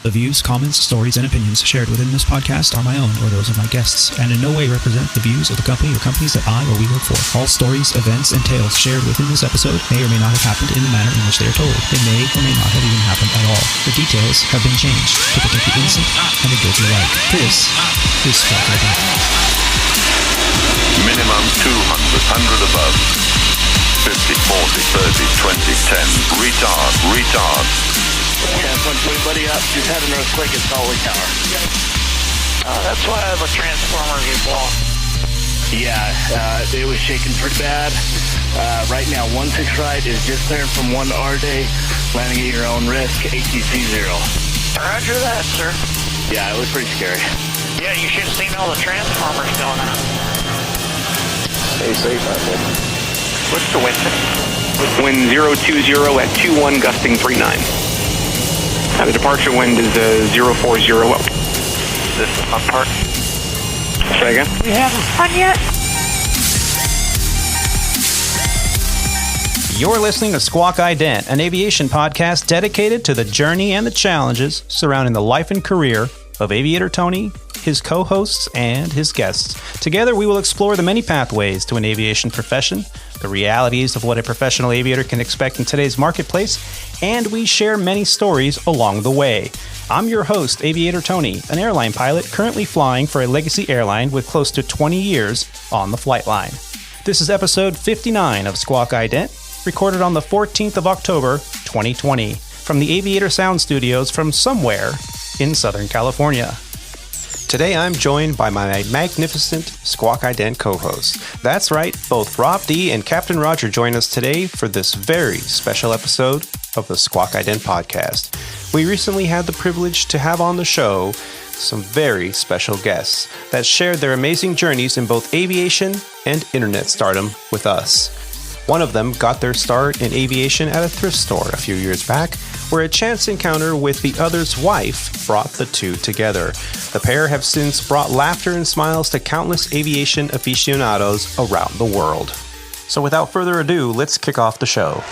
The views, comments, stories, and opinions shared within this podcast are my own or those of my guests, and in no way represent the views of the company or companies that I or we work for. All stories, events, and tales shared within this episode may or may not have happened in the manner in which they are told. They may or may not have even happened at all. The details have been changed to protect the innocent and the guilty alike. This is Squawk Ident. Minimum 200, 100 above. 50, 40, 30, 20, 10. Retard. Yeah, punch everybody up. Just had an earthquake at Salt Lake Tower. That's why I have a transformer get blocked. Yeah, it was shaking pretty bad. Right now, 16 right is just clearing from 1 RD, landing at your own risk, ATC 0. Roger that, sir. Yeah, it was pretty scary. Yeah, you should have seen all the transformers going on. Stay safe out there. What's the wind? Wind 020 at 21, gusting 39. The departure wind is 040 out. This is the fun part. Say again? We haven't fun yet? You're listening to Squawk Ident, an aviation podcast dedicated to the journey and the challenges surrounding the life and career of Aviator Tony, his co-hosts, and his guests. Together, we will explore the many pathways to an aviation profession, the realities of what a professional aviator can expect in today's marketplace, and we share many stories along the way. I'm your host, Aviator Tony, an airline pilot currently flying for a legacy airline with close to 20 years on the flight line. This is episode 59 of Squawk Ident, recorded on the 14th of October, 2020, from the Aviator Sound Studios from somewhere in Southern California. Today I'm joined by my magnificent Squawk Ident co-hosts. That's right, both Rob D and Captain Roger join us today for this very special episode of the Squawk Ident Podcast. We recently had the privilege to have on the show some very special guests that shared their amazing journeys in both aviation and internet stardom with us. One of them got their start in aviation at a thrift store a few years back, where a chance encounter with the other's wife brought the two together. The pair have since brought laughter and smiles to countless aviation aficionados around the world. So without further ado, let's kick off the show.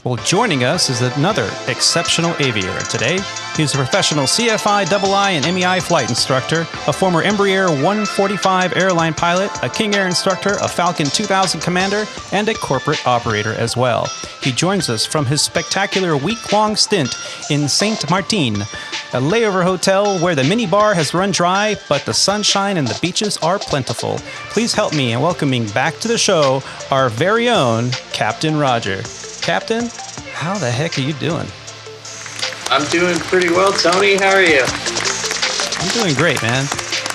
Well, joining us is another exceptional aviator today. He's a professional CFI, II, and MEI flight instructor, a former Embraer 145 airline pilot, a King Air instructor, a Falcon 2000 commander, and a corporate operator as well. He joins us from his spectacular week-long stint in Saint Martin, a layover hotel where the minibar has run dry, but the sunshine and the beaches are plentiful. Please help me in welcoming back to the show our very own Captain Roger. Captain, how the heck are you doing? I'm doing pretty well, Tony. How are you? I'm doing great, man.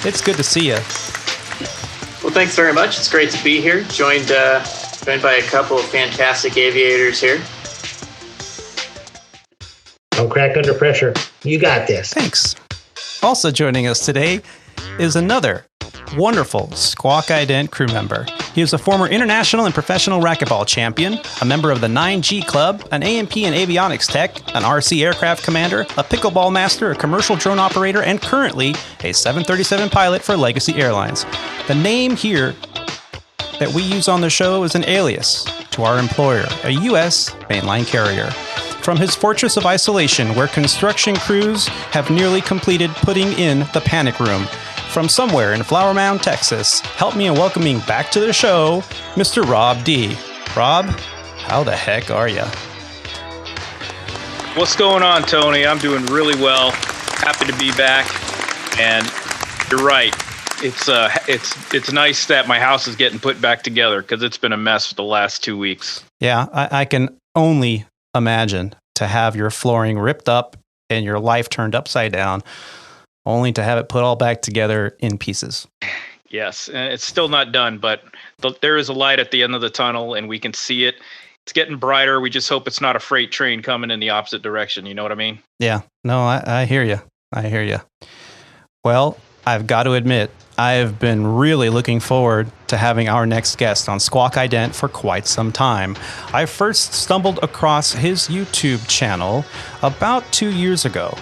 It's good to see you. Well, thanks very much. It's great to be here, joined by a couple of fantastic aviators here. Don't crack under pressure. You got this. Thanks. Also joining us today is another wonderful Squawk Ident crew member. He is a former international and professional racquetball champion, a member of the 9G Club, an AMP and avionics tech, an RC aircraft commander, a pickleball master, a commercial drone operator, and currently a 737 pilot for Legacy Airlines. The name here that we use on the show is an alias to our employer, a U.S. mainline carrier. From his fortress of isolation, where construction crews have nearly completed putting in the panic room, from somewhere in Flower Mound, Texas, help me in welcoming back to the show, Mr. Rob D. Rob, how the heck are you? What's going on, Tony? I'm doing really well. Happy to be back. And you're right. It's nice that my house is getting put back together because it's been a mess for the last 2 weeks. Yeah, I can only imagine to have your flooring ripped up and your life turned upside down, only to have it put all back together in pieces. Yes, and it's still not done, but there is a light at the end of the tunnel, and we can see it. It's getting brighter. We just hope it's not a freight train coming in the opposite direction. You know what I mean? Yeah. No, I hear you. I hear you. Well, I've got to admit, I've been really looking forward to having our next guest on Squawk Ident for quite some time. I first stumbled across his YouTube channel about 2 years ago,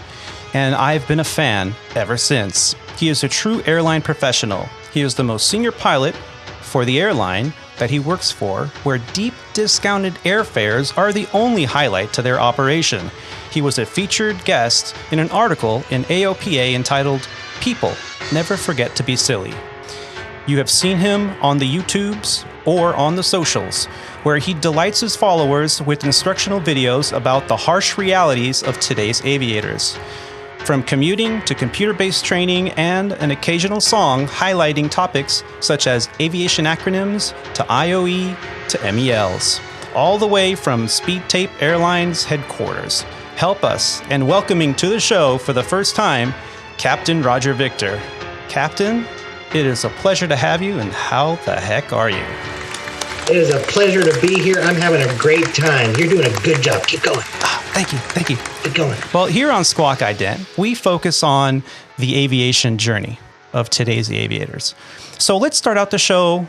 and I've been a fan ever since. He is a true airline professional. He is the most senior pilot for the airline that he works for, where deep discounted airfares are the only highlight to their operation. He was a featured guest in an article in AOPA entitled People Never Forget to Be Silly. You have seen him on the YouTubes or on the socials, where he delights his followers with instructional videos about the harsh realities of today's aviators. From commuting to computer-based training and an occasional song highlighting topics such as aviation acronyms to IOE to MELs, all the way from SpeedTape Airlines headquarters. Help us in welcoming to the show for the first time, Captain Roger Victor. Captain, it is a pleasure to have you, and how the heck are you? It is a pleasure to be here. I'm having a great time. You're doing a good job. Keep going. Oh, thank you. Keep going. Well, here on Squawk Ident, we focus on the aviation journey of today's aviators. So let's start out the show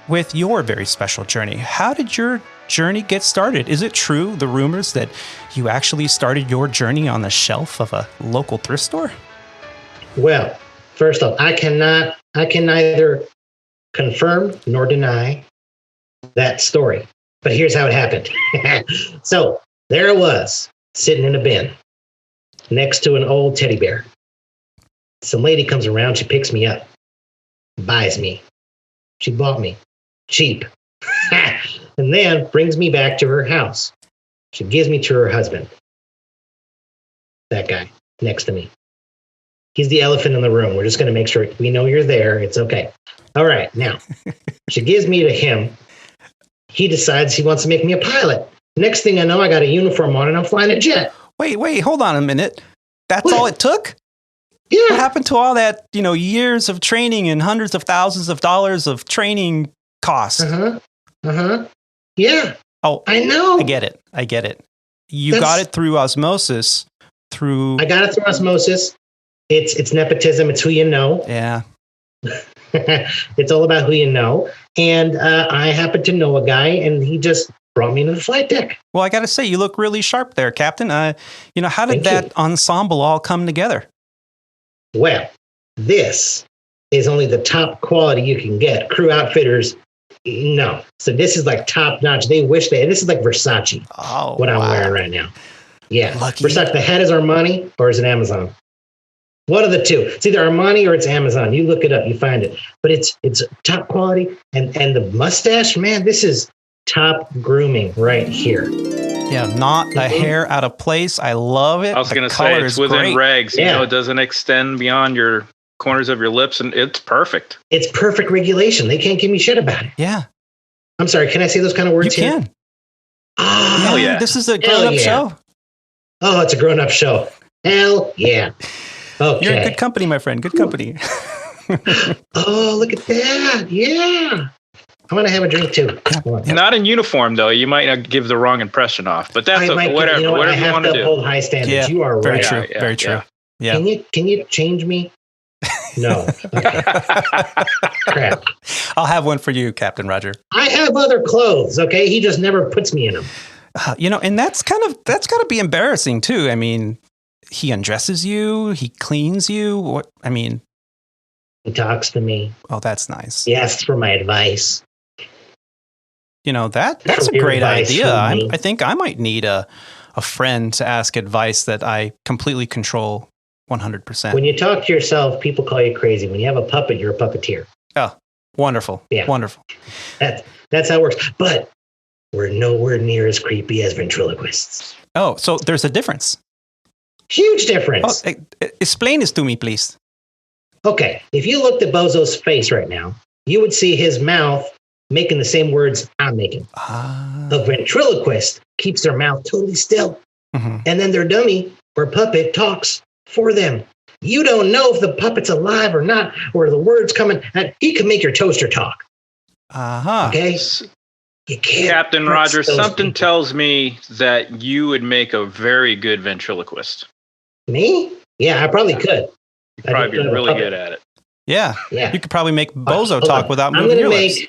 with your very special journey. How did your journey get started? Is it true, the rumors, that you actually started your journey on the shelf of a local thrift store? Well, first off, I can neither confirm nor deny that story. But here's how it happened. So there I was, sitting in a bin next to an old teddy bear. Some lady comes around, she picks me up, buys me. She bought me cheap. And then brings me back to her house. She gives me to her husband. That guy next to me. He's the elephant in the room. We're just going to make sure we know you're there. It's okay. All right. Now, she gives me to him. He decides he wants to make me a pilot. Next thing I know, I got a uniform on and I'm flying a jet. Wait, hold on a minute. That's What? all it took? Yeah. What happened to all that, years of training and hundreds of thousands of dollars of training costs? Yeah. Oh, I know. I get it. You got it through osmosis. I got it through osmosis. It's nepotism. It's who you know. Yeah. It's all about who you know. And I happen to know a guy, and he just brought me into the flight deck. Well, I got to say, you look really sharp there, Captain. How did that ensemble all come together? Well, this is only the top quality you can get. Crew outfitters, no. So this is like top notch. They wish this is like Versace. Oh, what I'm wearing right now. Yeah. Lucky. Versace, the hat is Armani or is it Amazon? One of the two. It's either Armani or it's Amazon. You look it up, you find it. But it's top quality. And the mustache, man, this is top grooming right here. Yeah, not a hair out of place. I love it. I was going to say it's within regs. Yeah. It doesn't extend beyond your corners of your lips, and it's perfect. It's perfect regulation. They can't give me shit about it. Yeah. I'm sorry. Can I say those kind of words You here? can. Oh, Hell yeah. This is a grown-up show. Oh, it's a grown-up show. Hell yeah. Okay. You're in good company, my friend. Good company. Oh, look at that. Yeah. I'm going to have a drink too. Not in uniform, though. You might not give the wrong impression off, but that's whatever. Whatever you want to do. Hold high standards. Yeah, you are very right. true. Very true. Yeah. Can you change me? No. Okay. Crap. I'll have one for you, Captain Roger. I have other clothes. Okay. He just never puts me in them. And that's got to be embarrassing too. I mean, he undresses you, he cleans you. He talks to me. Oh, that's nice. He asks for my advice. That's a great idea. I think I might need a friend to ask advice that I completely control 100%. When you talk to yourself, people call you crazy. When you have a puppet, you're a puppeteer. Oh, wonderful. Yeah. Wonderful. That's how it works. But we're nowhere near as creepy as ventriloquists. Oh, so there's a difference. Huge difference. Oh, explain this to me, please. Okay. If you looked at Bozo's face right now, you would see his mouth making the same words I'm making. A ventriloquist keeps their mouth totally still. Mm-hmm. And then their dummy or puppet talks for them. You don't know if the puppet's alive or not, or the words coming. He can make your toaster talk. Okay? You can't. Captain Roger, something tells me that you would make a very good ventriloquist. Me? Yeah, I probably could. You'd probably be really good at it. Yeah. Yeah. You could probably make Bozo talk without moving your lips.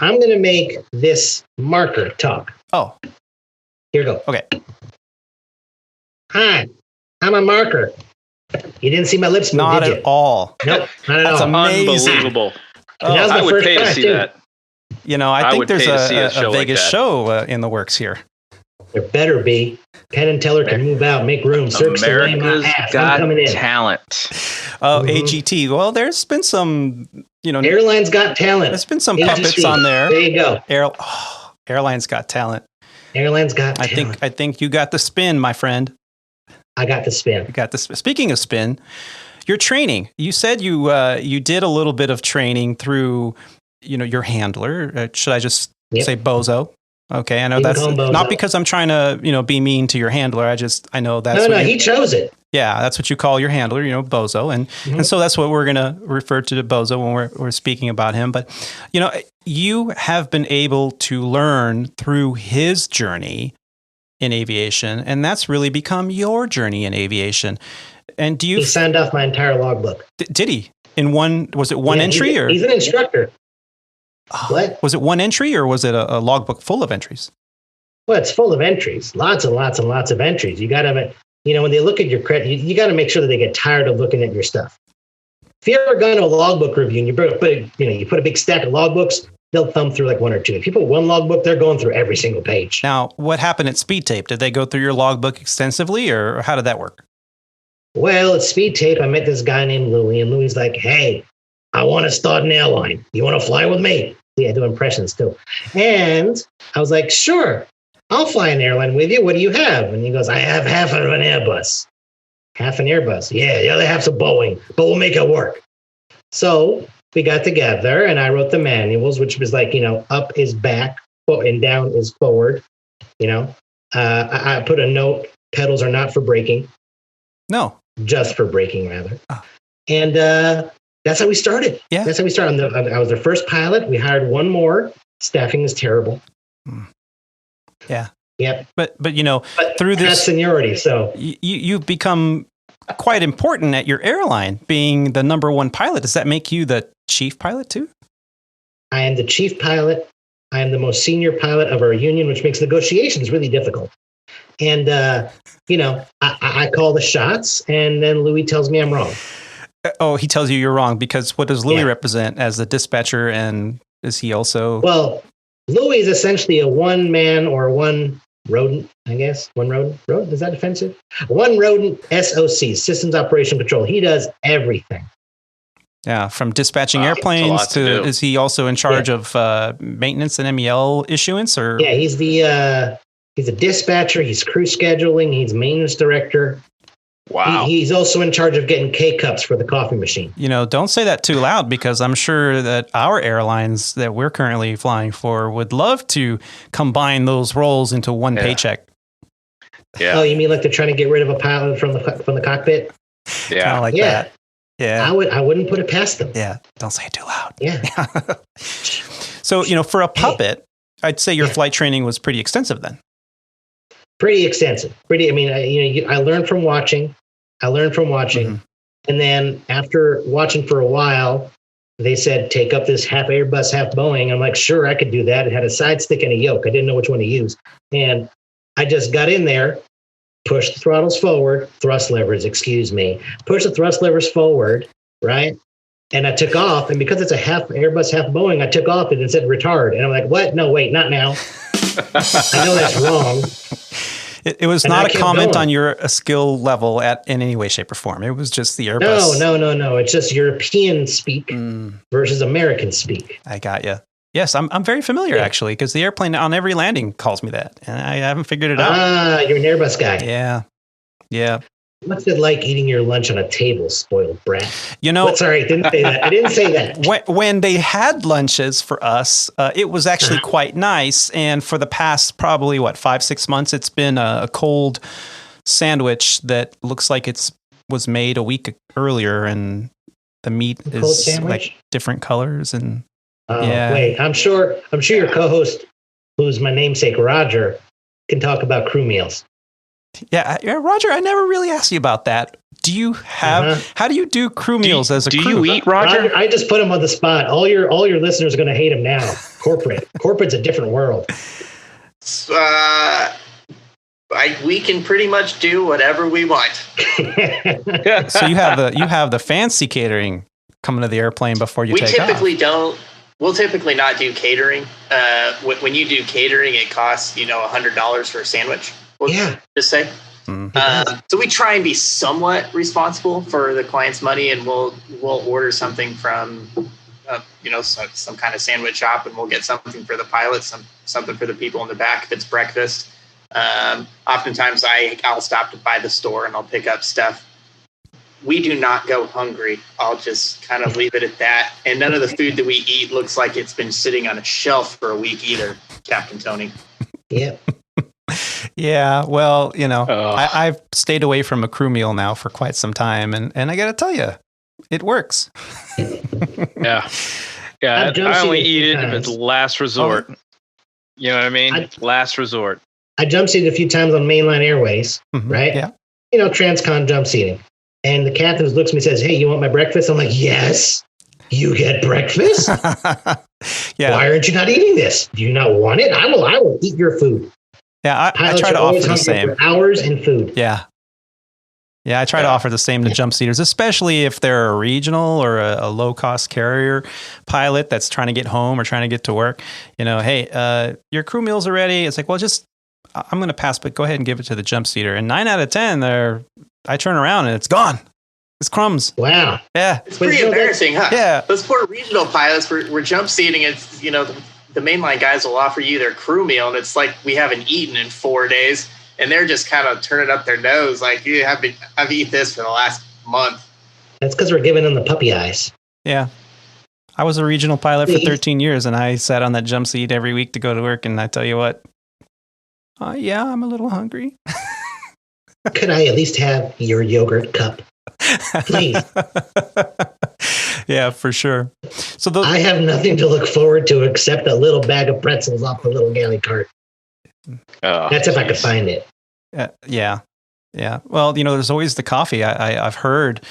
I'm going to make this marker talk. Oh. Here we go. Okay. Hi, I'm a marker. You didn't see my lips move, Not did you? at all. Nope, not at That's all. amazing. Unbelievable. That was the I would first pay to try, see too. that. I think would there's pay to see a a show like Vegas that. show in the works here. There better be. Penn and Teller can move out, make room. Cirque's away my America's ass. I'm Got coming in. Talent. Oh, AGT. Well, there's been some, Airlines Got Talent. there's been some AGT. puppets on there. There you go. Airlines Got Talent. Airlines Got Talent. I think you got the spin, my friend. I got the spin. You got the spin. Speaking of spin, your training. You said you did a little bit of training through, your handler. Should I just say Bozo? Okay, I know that's not because I'm trying to, be mean to your handler. I know that's he chose it. Yeah, that's what you call your handler, Bozo, and so that's what we're gonna refer to Bozo when we're speaking about him. But you have been able to learn through his journey in aviation, and that's really become your journey in aviation. And he signed off my entire logbook? Did he? Was it one entry or? He's an instructor. What? Was it one entry or was it a logbook full of entries? Well, it's full of entries. Lots and lots and lots of entries. You got to, when they look at your credit, you got to make sure that they get tired of looking at your stuff. If you ever go to a logbook review and you put a big stack of logbooks, they'll thumb through like one or two. If you put one logbook, they're going through every single page. Now, what happened at SpeedTape? Did they go through your logbook extensively or how did that work? Well, at SpeedTape, I met this guy named Louie, and Louie's like, hey, I want to start an airline. You want to fly with me? Yeah, I do impressions too. And I was like, sure, I'll fly an airline with you. What do you have? And he goes, I have half of an Airbus. Half an Airbus. Yeah, the other half's a Boeing, but we'll make it work. So we got together and I wrote the manuals, which was like, up is back and down is forward. I put a note, pedals are not for braking. No. Just for braking, rather. Oh. And that's how we started. Yeah. That's how we started. I was their first pilot. We hired one more. Staffing was terrible. Yeah. Yep. But through this seniority, so you've become quite important at your airline, being the number one pilot. Does that make you the chief pilot too? I am the chief pilot. I am the most senior pilot of our union, which makes negotiations really difficult. And I call the shots, and then Louis tells me I'm wrong. Oh, he tells you you're wrong because what does Louis represent as the dispatcher, and is he also? Well, Louis is essentially a one man or one rodent, I guess. One rodent? Rodent? Is that offensive? One rodent SOC, Systems Operation Control. He does everything. Yeah, from dispatching airplanes to is he also in charge of maintenance and MEL issuance? Or yeah, he's a dispatcher. He's crew scheduling. He's maintenance director. Wow. He's also in charge of getting K-cups for the coffee machine. Don't say that too loud because I'm sure that our airlines that we're currently flying for would love to combine those roles into one paycheck. Yeah. Oh, you mean like they're trying to get rid of a pilot from the cockpit? Yeah. Kinda like that. Yeah. I wouldn't put it past them. Yeah. Don't say it too loud. Yeah. So, for a puppet, I'd say your flight training was pretty extensive then. Pretty extensive. I learned from watching. Mm-hmm. And then after watching for a while, they said, take up this half Airbus, half Boeing. I'm like, sure, I could do that. It had a side stick and a yoke. I didn't know which one to use. And I just got in there, pushed the throttles forward, thrust levers, push the thrust levers forward, right? And I took off. And because it's a half Airbus, half Boeing, I took off and it said retard. And I'm like, what? No, wait, not now. I know that's wrong. It was not a comment on your skill level in any way, shape, or form. It was just the Airbus. No. It's just European speak versus American speak. I got you. Yes, I'm very familiar actually, because the airplane on every landing calls me that, and I haven't figured it out. Ah, you're an Airbus guy. Yeah. What's it like eating your lunch on a table, spoiled brat? Sorry, didn't say that. I didn't say that. When they had lunches for us, it was actually quite nice. And for the past probably 5-6 months, it's been a cold sandwich that looks like was made a week earlier, and the meat is like different colors. And wait, I'm sure your co-host, who's my namesake Roger, can talk about crew meals. Yeah, Roger, I never really asked you about that. Do you have, how do you do crew meals as a crew? Do you eat, Roger? I just put him on the spot. All your listeners are going to hate him now. Corporate's a different world. We can pretty much do whatever we want. So you have the fancy catering coming to the airplane before you take off. We typically don't we'll typically not do catering. When you do catering, it costs, $100 for a sandwich. We'll just say. So we try and be somewhat responsible for the client's money, and we'll order something from, some kind of sandwich shop, and we'll get something for the pilots, something for the people in the back if it's breakfast. Oftentimes I'll stop by the store and I'll pick up stuff. We do not go hungry. I'll just kind of leave it at that. And none of the food that we eat looks like it's been sitting on a shelf for a week either, Captain Tony. Yep. Yeah, well, I've stayed away from a crew meal now for quite some time, and I got to tell you, it works. Yeah. I only eat it if it's last resort. You know what I mean? Last resort. I jump seated a few times on mainline airways, right? Yeah. Transcon jump seating. And the captain looks at me and says, "Hey, you want my breakfast?" I'm like, "Yes, you get breakfast? Yeah. Why aren't you not eating this? Do you not want it? I will eat your food." Yeah, I try to offer the same. For hours and food. Yeah. Yeah, I try to offer the same to jump seaters, especially if they're a regional or a low-cost carrier pilot that's trying to get home or trying to get to work. Hey, your crew meals are ready. It's like, well, I'm going to pass, but go ahead and give it to the jump seater. And 9 out of 10, I turn around and it's gone. It's crumbs. Wow. Yeah. It's pretty embarrassing, huh? Yeah. Those poor regional pilots were jump seating. It's, the mainline guys will offer you their crew meal, and it's like we haven't eaten in 4 days, and they're just kind of turning up their nose like, I've eaten this for the last month. That's because we're giving them the puppy eyes. Yeah. I was a regional pilot for 13 years, and I sat on that jump seat every week to go to work, and I tell you what, I'm a little hungry. Could I at least have your yogurt cup, please? Yeah, for sure. So I have nothing to look forward to except a little bag of pretzels off the little galley cart. That's if I could find it. Yeah. Well, there's always the coffee. I've heard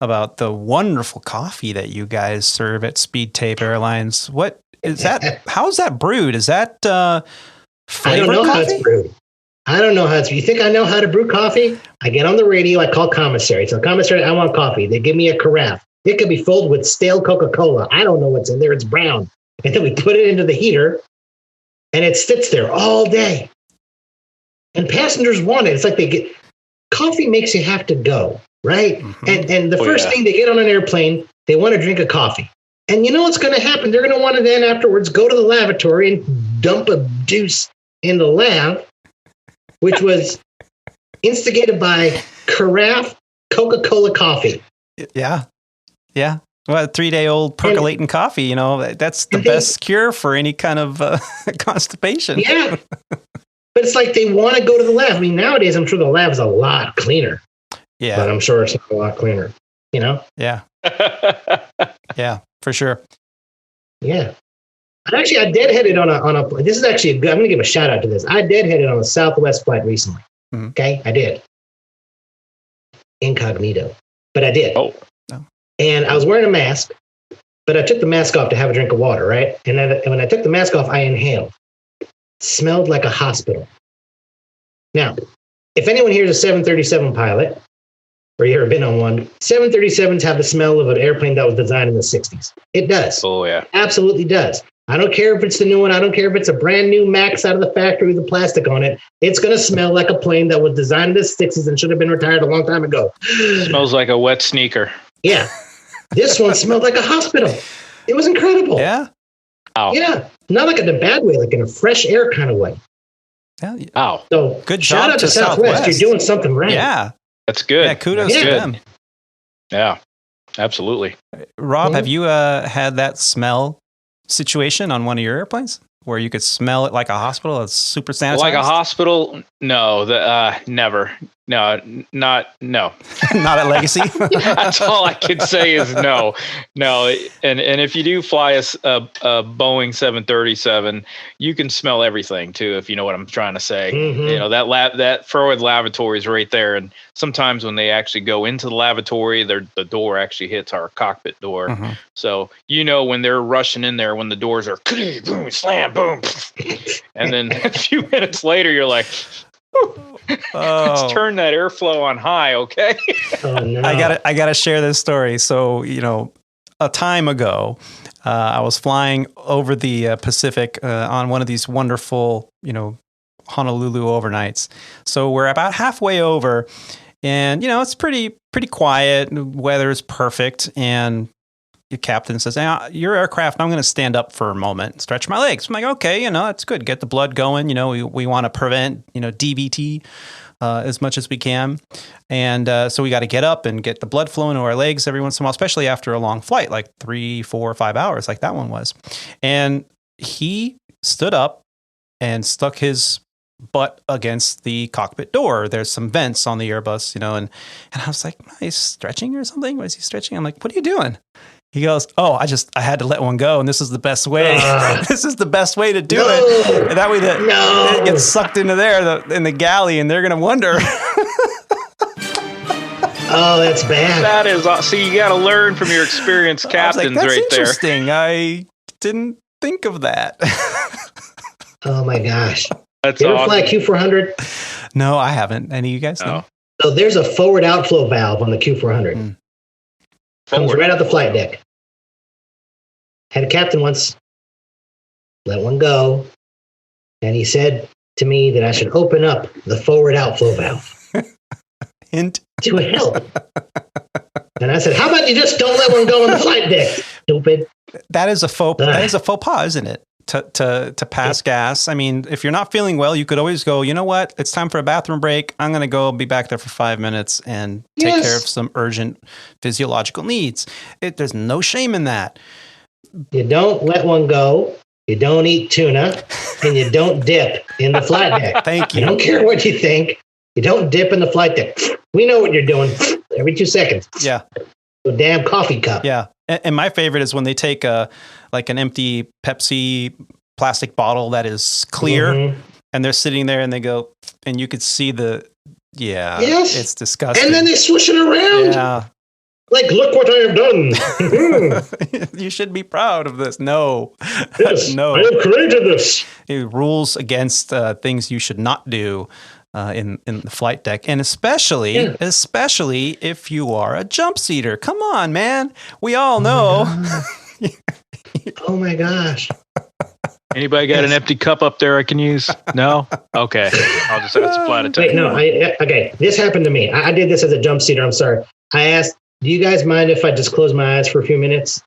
about the wonderful coffee that you guys serve at SpeedTape Airlines. What is that? How's that brewed? Is that I don't know how it's brewed. I don't know how it's. You think I know how to brew coffee? I get on the radio. I call commissary. So commissary, I want coffee. They give me a carafe. It could be filled with stale Coca-Cola. I don't know what's in there. It's brown. And then we put it into the heater, and it sits there all day. And passengers want it. It's like coffee makes you have to go, right? Mm-hmm. And the first thing they get on an airplane, they want to drink a coffee. And you know what's going to happen? They're going to want to then afterwards go to the lavatory and dump a deuce in the lab, which was instigated by carafe Coca-Cola coffee. Yeah. Well, a 3-day-old percolating coffee, that's the best cure for any kind of constipation. Yeah. But it's like they want to go to the lab. I mean, nowadays, I'm sure the lab is a lot cleaner. Yeah. But I'm sure it's not a lot cleaner, Yeah. Yeah, for sure. Yeah. Actually, I deadheaded on a. This is actually I'm going to give a shout out to this. I deadheaded on a Southwest flight recently. Mm-hmm. Okay, I did. Incognito, but I did. Oh. And I was wearing a mask, but I took the mask off to have a drink of water, right? And when I took the mask off, I inhaled. Smelled like a hospital. Now, if anyone here is a 737 pilot, or you've ever been on one, 737s have the smell of an airplane that was designed in the 60s. It does. Oh, yeah. Absolutely does. I don't care if it's the new one. I don't care if it's a brand new Max out of the factory with the plastic on it. It's going to smell like a plane that was designed in the 60s and should have been retired a long time ago. Smells like a wet sneaker. Yeah. This one smelled like a hospital. It was incredible. Yeah. Ow. Yeah. Not like in a bad way, like in a fresh air kind of way. Yeah. Ow. So good shout job out to Southwest. You're doing something right. Yeah. That's good. Yeah. Kudos to them. Yeah. Absolutely. Rob, have you had that smell situation on one of your airplanes where you could smell it like a hospital? It's super sanitized. Like a hospital? No, never. No. Not at Legacy. That's all I can say is no. And if you do fly a Boeing 737, you can smell everything too, if you know what I'm trying to say. Mm-hmm. That forward lavatory is right there, and sometimes when they actually go into the lavatory, the door actually hits our cockpit door. Mm-hmm. So when they're rushing in there, when the doors are boom, slam, boom, and then a few minutes later, you're like, let's turn that airflow on high, okay? Oh, no. I gotta share this story. So, a time ago, I was flying over the Pacific on one of these wonderful, Honolulu overnights. So we're about halfway over, and it's pretty quiet. The weather is perfect, and the captain says, "Hey, your aircraft, I'm going to stand up for a moment, stretch my legs." I'm like, "Okay, it's good. Get the blood going. We want to prevent DVT as much as we can, and so we got to get up and get the blood flowing to our legs every once in a while, especially after a long flight, like 3, 4, 5 hours, like that one was." And he stood up and stuck his butt against the cockpit door. There's some vents on the Airbus, and I was like, "Is he stretching or something? What is he stretching?" I'm like, "What are you doing?" He goes, "Oh, I had to let one go, and this is the best way. This is the best way to do it. And that way it gets sucked into there in the galley, and they're going to wonder." Oh, that's bad. That is, see, you got to learn from your experienced captains that's right there. Interesting. I didn't think of that. Oh my gosh. That's you ever awesome. fly a Q400? No, I haven't. Any of you guys know? So there's a forward outflow valve on the Q400. Comes right out the flight deck. Had a captain once let one go, and he said to me that I should open up the forward outflow valve. Hint. To help. And I said, "How about you just don't let one go on the flight deck, stupid?" That is a faux pas, isn't it? To pass gas. I mean, if you're not feeling well, you could always go, "You know what? It's time for a bathroom break. I'm going to go be back there for 5 minutes and take care of some urgent physiological needs." There's no shame in that. You don't let one go. You don't eat tuna, and you don't dip in the flight deck. Thank you. I don't care what you think. You don't dip in the flight deck. We know what you're doing every 2 seconds. Yeah. A damn coffee cup. Yeah. And my favorite is when they take an empty Pepsi plastic bottle that is clear, and they're sitting there and they go, and you could see it's disgusting. And then they swish it around. Yeah. Like, "Look what I have done." You should be proud of this. No. Yes, no. I have created this. Rules against things you should not do in the flight deck, and especially if you are a jump seater. Come on, man. We all know. Oh my gosh. Anybody got an empty cup up there I can use? No? Okay. I'll just have to fly to Wait, no. Okay. This happened to me. I did this as a jump seater. I'm sorry. I asked, "Do you guys mind if I just close my eyes for a few minutes?"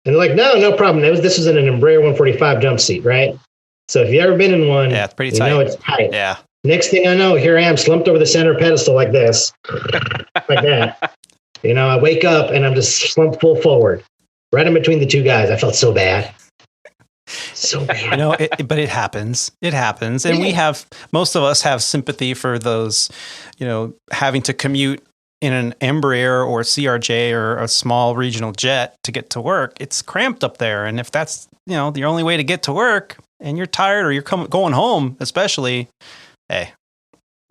And they're like, "No problem." This was in an Embraer 145 jump seat, right? So if you've ever been in one, it's pretty tight. You know it's tight. Yeah. Next thing I know, here I am slumped over the center pedestal like this, like that. I wake up and I'm just slumped full forward, right in between the two guys. I felt so bad. So bad. But it happens. It happens. And most of us have sympathy for those, having to commute in an Embraer or CRJ or a small regional jet to get to work. It's cramped up there. And if that's, the only way to get to work and you're tired or you're going home, especially, hey,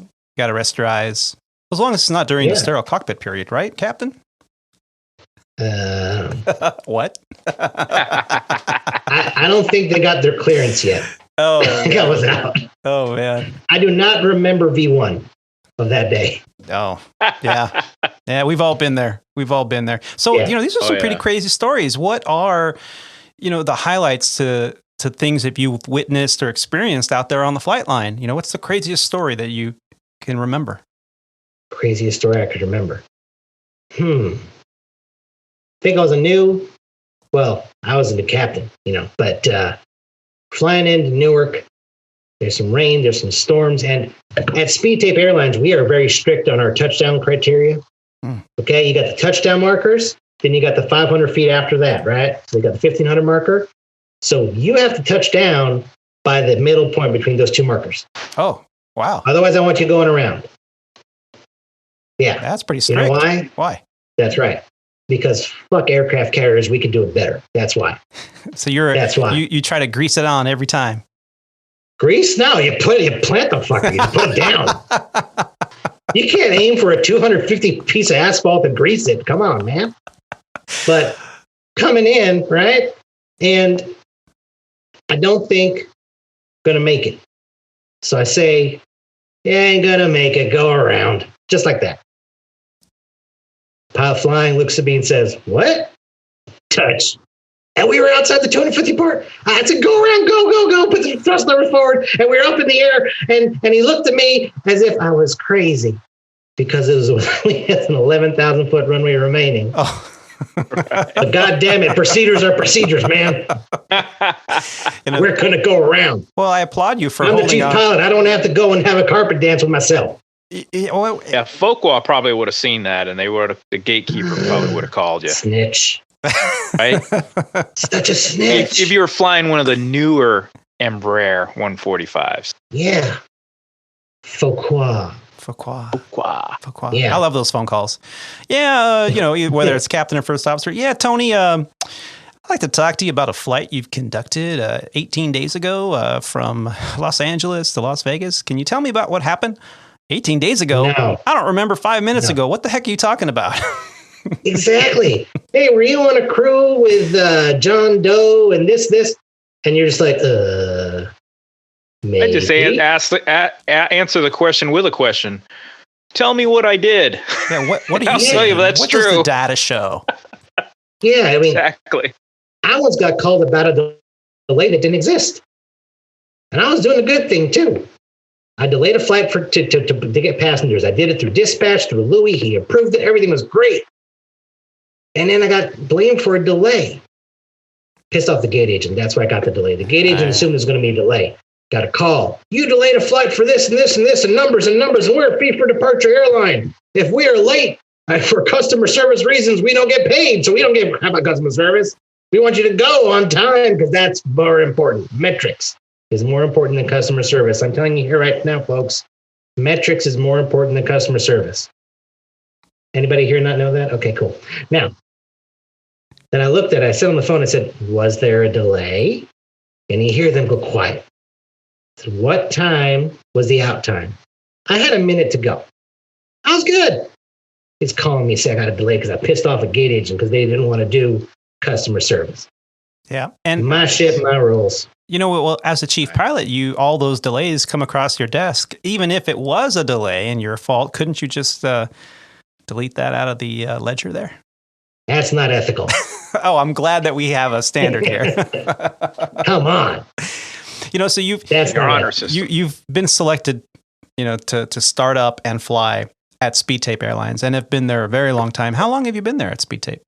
you got to rest your eyes. As long as it's not during the sterile cockpit period, right, Captain? What? I don't think they got their clearance yet. Oh, I think I was out. Oh, man. I do not remember V1 of that day. Oh, yeah. Yeah, we've all been there. So, these are some pretty crazy stories. What are, the highlights to things that you've witnessed or experienced out there on the flight line? What's the craziest story that you can remember? Craziest story I could remember. I think I was I was a new captain, but flying into Newark, there's some rain, there's some storms, and at SpeedTape Airlines, we are very strict on our touchdown criteria. Okay, you got the touchdown markers, then you got the 500 feet after that, right? So you got the 1500 marker. So you have to touch down by the middle point between those two markers. Oh, wow. Otherwise, I want you going around. Yeah. That's pretty strict. You know why? Why? That's right. Because fuck aircraft carriers, we can do it better. That's why. So that's why. You try to grease it on every time. Grease? No, you plant the fucker. You put it down. You can't aim for a 250 piece of asphalt and grease it. Come on, man. But coming in, right? And I don't think going to make it. So I say, you ain't going to make it. Go around. Just like that. Pilot flying looks at me and says, "What? Touch. And we were outside the 250 part. I said, go around, go, put the thrust levers forward. And we were up in the air. And he looked at me as if I was crazy because it was only an 11,000 foot runway remaining. Oh. But God damn it, procedures are procedures, man. We're going to go around. Well, I applaud you for I'm holding the chief pilot. I don't have to go and have a carpet dance with myself. Yeah, Folkwall probably would have seen that, and the gatekeeper probably would have called you. Snitch. Right? Such a snitch. If you were flying one of the newer Embraer 145s. Yeah. Folkwall. Yeah. I love those phone calls. Yeah, whether it's captain or first officer. Yeah, Tony, I'd like to talk to you about a flight you've conducted 18 days ago from Los Angeles to Las Vegas. Can you tell me about what happened 18 days ago? No. I don't remember 5 minutes ago. What the heck are you talking about? Exactly. Hey, were you on a crew with John Doe and this? And you're just like, maybe. I just answer the question with a question. Tell me what I did. Yeah, what do you I'll tell you if that's what true. Does the data show? Yeah, I mean, exactly. I once got called about a delay that didn't exist. And I was doing a good thing, too. I delayed a flight to get passengers. I did it through dispatch, through Louis. He approved it. Everything was great. And then I got blamed for a delay. Pissed off the gate agent. That's why I got the delay. The gate agent assumed there was going to be a delay. Got a call. You delayed a flight for this and this and this and numbers, and we're a fee for departure airline. If we are late for customer service reasons, we don't get paid. So we don't get how about customer service. We want you to go on time because that's more important. Metrics is more important than customer service. I'm telling you here right now, folks. Metrics is more important than customer service. Anybody here not know that? Okay, cool. Now, then I said on the phone, I said, was there a delay? And you hear them go quiet. I said, what time was the out time? I had a minute to go. I was good. He's calling me, saying I got a delay because I pissed off a gate agent because they didn't want to do customer service. Yeah. And my ship, my rules. Well, as a chief pilot, all those delays come across your desk. Even if it was a delay and your fault, couldn't you just delete that out of the ledger there? That's not ethical. Oh, I'm glad that we have a standard here. Come on. So you've been selected, to start up and fly at SpeedTape Airlines and have been there a very long time. How long have you been there at SpeedTape?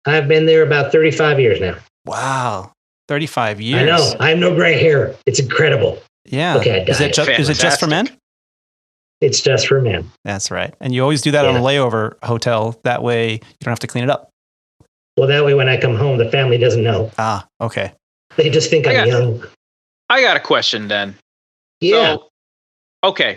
I've been there about 35 years now. Wow. 35 years. I know. I have no gray hair. It's incredible. Yeah. Okay, is it just for men? It's just for men. That's right. And you always do that on a layover hotel. That way you don't have to clean it up. Well, that way when I come home, the family doesn't know. Ah, okay. They just think I'm young. I got a question then. Yeah.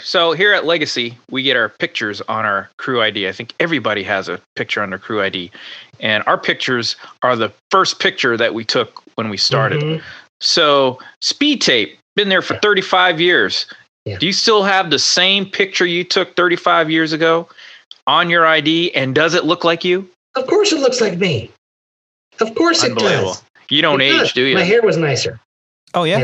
So here at Legacy, we get our pictures on our crew ID. I think everybody has a picture on their crew ID. And our pictures are the first picture that we took when we started. Mm-hmm. So SpeedTape, been there for 35 years. Yeah. Do you still have the same picture you took 35 years ago on your ID? And does it look like you? Of course it looks like me. Of course it does. You don't age, do you? My hair was nicer. Oh, yeah.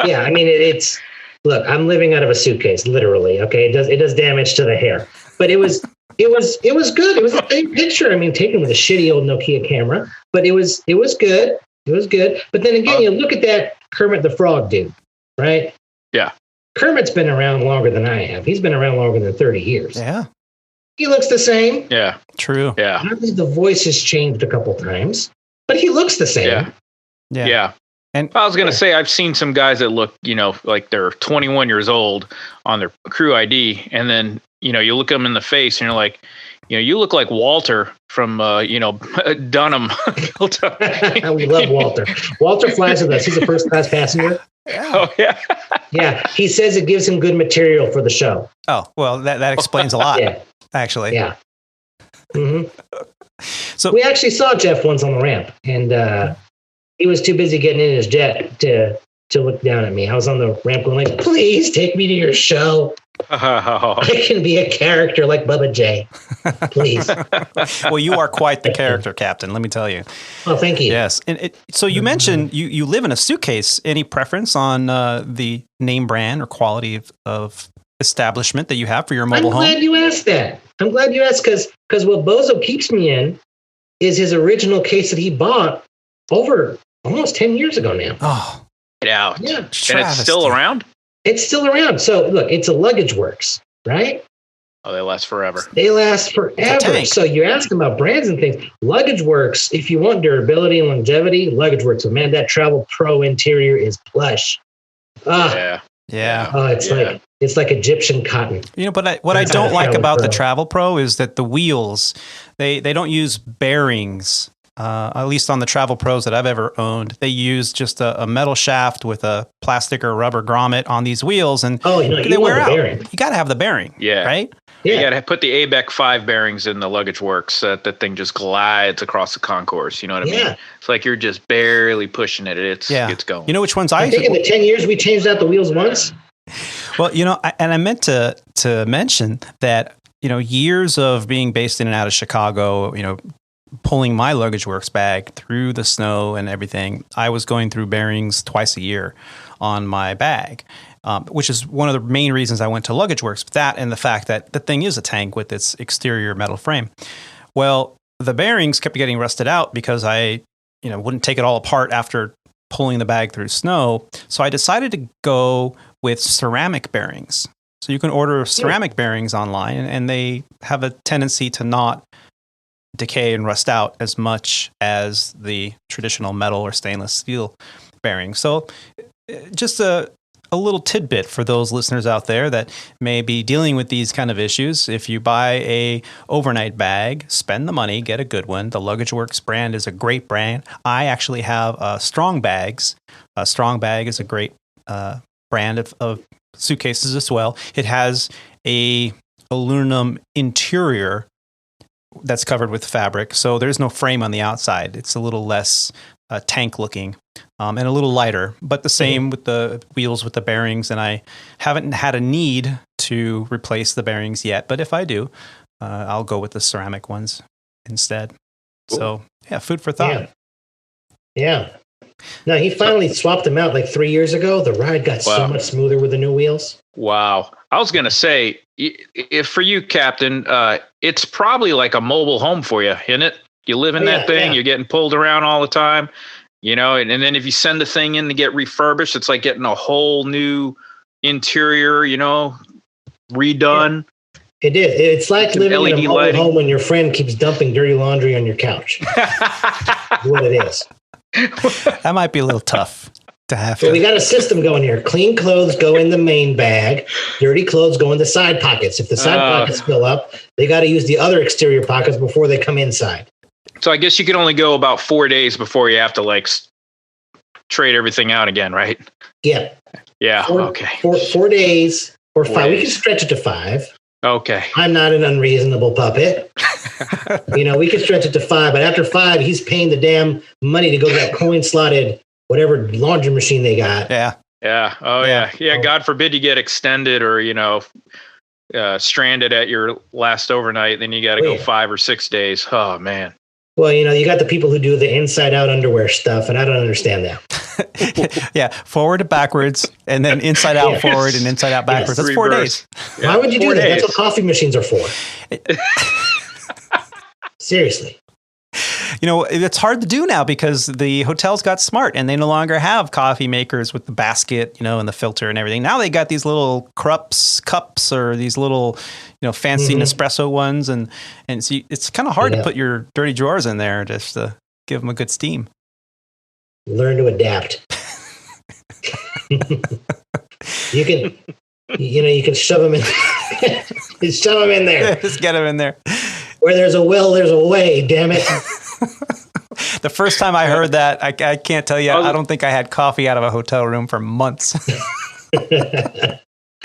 Yeah, I mean, it's... Look, I'm living out of a suitcase, literally. Okay, it does damage to the hair, but it was good. It was a big picture. I mean, taken with a shitty old Nokia camera, but it was good. It was good. But then again, you look at that Kermit the Frog dude, right? Yeah. Kermit's been around longer than I have. He's been around longer than 30 years. Yeah. He looks the same. Yeah. True. Yeah. I think the voice has changed a couple times, but he looks the same. Yeah. And I was going to say, I've seen some guys that look, like they're 21 years old on their crew ID. And then, you look them in the face and you're like, you look like Walter from, Dunham. We love Walter. Walter flies with us. He's a first class passenger. Oh, yeah. Yeah. He says it gives him good material for the show. Oh, well, that explains a lot, actually. Yeah. Mm-hmm. So we actually saw Jeff once on the ramp, and he was too busy getting in his jet to look down at me. I was on the ramp going like, please take me to your show. I can be a character like Bubba J. Please. Well, you are quite the character, Captain, let me tell you. Oh, thank you. Yes. And so you mentioned you live in a suitcase. Any preference on the name brand or quality of establishment that you have for your mobile home? I'm glad you asked that. I'm glad you asked because what Bozo keeps me in is his original case that he bought over almost 10 years ago now. Oh, get out. Yeah. And it's still around? It's still around. So look, it's a Luggage Works, right? Oh, they last forever. They last forever. So you ask them about brands and things. Luggage Works, if you want durability and longevity, Luggage Works. But man, that Travel Pro interior is plush. Yeah. Yeah. It's like Egyptian cotton. But what I don't like about the Travel Pro is that the wheels, they don't use bearings. At least on the Travel Pros that I've ever owned, they use just a metal shaft with a plastic or rubber grommet on these wheels, and they wear out. You got to have the bearing, right? Yeah. You got to put the ABEC 5 bearings in the Luggage Works. That thing just glides across the concourse. You know what I mean? It's like you're just barely pushing it. It's going. You know which ones I think in the 10 years we changed out the wheels once. Well, and I meant to mention that years of being based in and out of Chicago, pulling my Luggage Works bag through the snow and everything, I was going through bearings twice a year on my bag, which is one of the main reasons I went to Luggage Works. That and the fact that the thing is a tank with its exterior metal frame. Well, the bearings kept getting rusted out because I, wouldn't take it all apart after pulling the bag through snow. So I decided to go with ceramic bearings. So you can order ceramic bearings online, and they have a tendency to not decay and rust out as much as the traditional metal or stainless steel bearings. So just a little tidbit for those listeners out there that may be dealing with these kind of issues. If you buy a overnight bag, spend the money, get a good one. The Luggage Works brand is a great brand. I actually have Strong Bags. Strong Bag is a great brand of suitcases as well. It has a aluminum interior that's covered with fabric, so there's no frame on the outside. It's a little less tank looking and a little lighter, but the same with the wheels with the bearings. And I haven't had a need to replace the bearings yet, but if I do, I'll go with the ceramic ones instead. Cool. So yeah, food for thought. Yeah. No, he finally swapped them out like 3 years ago. The ride got so much smoother with the new wheels. Wow. I was going to say, if for you, Captain, it's probably like a mobile home for you, isn't it? You live in that thing, you're getting pulled around all the time, and then if you send the thing in to get refurbished, it's like getting a whole new interior, redone. It is. It's like living in a mobile home when your friend keeps dumping dirty laundry on your couch. That's what it is. That might be a little tough to have. So we got a system going here. Clean clothes go in the main bag. Dirty clothes go in the side pockets. If the side pockets fill up, they got to use the other exterior pockets before they come inside. So I guess you can only go about 4 days before you have to trade everything out again, right? Yeah. Yeah. Okay. 4 days or 5. 4 We can stretch it to 5. Okay. I'm not an unreasonable puppet. We can stretch it to 5, but after 5, he's paying the damn money to go to that coin slotted whatever laundry machine they got. Yeah. Yeah. Oh yeah. Yeah. God forbid you get extended or, stranded at your last overnight. Then you got to go 5 or 6 days. Oh man. Well, you got the people who do the inside out underwear stuff, and I don't understand that. Yeah. Forward to backwards and then inside out forward and inside out backwards. That's 4 days. Why would you do that? That's what coffee machines are for. Seriously. It's hard to do now because the hotels got smart and they no longer have coffee makers with the basket, and the filter and everything. Now they got these little cups or these little, fancy Nespresso ones. And so it's kind of hard to put your dirty drawers in there just to give them a good steam. Learn to adapt. You can shove them in. Shove them in there. Just get them in there. Where there's a will, there's a way, damn it. The first time I heard that, I can't tell you, I don't think I had coffee out of a hotel room for months.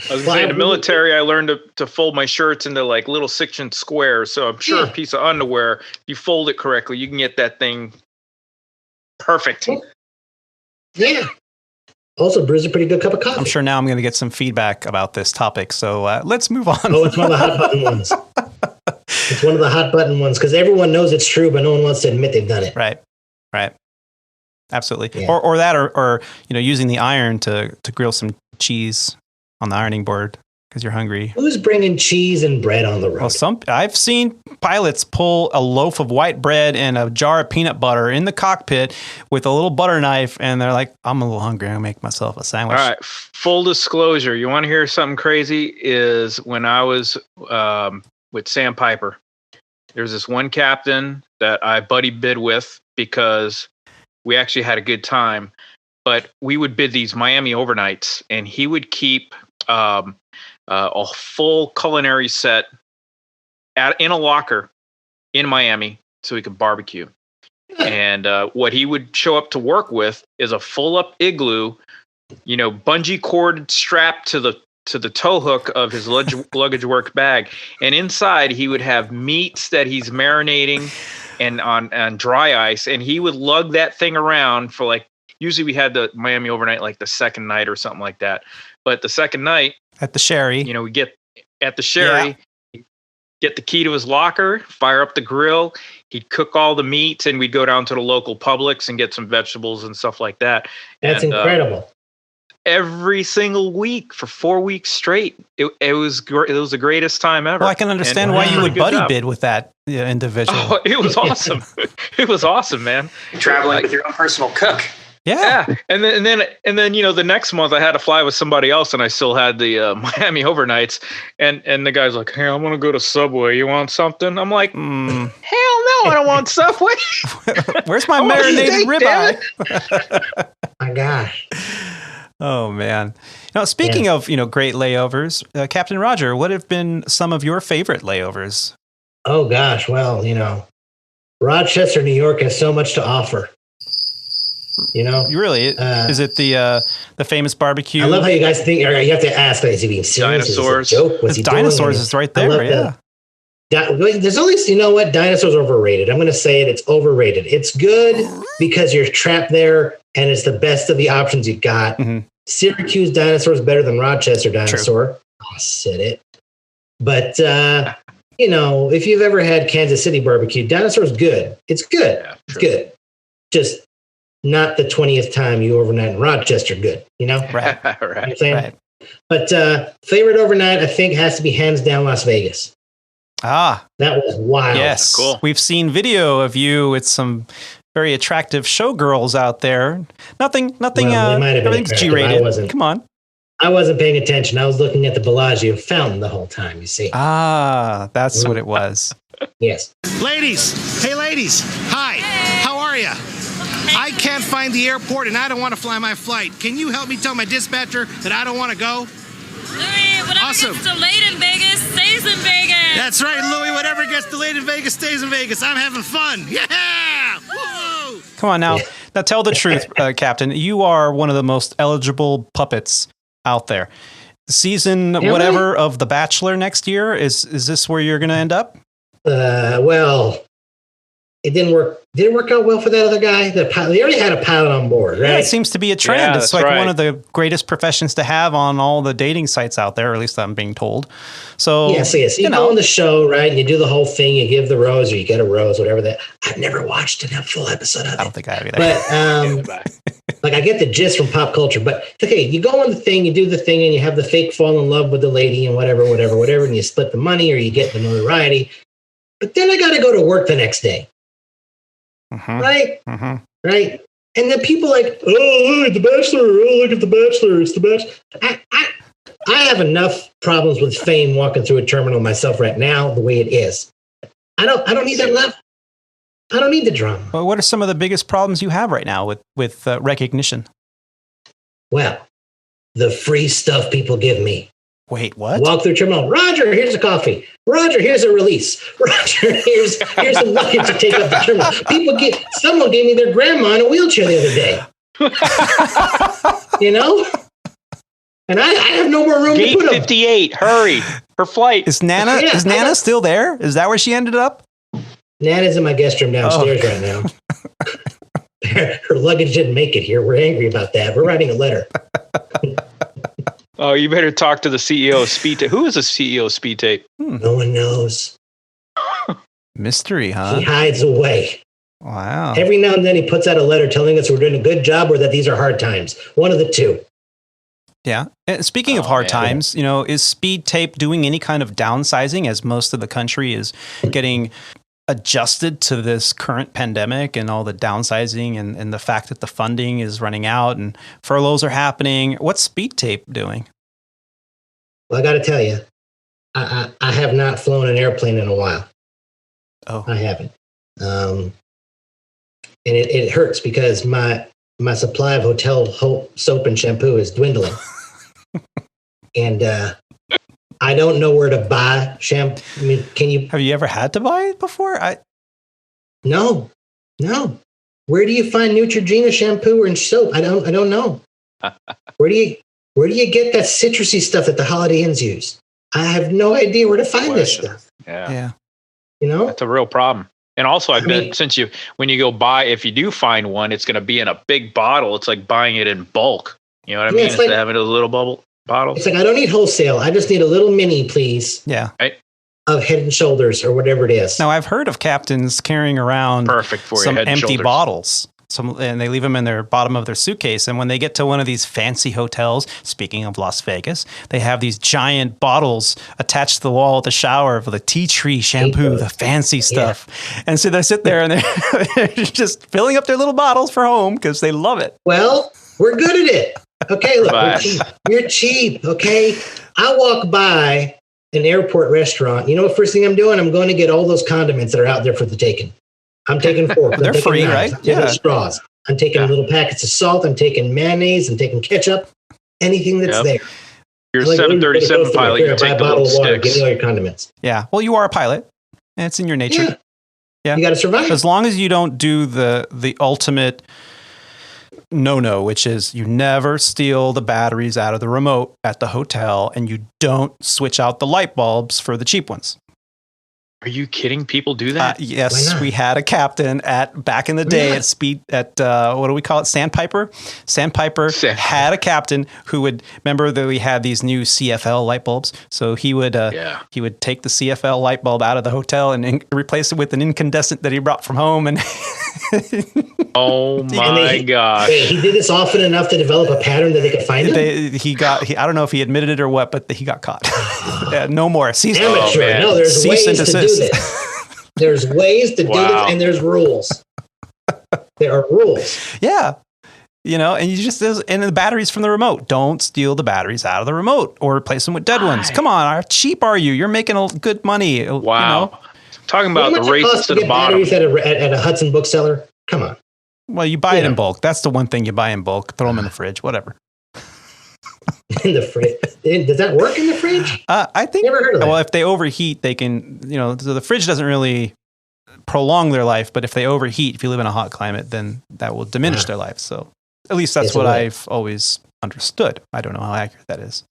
I was saying, in the military, I learned to fold my shirts into little 6-inch squares. So I'm sure a piece of underwear, if you fold it correctly, you can get that thing perfect. Yeah. Also brews a pretty good cup of coffee. I'm sure now I'm going to get some feedback about this topic. So let's move on. Oh, it's one of the hot button ones. It's one of the hot button ones because everyone knows it's true, but no one wants to admit they've done it. Right. Absolutely. Yeah. Or that, or using the iron to grill some cheese on the ironing board because you're hungry. Who's bringing cheese and bread on the road? Well, I've seen pilots pull a loaf of white bread and a jar of peanut butter in the cockpit with a little butter knife, and they're like, I'm a little hungry. I'll make myself a sandwich. All right. Full disclosure. You want to hear something crazy? Is when I was with Sandpiper, there's this one captain that I buddy bid with because we actually had a good time. But we would bid these Miami overnights, and he would keep a full culinary set in a locker in Miami so he could barbecue. And what he would show up to work with is a full-up igloo, bungee cord strapped to the tow hook of his luggage work bag. And inside, he would have meats that he's marinating and on dry ice, and he would lug that thing around for usually we had the Miami overnight like the second night or something like that. But the second night at the Sherry, we get at the Sherry, get the key to his locker, fire up the grill. He'd cook all the meats, and we'd go down to the local Publix and get some vegetables and stuff like that. That's incredible. Every single week for 4 weeks straight. It was the greatest time ever. Well, I can understand why you would buddy bid with that individual. Oh, it was awesome. It was awesome, man. Traveling with your own personal cook. Yeah. And then the next month I had to fly with somebody else, and I still had the Miami overnights. And the guy's like, "Hey, I'm gonna go to Subway. You want something?" I'm like, "Hell no, I don't want Subway." Where's my marinated ribeye? My gosh. Oh man. Now, speaking of great layovers, Captain Roger, what have been some of your favorite layovers? Oh gosh, well, Rochester, New York has so much to offer. You really is it the famous barbecue? I love how you guys think. You have to ask, is he being serious? Dinosaurs. Is it a joke? Was he Dinosaurs is right there. Yeah. There's only, dinosaurs are overrated. I'm going to say it. It's overrated. It's good because you're trapped there, and it's the best of the options you got. Mm-hmm. Syracuse dinosaur is better than Rochester dinosaur. True. I'll sit it. But if you've ever had Kansas City barbecue, dinosaur is good. It's good. Yeah, it's good. Just not the 20th time you overnight in Rochester. Good. Right. You know what I'm saying? Right. But favorite overnight, I think, has to be hands down Las Vegas. Ah, that was wild. Yes, cool. We've seen video of you with some very attractive showgirls out there. Nothing. Everything's G-rated. Come on. I wasn't paying attention. I was looking at the Bellagio fountain the whole time. You see? Ah, that's what it was. Yes. Ladies, hey, ladies. Hi. How are you? I can't find the airport, and I don't want to fly my flight. Can you help me tell my dispatcher that I don't want to go? Louis, whatever gets delayed in Vegas stays in Vegas. That's right, Louis. Whatever gets delayed in Vegas stays in Vegas. I'm having fun. Yeah! Woo! Come on now. Now tell the truth, Captain. You are one of the most eligible puppets out there. Season whatever of The Bachelor next year, is this where you're going to end up? Well, it didn't work. Did it work out well for that other guy? The pilot. They already had a pilot on board, right? Yeah, it seems to be a trend. It's like one of the greatest professions to have on all the dating sites out there, or at least I'm being told. So yes. You go on the show, right? And you do the whole thing. You give the rose, or you get a rose, whatever that. I've never watched a full episode of it. I don't think I have either. But I get the gist from pop culture. But okay, you go on the thing, you do the thing, and you have the fake fall in love with the lady, and whatever, and you split the money, or you get the notoriety. But then I got to go to work the next day. Mm-hmm. Right? Mm-hmm. Right? And then people like, oh, look at The Bachelor. Oh, look at The Bachelor. It's The Bachelor. I have enough problems with fame walking through a terminal myself right now, the way it is. I don't need that level. I don't need the drama. Well, what are some of the biggest problems you have right now with recognition? Well, the free stuff people give me. Wait, what? Walk through terminal. Roger, here's a coffee. Roger, here's a release. Roger, here's a luggage to take up the terminal. Someone gave me their grandma in a wheelchair the other day. And I have no more room Gate to put them. 58, hurry. Her flight. Is Nana still there? Is that where she ended up? Nana's in my guest room downstairs right now. Her luggage didn't make it here. We're angry about that. We're writing a letter. Oh, you better talk to the CEO of SpeedTape. Who is the CEO of SpeedTape? No one knows. Mystery, huh? He hides away. Wow. Every now and then he puts out a letter telling us we're doing a good job or that these are hard times. One of the two. Yeah. And speaking of hard times, is SpeedTape doing any kind of downsizing as most of the country is getting adjusted to this current pandemic and all the downsizing and the fact that the funding is running out and furloughs are happening? What's SpeedTape doing? Well, I got to tell you, I have not flown an airplane in a while. Oh, I haven't. And it hurts because my supply of hotel soap and shampoo is dwindling. And I don't know where to buy shampoo. I mean, have you ever had to buy it before? No. Where do you find Neutrogena shampoo and soap? I don't know. Where do you get that citrusy stuff that the Holiday Inns use? I have no idea where to find this stuff. Yeah. That's a real problem. And also, I bet when you go buy, if you do find one, it's going to be in a big bottle. It's like buying it in bulk. You know what I mean? Instead of having a little bottle. It's like, I don't need wholesale. I just need a little mini, please. Yeah. Right. Of Head and Shoulders or whatever it is. Now, I've heard of captains carrying around some empty bottles. And they leave them in their bottom of their suitcase. And when they get to one of these fancy hotels, speaking of Las Vegas, they have these giant bottles attached to the wall at the shower for the tea tree shampoo, the fancy stuff. Yeah. And so they sit there and they're just filling up their little bottles for home because they love it. Well, we're good at it. Okay, look, we're cheap. You're cheap, okay? I walk by an airport restaurant. You know what first thing I'm doing? I'm going to get all those condiments that are out there for the taking. I'm taking forks. They're free, knives, right? I'm taking straws. I'm taking little packets of salt. I'm taking mayonnaise. I'm taking ketchup. Anything that's there. You're a 737 pilot. You take the little sticks. Give me all your condiments. Yeah. Well, you are a pilot, and it's in your nature. Yeah. You got to survive. As long as you don't do the ultimate no, which is you never steal the batteries out of the remote at the hotel, and you don't switch out the light bulbs for the cheap ones. Are you kidding? People do that? Yes, we had a captain back in the day at what do we call it? Sandpiper had a captain who would remember that we had these new CFL light bulbs. So he would take the CFL light bulb out of the hotel and replace it with an incandescent that he brought from home. And oh my gosh! He did this often enough to develop a pattern that they could find him. I don't know if he admitted it or what, but he got caught. No more. Amateur. No, there's ways to do this. There's ways to do this, and there's rules. There are rules. Yeah. And you just, and the batteries from the remote. Don't steal the batteries out of the remote or replace them with dead ones. Come on, how cheap are you? You're making good money. Wow. Talking about the race to the bottom. Batteries at a Hudson bookseller? Come on. Well, you buy it in bulk. That's the one thing you buy in bulk. Throw them in the fridge, whatever. In the fridge? Does that work in the fridge? I think. Never heard of that. Well, if they overheat, they can. So the fridge doesn't really prolong their life, but if they overheat, if you live in a hot climate, then that will diminish their life. So at least that's what I've always understood. I don't know how accurate that is.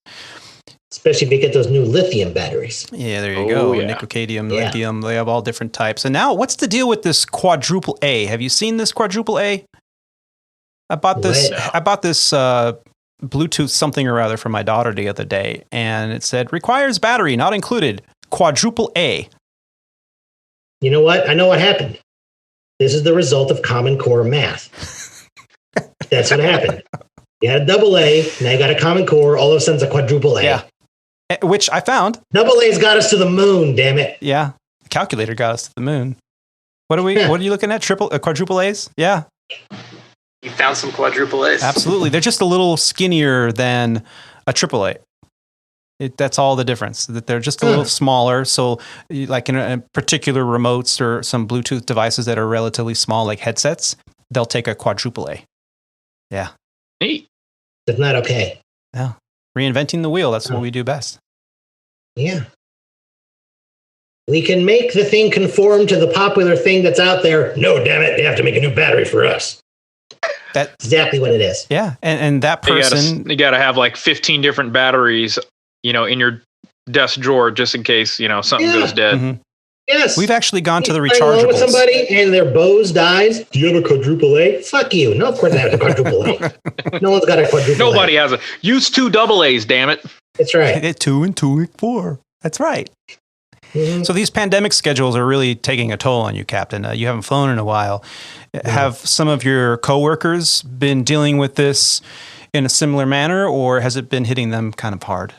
Especially if you get those new lithium batteries. Yeah, there you go. Yeah. Nicocadium, lithium. They have all different types. And now, what's the deal with this quadruple A? Have you seen this quadruple A? I bought this Bluetooth something or other for my daughter the other day, and it said requires battery not included. Quadruple A. You know what? I know what happened. This is the result of Common Core math. That's what happened. You had a double A, now you got a Common Core. All of a sudden, it's a quadruple A. Yeah, which I found. Double A's got us to the moon. Damn it. Yeah, the calculator got us to the moon. What are you looking at? Quadruple A's? Yeah. You found some quadruple A's. Absolutely. They're just a little skinnier than a triple A. That's all the difference. That they're just a little smaller. So like in a particular remotes or some Bluetooth devices that are relatively small, like headsets, they'll take a quadruple A. Yeah. Neat. That's not okay. Yeah. Reinventing the wheel. That's what we do best. Yeah. We can make the thing conform to the popular thing that's out there. No, damn it. They have to make a new battery for us. That's exactly what it is. Yeah. And that person. You got to have like 15 different batteries, in your desk drawer just in case, something goes dead. Mm-hmm. Yes. We've actually gone to the rechargeables. With somebody and their Bose dies. Do you have a quadruple A? Fuck you. No, of course I have a quadruple A. No one's got a quadruple A. Nobody has a. Use 2 double A's, damn it. That's right. 2 and 2 and 4. That's right. Mm-hmm. So these pandemic schedules are really taking a toll on you, Captain. You haven't flown in a while. Yeah. Have some of your coworkers been dealing with this in a similar manner, or has it been hitting them kind of hard?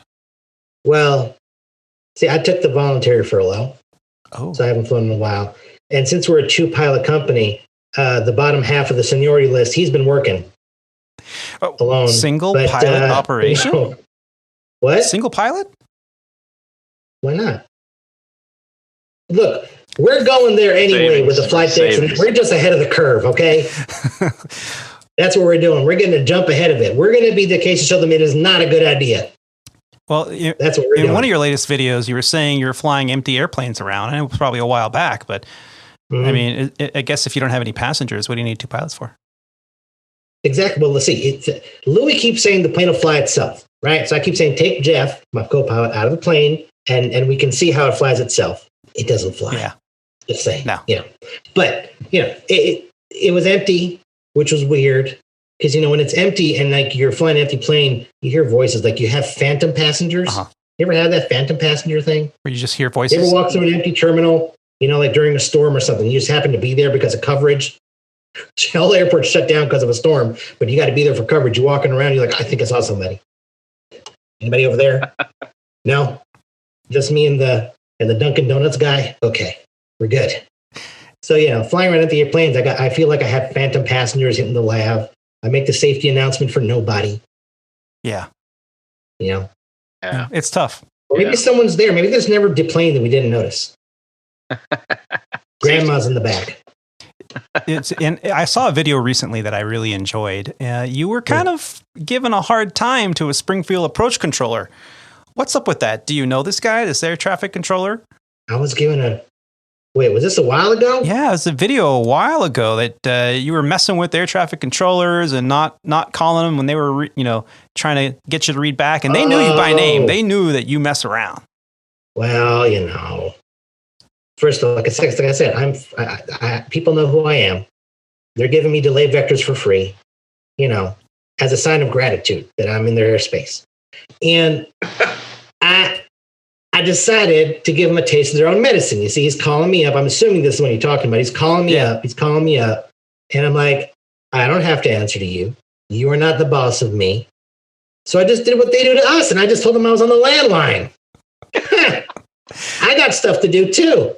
Well, see, I took the voluntary furlough, so I haven't flown in a while. And since we're a 2-pilot company, the bottom half of the seniority list, he's been working alone. Single pilot operation? What? Single pilot? Why not? Look, we're going there anyway with the flight decks, and we're just ahead of the curve, okay? That's what we're doing. We're going to jump ahead of it. We're going to be the case to show them it is not a good idea. Well, that's what we're doing. In one of your latest videos, you were saying you were flying empty airplanes around, and it was probably a while back, but I mean, I guess if you don't have any passengers, what do you need 2 pilots for? Exactly. Well, let's see. Louis keeps saying the plane will fly itself, right? So I keep saying, take Jeff, my co-pilot, out of the plane, and we can see how it flies itself. It doesn't fly. Yeah. Just saying. No. But, it was empty, which was weird. Because, when it's empty and like you're flying an empty plane, you hear voices. Like you have phantom passengers. You ever had that phantom passenger thing? Where you just hear voices? You ever walk through an empty terminal, like during a storm or something? You just happen to be there because of coverage. All the airports shut down because of a storm, but you got to be there for coverage. You're walking around, you're like, I think I saw somebody. Anybody over there? No? Just me and the Dunkin' Donuts guy? Okay, we're good. So, flying around empty airplanes, I feel like I have phantom passengers in the lab. I make the safety announcement for nobody. Yeah. Yeah. It's tough. Or maybe someone's there. Maybe there's never a plane that we didn't notice. Grandma's in the back. And I saw a video recently that I really enjoyed. You were kind of given a hard time to a Springfield approach controller. What's up with that? Do you know this guy, this air traffic controller? I was given Wait, was this a while ago? Yeah, it was a video a while ago that you were messing with air traffic controllers and not calling them when they were, trying to get you to read back. And they knew you by name. They knew that you mess around. Well, first of all, like I said, people know who I am. They're giving me delay vectors for free, as a sign of gratitude that I'm in their airspace. And I decided to give him a taste of their own medicine. You see, he's calling me up. I'm assuming this is what you're talking about. He's calling me up. And I'm like, I don't have to answer to you. You are not the boss of me. So I just did what they do to us. And I just told them I was on the landline. I got stuff to do too.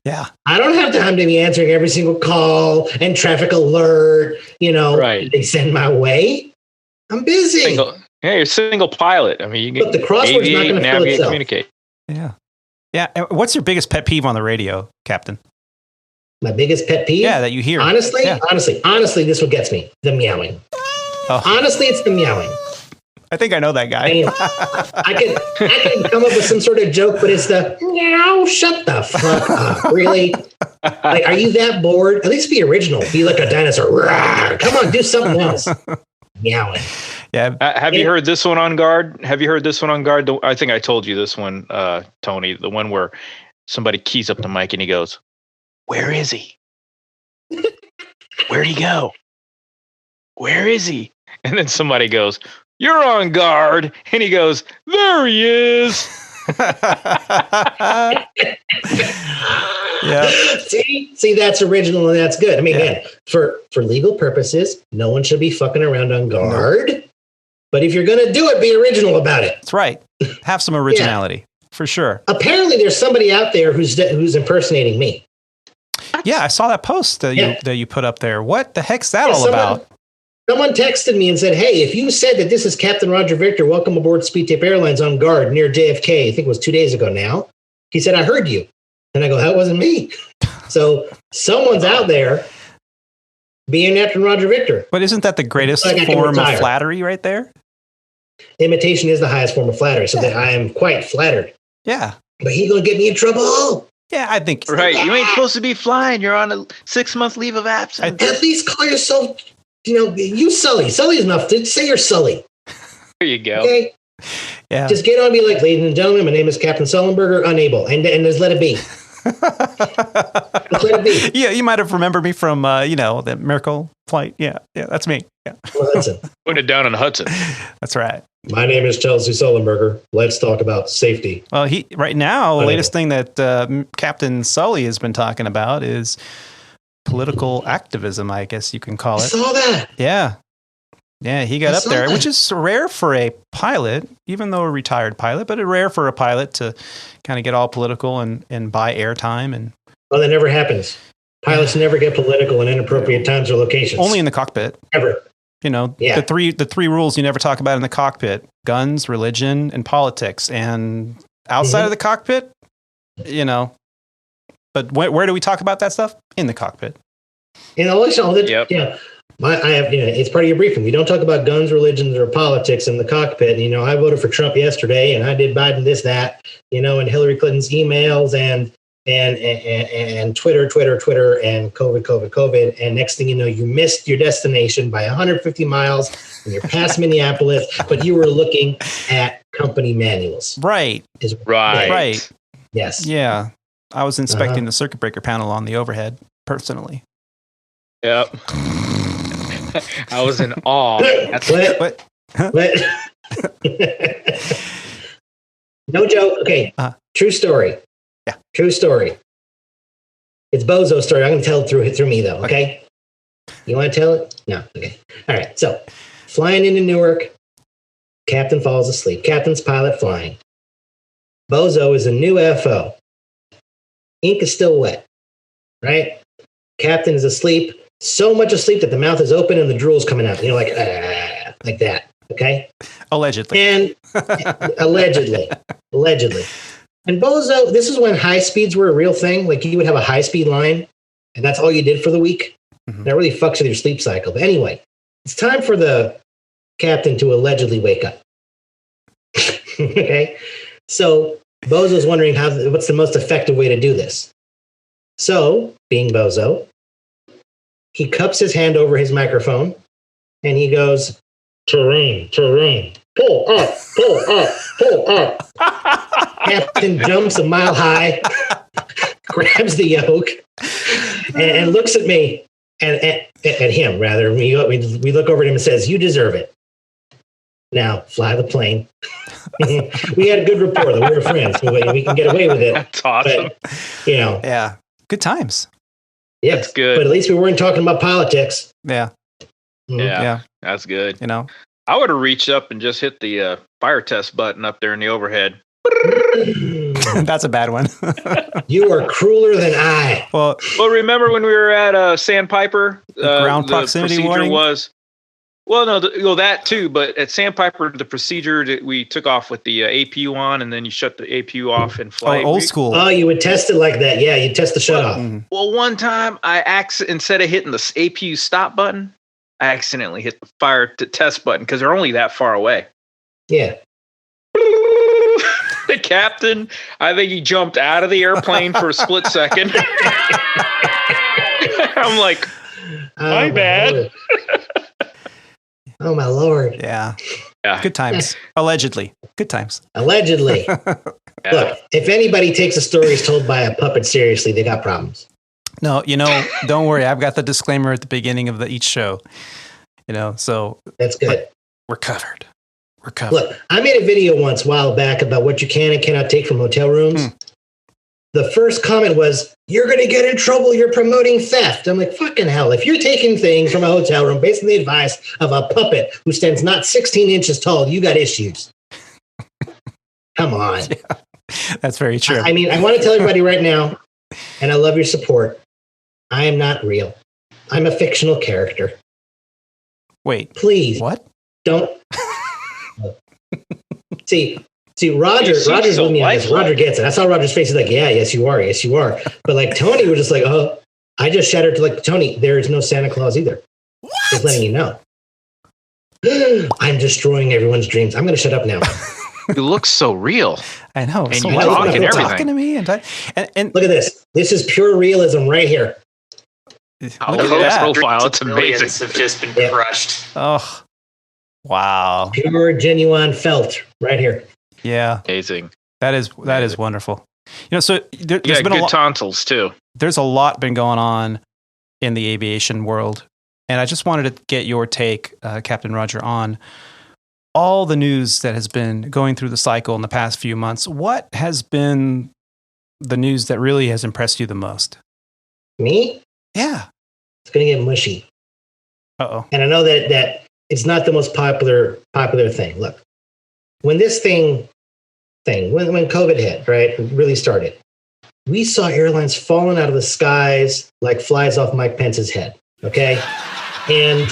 Yeah. I don't have time to be answering every single call and traffic alert, they send my way. I'm busy. You're a single pilot. I mean, you can the crossword's not going to fill itself. Communicate. Yeah. Yeah. What's your biggest pet peeve on the radio, Captain? My biggest pet peeve? Yeah, that you hear. Honestly, this one gets me. The meowing. Oh. Honestly, it's the meowing. I think I know that guy. I can come up with some sort of joke, but it's the meow, shut the fuck up. Really? Like, are you that bored? At least be original. Be like a dinosaur. Rawr. Come on, do something else. Meowing. Yeah. Have you heard this one on guard? I think I told you this one, Tony, the one where somebody keys up the mic and he goes, "Where is he? Where'd he go? Where is he?" And then somebody goes, "You're on guard." And he goes, "There he is." Yeah. See, that's original and that's good. I mean, again, for legal purposes, no one should be fucking around on guard. No. But if you're going to do it, be original about it. That's right. Have some originality, for sure. Apparently, there's somebody out there who's impersonating me. Yeah, I saw that post that you put up there. What the heck's that all about? Someone texted me and said, "Hey, if you said that this is Captain Roger Victor, welcome aboard SpeedTape Airlines on guard near JFK," I think it was 2 days ago now. He said, "I heard you." And I go, "That wasn't me." So someone's out there being Captain Roger Victor. But isn't that the greatest form of flattery right there? Imitation is the highest form of flattery, so that I am quite flattered. Yeah. But he's going to get me in trouble. Yeah, I think. Right. You ain't supposed to be flying. You're on a 6-month leave of absence. At least call yourself, you Sully. Sully's enough. Say you're Sully. There you go. Okay? Yeah. Just get on me like, "Ladies and gentlemen, my name is Captain Sullenberger, unable." And just let it be. Just let it be. Yeah, you might have remembered me from, the Miracle flight. Yeah, that's me. Yeah. Hudson. Put it down in Hudson. That's right. My name is Chelsea Sullenberger. Let's talk about safety. Well, right now, the latest thing that Captain Sully has been talking about is political activism, I guess you can call it. I saw that. Yeah. Yeah, he got up there, which is rare for a pilot, even though a retired pilot, but rare for a pilot to kind of get all political and buy airtime. And well, that never happens. Pilots never get political in inappropriate times or locations. Only in the cockpit. Ever. You know, the three rules you never talk about in the cockpit: guns, religion, and politics. And outside of the cockpit, you know. But where do we talk about that stuff? In the cockpit. In the election, I have, it's part of your briefing. We don't talk about guns, religions, or politics in the cockpit. You know, I voted for Trump yesterday, and I did Biden this, that. You know, and Hillary Clinton's emails and Twitter, and COVID. And next thing you know, you missed your destination by 150 miles, and you're past Minneapolis, but you were looking at company manuals. Right. Right. Yes. Yeah. I was inspecting the circuit breaker panel on the overhead personally. Yep. I was in awe. No joke. Okay. True story. Yeah. True story. It's Bozo's story. I'm going to tell it through me, though. Okay. You want to tell it? No. Okay. All right. So, flying into Newark, captain falls asleep. Captain's pilot flying. Bozo is a new FO. Ink is still wet. Right? Captain is asleep. So much asleep that the mouth is open and the drool's coming out. You know, like that. Okay? Allegedly. And allegedly. And Bozo, this is when high speeds were a real thing. Like you would have a high speed line, and that's all you did for the week. Mm-hmm. That really fucks with your sleep cycle. But anyway, it's time for the captain to allegedly wake up. Okay? So Bozo's wondering what's the most effective way to do this. So, being Bozo, he cups his hand over his microphone, and he goes, terrain, pull up. Captain jumps a mile high, grabs the yoke, and looks at me, and at him, rather. We look over at him and says, you deserve it. Now, fly the plane. We had a good rapport, though. We were friends. So we can get away with it. That's awesome. But, you know. Yeah. Good times. Yeah. That's good. But at least we weren't talking about politics. Yeah. Mm-hmm. Yeah. That's good. You know. I would have reached up and just hit the fire test button up there in the overhead. That's a bad one. You are crueler than I. Well, remember when we were at Sandpiper? Ground proximity warning was. Well, no, that too. But at Sandpiper, the procedure that we took off with the APU on, and then you shut the APU off and flight. Oh, old school. Oh, you would test it like that. Yeah, you test the shut off. Well, one time instead of hitting the APU stop button, I accidentally hit the fire test button because they're only that far away. Yeah. The captain, I think he jumped out of the airplane for a split second. I'm like, my bad. Oh, my Lord. Yeah. Good times. Allegedly. Good times. Allegedly. Look, if anybody takes a story told by a puppet seriously, they got problems. No, don't worry. I've got the disclaimer at the beginning of each show. So that's good. We're covered. Look, I made a video once a while back about what you can and cannot take from hotel rooms. The first comment was, you're going to get in trouble. You're promoting theft. I'm like, fucking hell. If you're taking things from a hotel room based on the advice of a puppet who stands not 16 inches tall, you got issues. Come on. Yeah, that's very true. I mean, I want to tell everybody right now, and I love your support. I am not real. I'm a fictional character. Wait. Please. What? Don't. See, Roger's with me on this. Roger gets it. I saw Roger's face. He's like, yeah, yes, you are. Yes, you are. But like Tony was just like, oh, I just shattered to like, Tony, there is no Santa Claus either. What? Just letting you know. I'm destroying everyone's dreams. I'm going to shut up now. You look so real. I know. And so you're talking to me. And look at this. This is pure realism right here. Oh, look at that profile. It's amazing. Have just been crushed. Oh, wow. Pure, genuine felt right here. Yeah. Amazing. That is wonderful. So there's been good tonsils too. There's a lot been going on in the aviation world. And I just wanted to get your take, Captain Roger, on all the news that has been going through the cycle in the past few months. What has been the news that really has impressed you the most? Me? Yeah. It's going to get mushy. Uh-oh. And I know that it's not the most popular thing. Look, when this when COVID hit, right, really started, we saw airlines falling out of the skies like flies off Mike Pence's head. Okay, and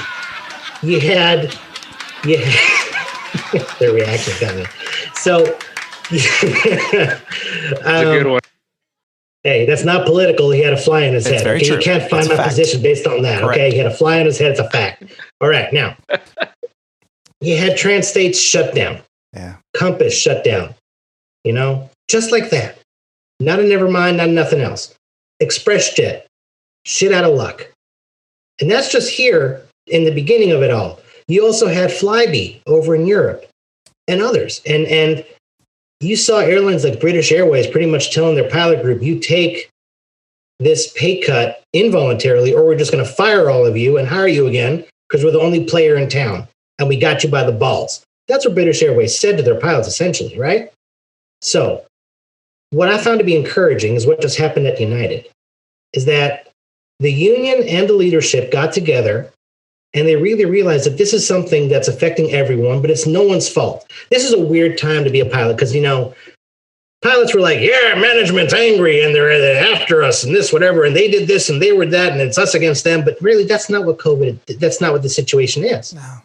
you had their reaction got me. So That's a good one. Hey, that's not political. He had a fly in his head. Very okay? true. You can't find my position based on that. Correct. Okay, he had a fly in his head. It's a fact. All right, now you had Transstates shut down. Yeah. Compass shut down. You know, just like that. Not a Nevermind, not nothing else. ExpressJet, shit out of luck. And that's just here in the beginning of it all. You also had Flybe over in Europe and others. And you saw airlines like British Airways pretty much telling their pilot group, you take this pay cut involuntarily, or we're just going to fire all of you and hire you again because we're the only player in town and we got you by the balls. That's what British Airways said to their pilots, essentially, right? So what I found to be encouraging is what just happened at United, is that the union and the leadership got together and they really realized that this is something that's affecting everyone, but it's no one's fault. This is a weird time to be a pilot because, you know, pilots were like, yeah, management's angry and they're after us and this, whatever. And they did this and they were that and it's us against them. But really, that's not what that's not what the situation is. No.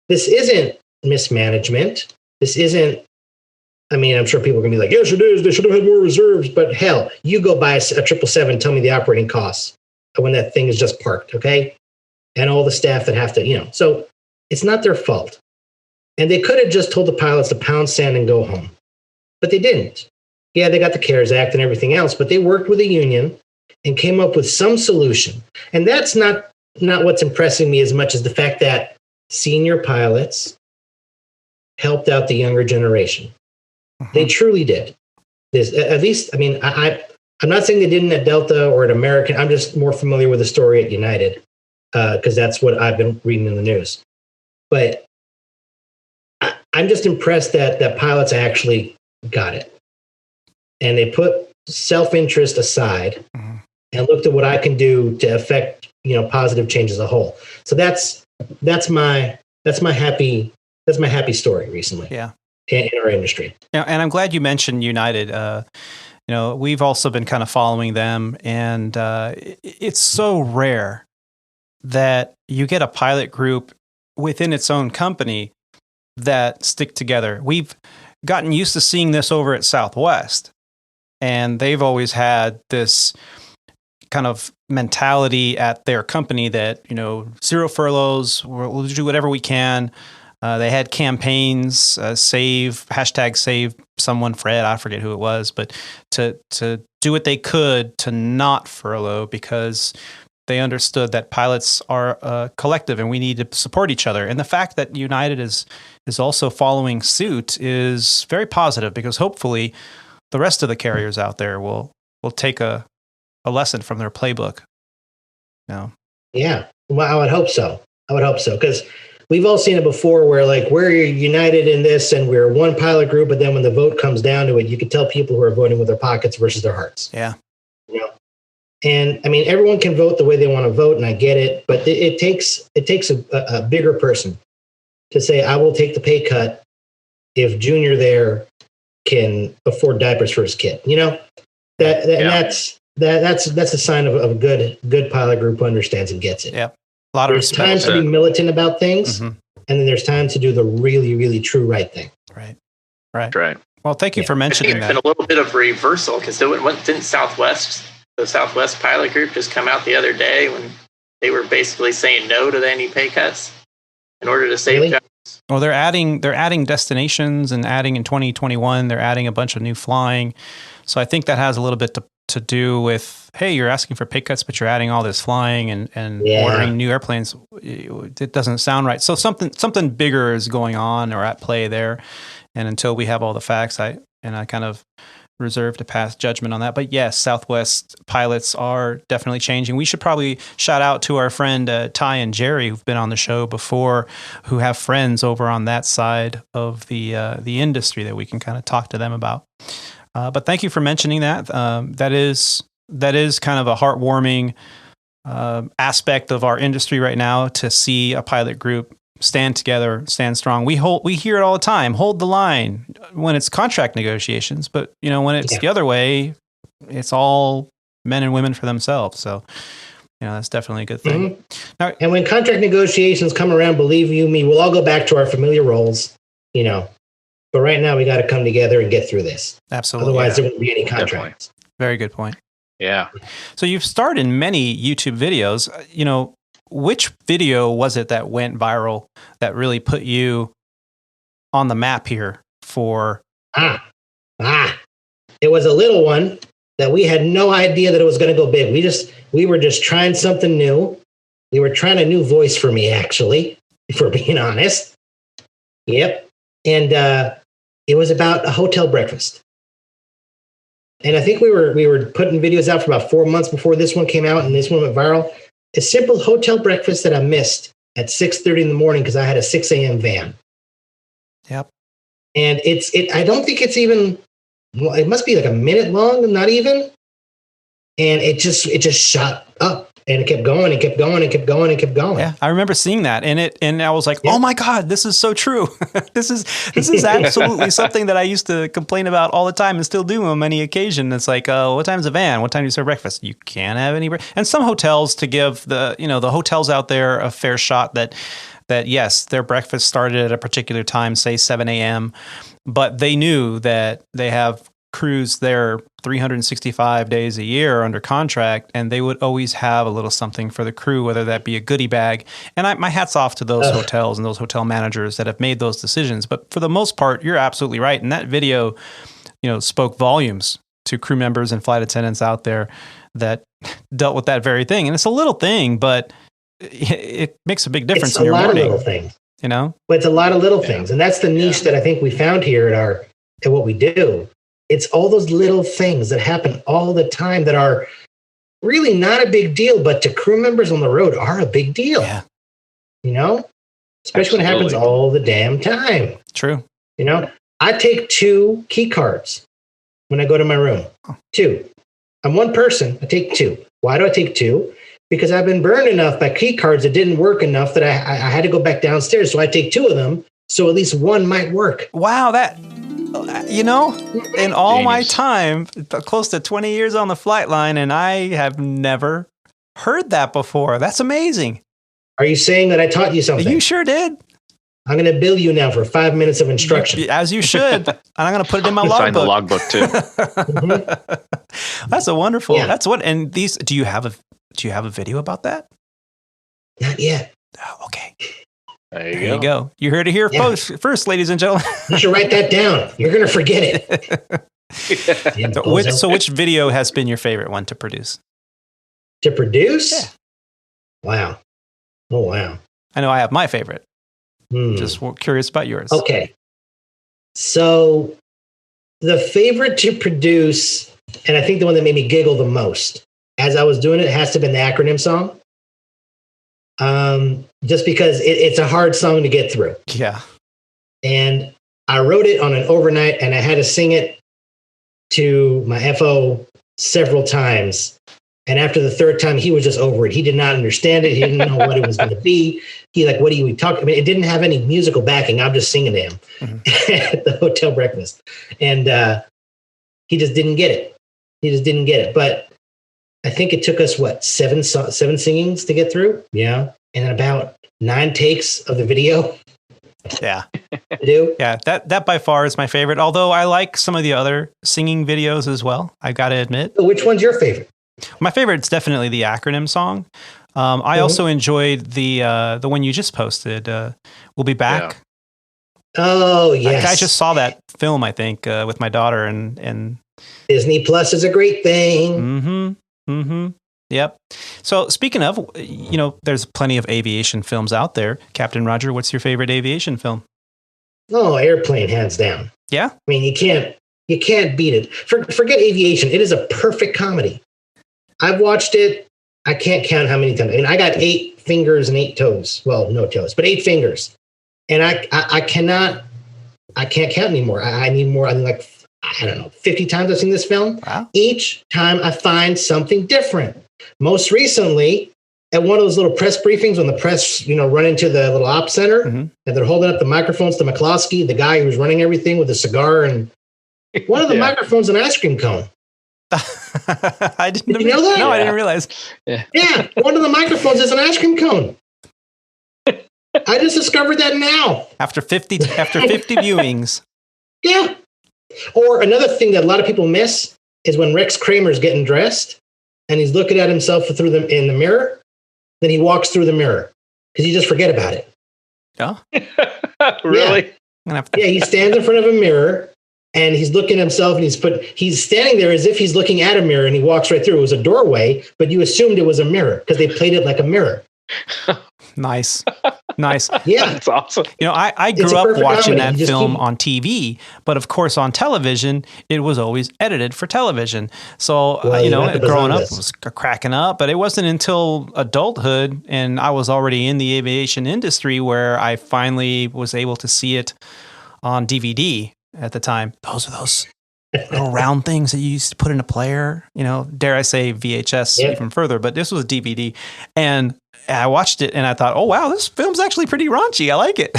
This isn't mismanagement. This isn't, I mean, I'm sure people are going to be like, yes, it is. They should have had more reserves. But hell, you go buy a 777, tell me the operating costs when that thing is just parked, okay? And all the staff that have to, you know. So it's not their fault. And they could have just told the pilots to pound sand and go home. But they didn't. Yeah, they got the CARES Act and everything else, but they worked with a union and came up with some solution. And that's not what's impressing me as much as the fact that senior pilots helped out the younger generation. Mm-hmm. They truly did. At least, I mean, I'm not saying they didn't at Delta or at American. I'm just more familiar with the story at United because that's what I've been reading in the news. But I'm just impressed that pilots actually got it. And they put self-interest aside and looked at what I can do to affect, you know, positive change as a whole. So that's my happy story recently. Yeah. In our industry. Yeah, and I'm glad you mentioned United. You know, we've also been kind of following them, and it's so rare that you get a pilot group within its own company that stick together. We've gotten used to seeing this over at Southwest, and they've always had this kind of mentality at their company that, you know, 0 furloughs, we'll do whatever we can. They had campaigns, save someone, Fred, I forget who it was, but to do what they could to not furlough because they understood that pilots are a collective and we need to support each other. And the fact that United is also following suit is very positive because hopefully the rest of the carriers out there will take a lesson from their playbook. You know? Yeah, well, I would hope so. Because we've all seen it before where like we're united in this and we're one pilot group, but then when the vote comes down to it, you can tell people who are voting with their pockets versus their hearts. Yeah. You know? And I mean, everyone can vote the way they want to vote, and I get it, but it takes a bigger person to say, I will take the pay cut if Junior there can afford diapers for his kid. You know, that's a sign of a good pilot group who understands and gets it. Yeah. A lot of There's times to be militant about things, and then there's time to do the really, really true right thing. Right. Well, thank you for mentioning that. It's been a little bit of reversal because didn't the Southwest pilot group just come out the other day when they were basically saying no to any pay cuts in order to save jobs? Well, they're adding destinations and adding in 2021, they're adding a bunch of new flying. So I think that has a little bit to do with, hey, you're asking for pay cuts, but you're adding all this flying and ordering new airplanes. It doesn't sound right. So something bigger is going on or at play there. And until we have all the facts, I kind of reserve to pass judgment on that. But yes, Southwest pilots are definitely changing. We should probably shout out to our friend Ty and Jerry, who've been on the show before, who have friends over on that side of the industry that we can kind of talk to them about. But thank you for mentioning that. That is kind of a heartwarming aspect of our industry right now to see a pilot group stand together, stand strong. We hear it all the time. Hold the line when it's contract negotiations, but when it's the other way, it's all men and women for themselves. So, that's definitely a good thing. Mm-hmm. Now, and when contract negotiations come around, believe you me, we'll all go back to our familiar roles, But right now we got to come together and get through this. Absolutely. Otherwise, there won't be any contracts. Definitely. Very good point. Yeah. So you've starred in many YouTube videos. Which video was it that went viral that really put you on the map here for? It was a little one that we had no idea that it was going to go big. We were just trying something new. We were trying a new voice for me, actually, if we're being honest. Yep. And it was about a hotel breakfast. And I think we were putting videos out for about 4 months before this one came out, and this one went viral. A simple hotel breakfast that I missed at 6:30 in the morning because I had a 6 a.m. van. Yep. And I don't think it's even, it must be like a minute long, not even. And it just shot up. And it kept going and kept going and kept going and kept going. Yeah, I remember seeing that, and I was like, "Oh my God, this is so true! This is absolutely something that I used to complain about all the time and still do on many occasions." It's like, "What time's the van? What time do you serve breakfast? You can't have any breakfast." And some hotels, to give the hotels out there a fair shot, that yes, their breakfast started at a particular time, say 7 a.m., but they knew that they have crews there 365 days a year under contract, and they would always have a little something for the crew, whether that be a goodie bag. And my hat's off to those hotels and those hotel managers that have made those decisions. But for the most part, you're absolutely right. And that video, spoke volumes to crew members and flight attendants out there that dealt with that very thing. And it's a little thing, but it makes a big difference in your morning. It's a lot of little things. But it's a lot of little things. And that's the niche that I think we found here at what we do. It's all those little things that happen all the time that are really not a big deal, but to crew members on the road are a big deal. Yeah. Especially when it happens all the damn time. True. I take 2 key cards when I go to my room. 2. I'm one person. I take 2. Why do I take 2? Because I've been burned enough by key cards that didn't work enough that I had to go back downstairs. So I take 2 of them. So at least one might work. Wow. In all my time, close to 20 years on the flight line, and I have never heard that before. That's amazing. Are you saying that I taught you something? You sure did. I'm going to bill you now for 5 minutes of instruction. As you should. And I'm going to put it in my logbook. Sign the logbook too. That's a wonderful. Yeah. That's what. And these. Do you have a video about that? Not yet. Oh, okay. There you go. You heard it here first, ladies and gentlemen. You should write that down. You're going to forget it. So which video has been your favorite one to produce? To produce? Yeah. Wow. Oh, wow. I know I have my favorite. Just curious about yours. Okay. So the favorite to produce, and I think the one that made me giggle the most as I was doing it, has to have been the acronym song. Just because it's a hard song to get through. Yeah. And I wrote it on an overnight, and I had to sing it to my FO several times. And after the 3rd time, he was just over it. He did not understand it. He didn't know what it was going to be. He what are you talking? I mean, it didn't have any musical backing. I'm just singing to him at the hotel breakfast. And he just didn't get it. But I think it took us, 7 singings to get through? Yeah. And then about 9 takes of the video. Yeah. Yeah, that by far is my favorite, although I like some of the other singing videos as well, I got to admit. Which one's your favorite? My favorite is definitely the acronym song. I also enjoyed the one you just posted, We'll Be Back. Yeah. Oh, yes. I just saw that film, I think, with my daughter. and Disney Plus is a great thing. Mm-hmm. Mm-hmm. Yep. So speaking of, there's plenty of aviation films out there. Captain Roger, what's your favorite aviation film? Oh, Airplane, hands down. Yeah. I mean, you can't beat it. Forget aviation. It is a perfect comedy. I've watched it. I can't count how many times. I mean, I got 8 fingers and 8 toes. Well, no toes, but 8 fingers. And I can't count anymore. I need more. I mean, I don't know, 50 times I've seen this film. Wow. Each time I find something different. Most recently, at one of those little press briefings when the press, run into the little op center and they're holding up the microphones to McCloskey, the guy who was running everything with a cigar, and one of the microphones an ice cream cone. Did you know that? No, I didn't realize. Yeah, one of the microphones is an ice cream cone. I just discovered that now. After 50 viewings. Yeah. Or another thing that a lot of people miss is when Rex Kramer's getting dressed and he's looking at himself in the mirror, then he walks through the mirror because you just forget about it. Oh, really? Yeah, he stands in front of a mirror and he's looking at himself and he's standing there as if he's looking at a mirror and he walks right through. It was a doorway, but you assumed it was a mirror because they played it like a mirror. Nice. Yeah. That's awesome. I grew up watching that film on TV, but of course on television, it was always edited for television. So, growing up, it was cracking up, but it wasn't until adulthood and I was already in the aviation industry where I finally was able to see it on DVD at the time. Those are those little round things that you used to put in a player, dare I say VHS even further, but this was a DVD. And I watched it and I thought, oh, wow, this film's actually pretty raunchy. I like it.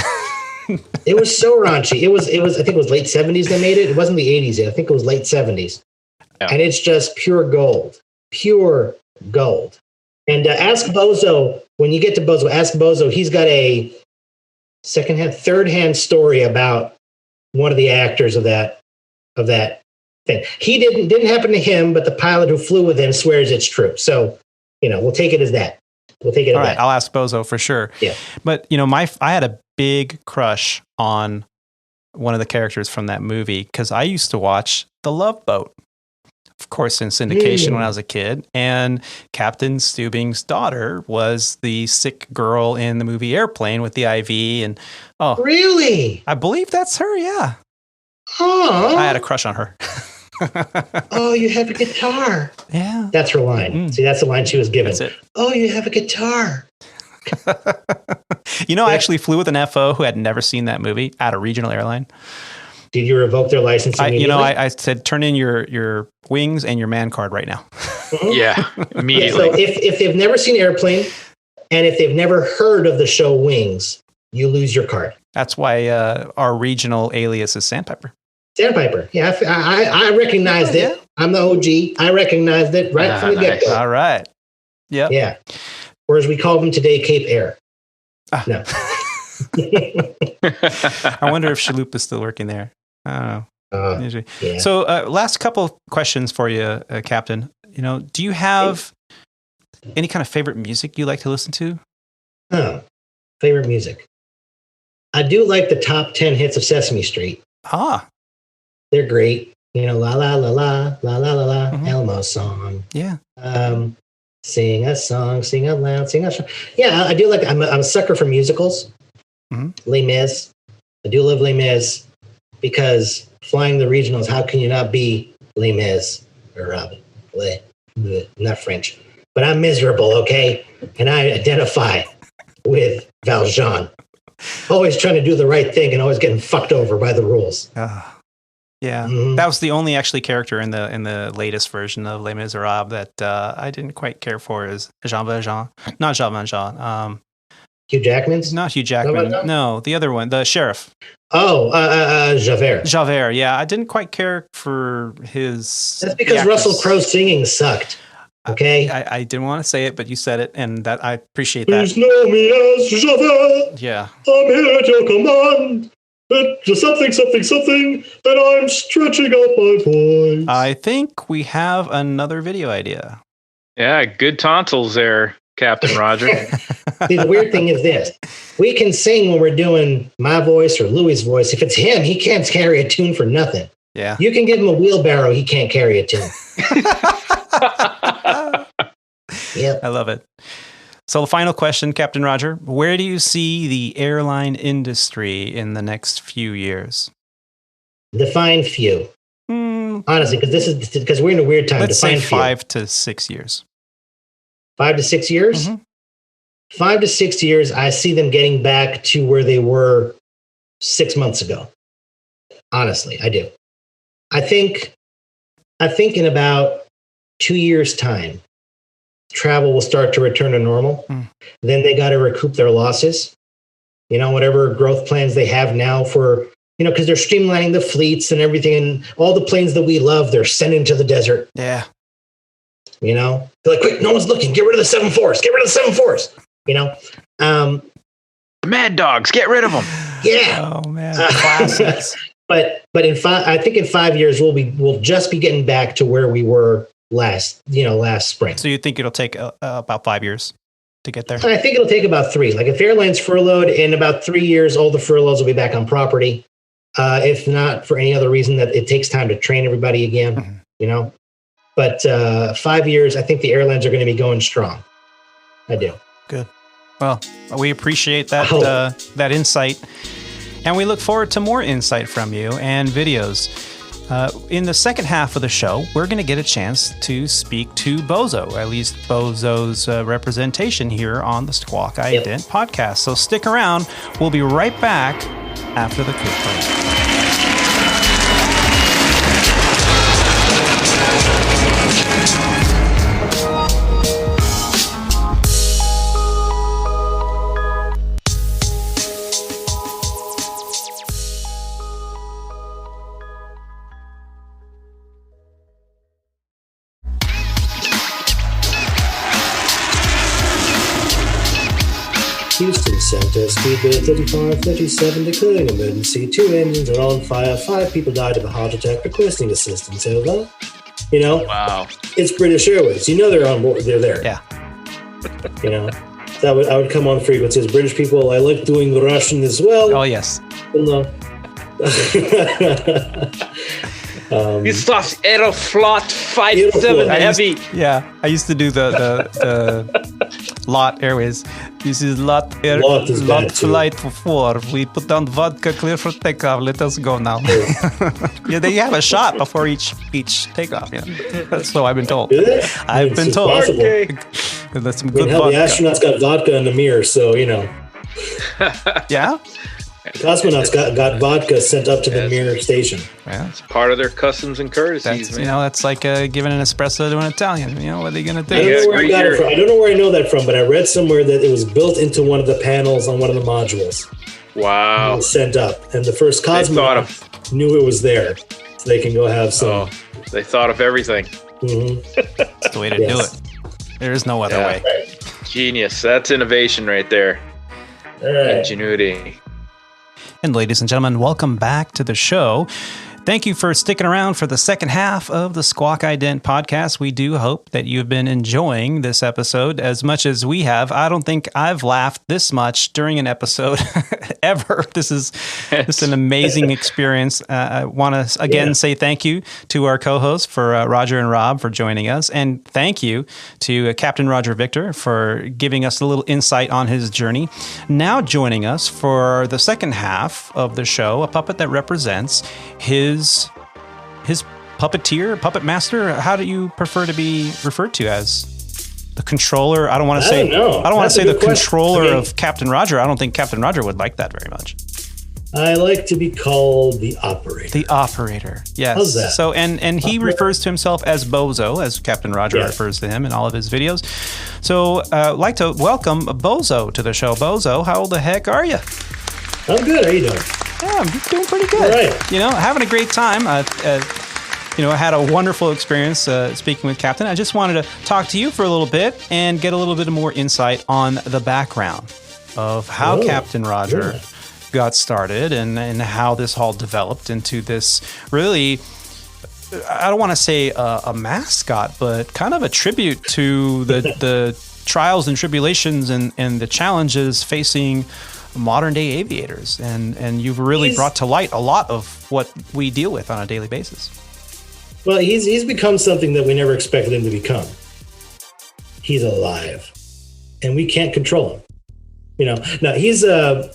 It was so raunchy. It was, I think it was late 70s they made it. It wasn't the 80s yet. I think it was late 70s. Yeah. And it's just pure gold. And ask Bozo, when you get to Bozo, ask Bozo, he's got a third-hand story about one of the actors of that thing. He didn't happen to him, but the pilot who flew with him swears it's true. So, we'll take it as that. All right, I'll ask Bozo for sure. Yeah. But, I had a big crush on one of the characters from that movie because I used to watch The Love Boat, of course, in syndication when I was a kid. And Captain Stubing's daughter was the sick girl in the movie Airplane with the IV. And really? I believe that's her. Yeah. Oh, I had a crush on her. Oh, you have a guitar. Yeah. That's her line. See, that's the line she was given. That's it. Oh, you have a guitar. I actually flew with an FO who had never seen that movie at a regional airline. Did you revoke their license immediately? I said, turn in your wings and your man card right now. Yeah, immediately. So if they've never seen Airplane and if they've never heard of the show Wings, you lose your card. That's why our regional alias is Sandpiper. Sandpiper. Yeah, I recognized it. I'm the OG. I recognized it right from the get-go. All right. Yep. Yeah. Whereas we call them today Cape Air. No. I wonder if Chaloup is still working there. I don't know. Yeah. So last couple questions for you, Captain. Do you have any kind of favorite music you like to listen to? Oh, favorite music. I do like the top 10 hits of Sesame Street. Ah. They're great. La la la la, la la la la, Elmo song. Yeah. Sing a song, sing out loud, sing a song. Yeah, I do like, I'm a sucker for musicals. Les Mis. I do love Les Mis because flying the regionals, how can you not be Les Mis? Or not French. But I'm miserable, okay? And I identify with Valjean. Always trying to do the right thing and always getting fucked over by the rules. Yeah, that was the only actually character in the latest version of Les Miserables that I didn't quite care for is Jean Valjean. Not Jean Valjean. Hugh Jackman's? Not Hugh Jackman. No, the other one, the sheriff. Oh, Javert. Javert, yeah. I didn't quite care for his... That's because Russell Crowe's singing sucked. Okay? I didn't want to say it, but you said it, and that I appreciate that. Please know me as Javert. Yeah. I'm here at your command. Just something, and I'm stretching out my voice. I think we have another video idea. Yeah, good tonsils there, Captain Roger. See, the weird thing is this. We can sing when we're doing my voice or Louis' voice. If it's him, he can't carry a tune for nothing. Yeah. You can give him a wheelbarrow, he can't carry a tune. Yep. I love it. So the final question, Captain Roger, where do you see the airline industry in the next few years? Define few. Honestly, because we're in a weird time. Let's say Define 5 to 6 years. 5 to 6 years? 5 to 6 years, I see them getting back to where they were 6 months ago. Honestly, I do. I think in about 2 years' time, travel will start to return to normal. Then they got to recoup their losses. Whatever growth plans they have now for, because they're streamlining the fleets and everything, and all the planes that we love, they're sending to the desert. Yeah. They're like, quick, no one's looking. Get rid of the 747s. Get rid of the 747s. The Mad Dogs, get rid of them. Yeah. Oh man, classics. But I think in 5 years we'll just be getting back to where we were last spring. So you think it'll take about 5 years to get there? I think it'll take about 3. Like if airlines furloughed, in about 3 years, all the furloughs will be back on property. If not for any other reason that it takes time to train everybody again, But 5 years, I think the airlines are going to be going strong. I do. Good. Well, we appreciate that that insight, and we look forward to more insight from you and videos. In the second half of the show, we're going to get a chance to speak to Bozo, at least Bozo's representation here on the Squawk Ident podcast. So stick around. We'll be right back after the quick break. Houston Center, speedbird 3537, declaring emergency. 2 engines are on fire. 5 people died of a heart attack, requesting assistance. Over. Wow. It's British Airways. They're on board. They're there. Yeah. So I would come on frequencies. British people, I like doing Russian as well. Oh, yes. It's lost Aeroflot 57 Heavy. I used to do the Lot Airways. This is Lot Flight 4. We put down vodka, clear for takeoff. Let us go now. They have a shot before each takeoff. That's so I've been told. I've been told. Okay. That's some good vodka. The astronauts got vodka in the mirror, so Yeah. The cosmonauts got vodka sent up to the mirror station. Yeah, it's part of their customs and courtesies. That's like giving an espresso to an Italian. What are they going to do? I don't know where I got it from. I don't know where I know that from, but I read somewhere that it was built into one of the panels on one of the modules. Wow! It was sent up, and the first cosmonaut knew it was there, so they can go have some. Oh, they thought of everything. That's the way to do it. There is no other way. Right. Genius! That's innovation right there. Ingenuity. And ladies and gentlemen, welcome back to the show. Thank you for sticking around for the second half of the Squawk Ident podcast. We do hope that you've been enjoying this episode as much as we have. I don't think I've laughed this much during an episode ever. This is an amazing experience. I want to again say thank you to our co-hosts for Roger and Rob for joining us. And thank you to Captain Roger Victor for giving us a little insight on his journey. Now joining us for the second half of the show, a puppet that represents his puppet master. How do you prefer to be referred to as? The controller? I don't want to say the controller of Captain Roger. I don't think Captain Roger would like that very much. I like to be called the operator. The operator. Yes. How's that? So and he refers to himself as Bozo, as Captain Roger refers to him in all of his videos. So I'd like to welcome Bozo to the show. Bozo, how the heck are you? I'm good. How you doing? Yeah, I'm doing pretty good. All right. Having a great time. I had a wonderful experience speaking with Captain. I just wanted to talk to you for a little bit and get a little bit more insight on the background of how Captain Roger got started and how this all developed into this really, I don't want to say a mascot, but kind of a tribute to the trials and tribulations and the challenges facing modern day aviators, and you've really brought to light a lot of what we deal with on a daily basis. Well, he's become something that we never expected him to become. He's alive, and we can't control him. Now he's the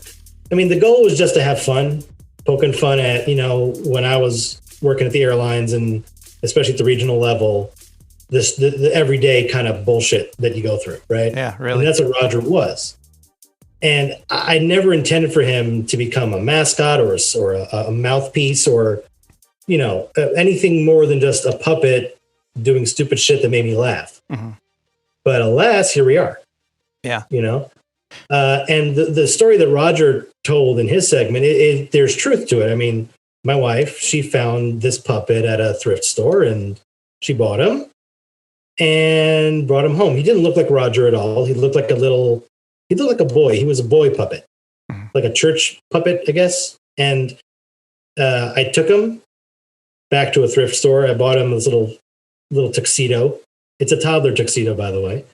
goal was just to have fun, poking fun at when I was working at the airlines and especially at the regional level, the everyday kind of bullshit that you go through, right? Yeah, really. And that's what Roger was. And I never intended for him to become a mascot or a mouthpiece or, anything more than just a puppet doing stupid shit that made me laugh. Mm-hmm. But alas, here we are. Yeah. You know, and the story that Roger told in his segment, there's truth to it. I mean, my wife, she found this puppet at a thrift store and she bought him and brought him home. He didn't look like Roger at all. He looked like a boy. He was a boy puppet, like a church puppet, I guess. And I took him back to a thrift store. I bought him this little tuxedo. It's a toddler tuxedo, by the way.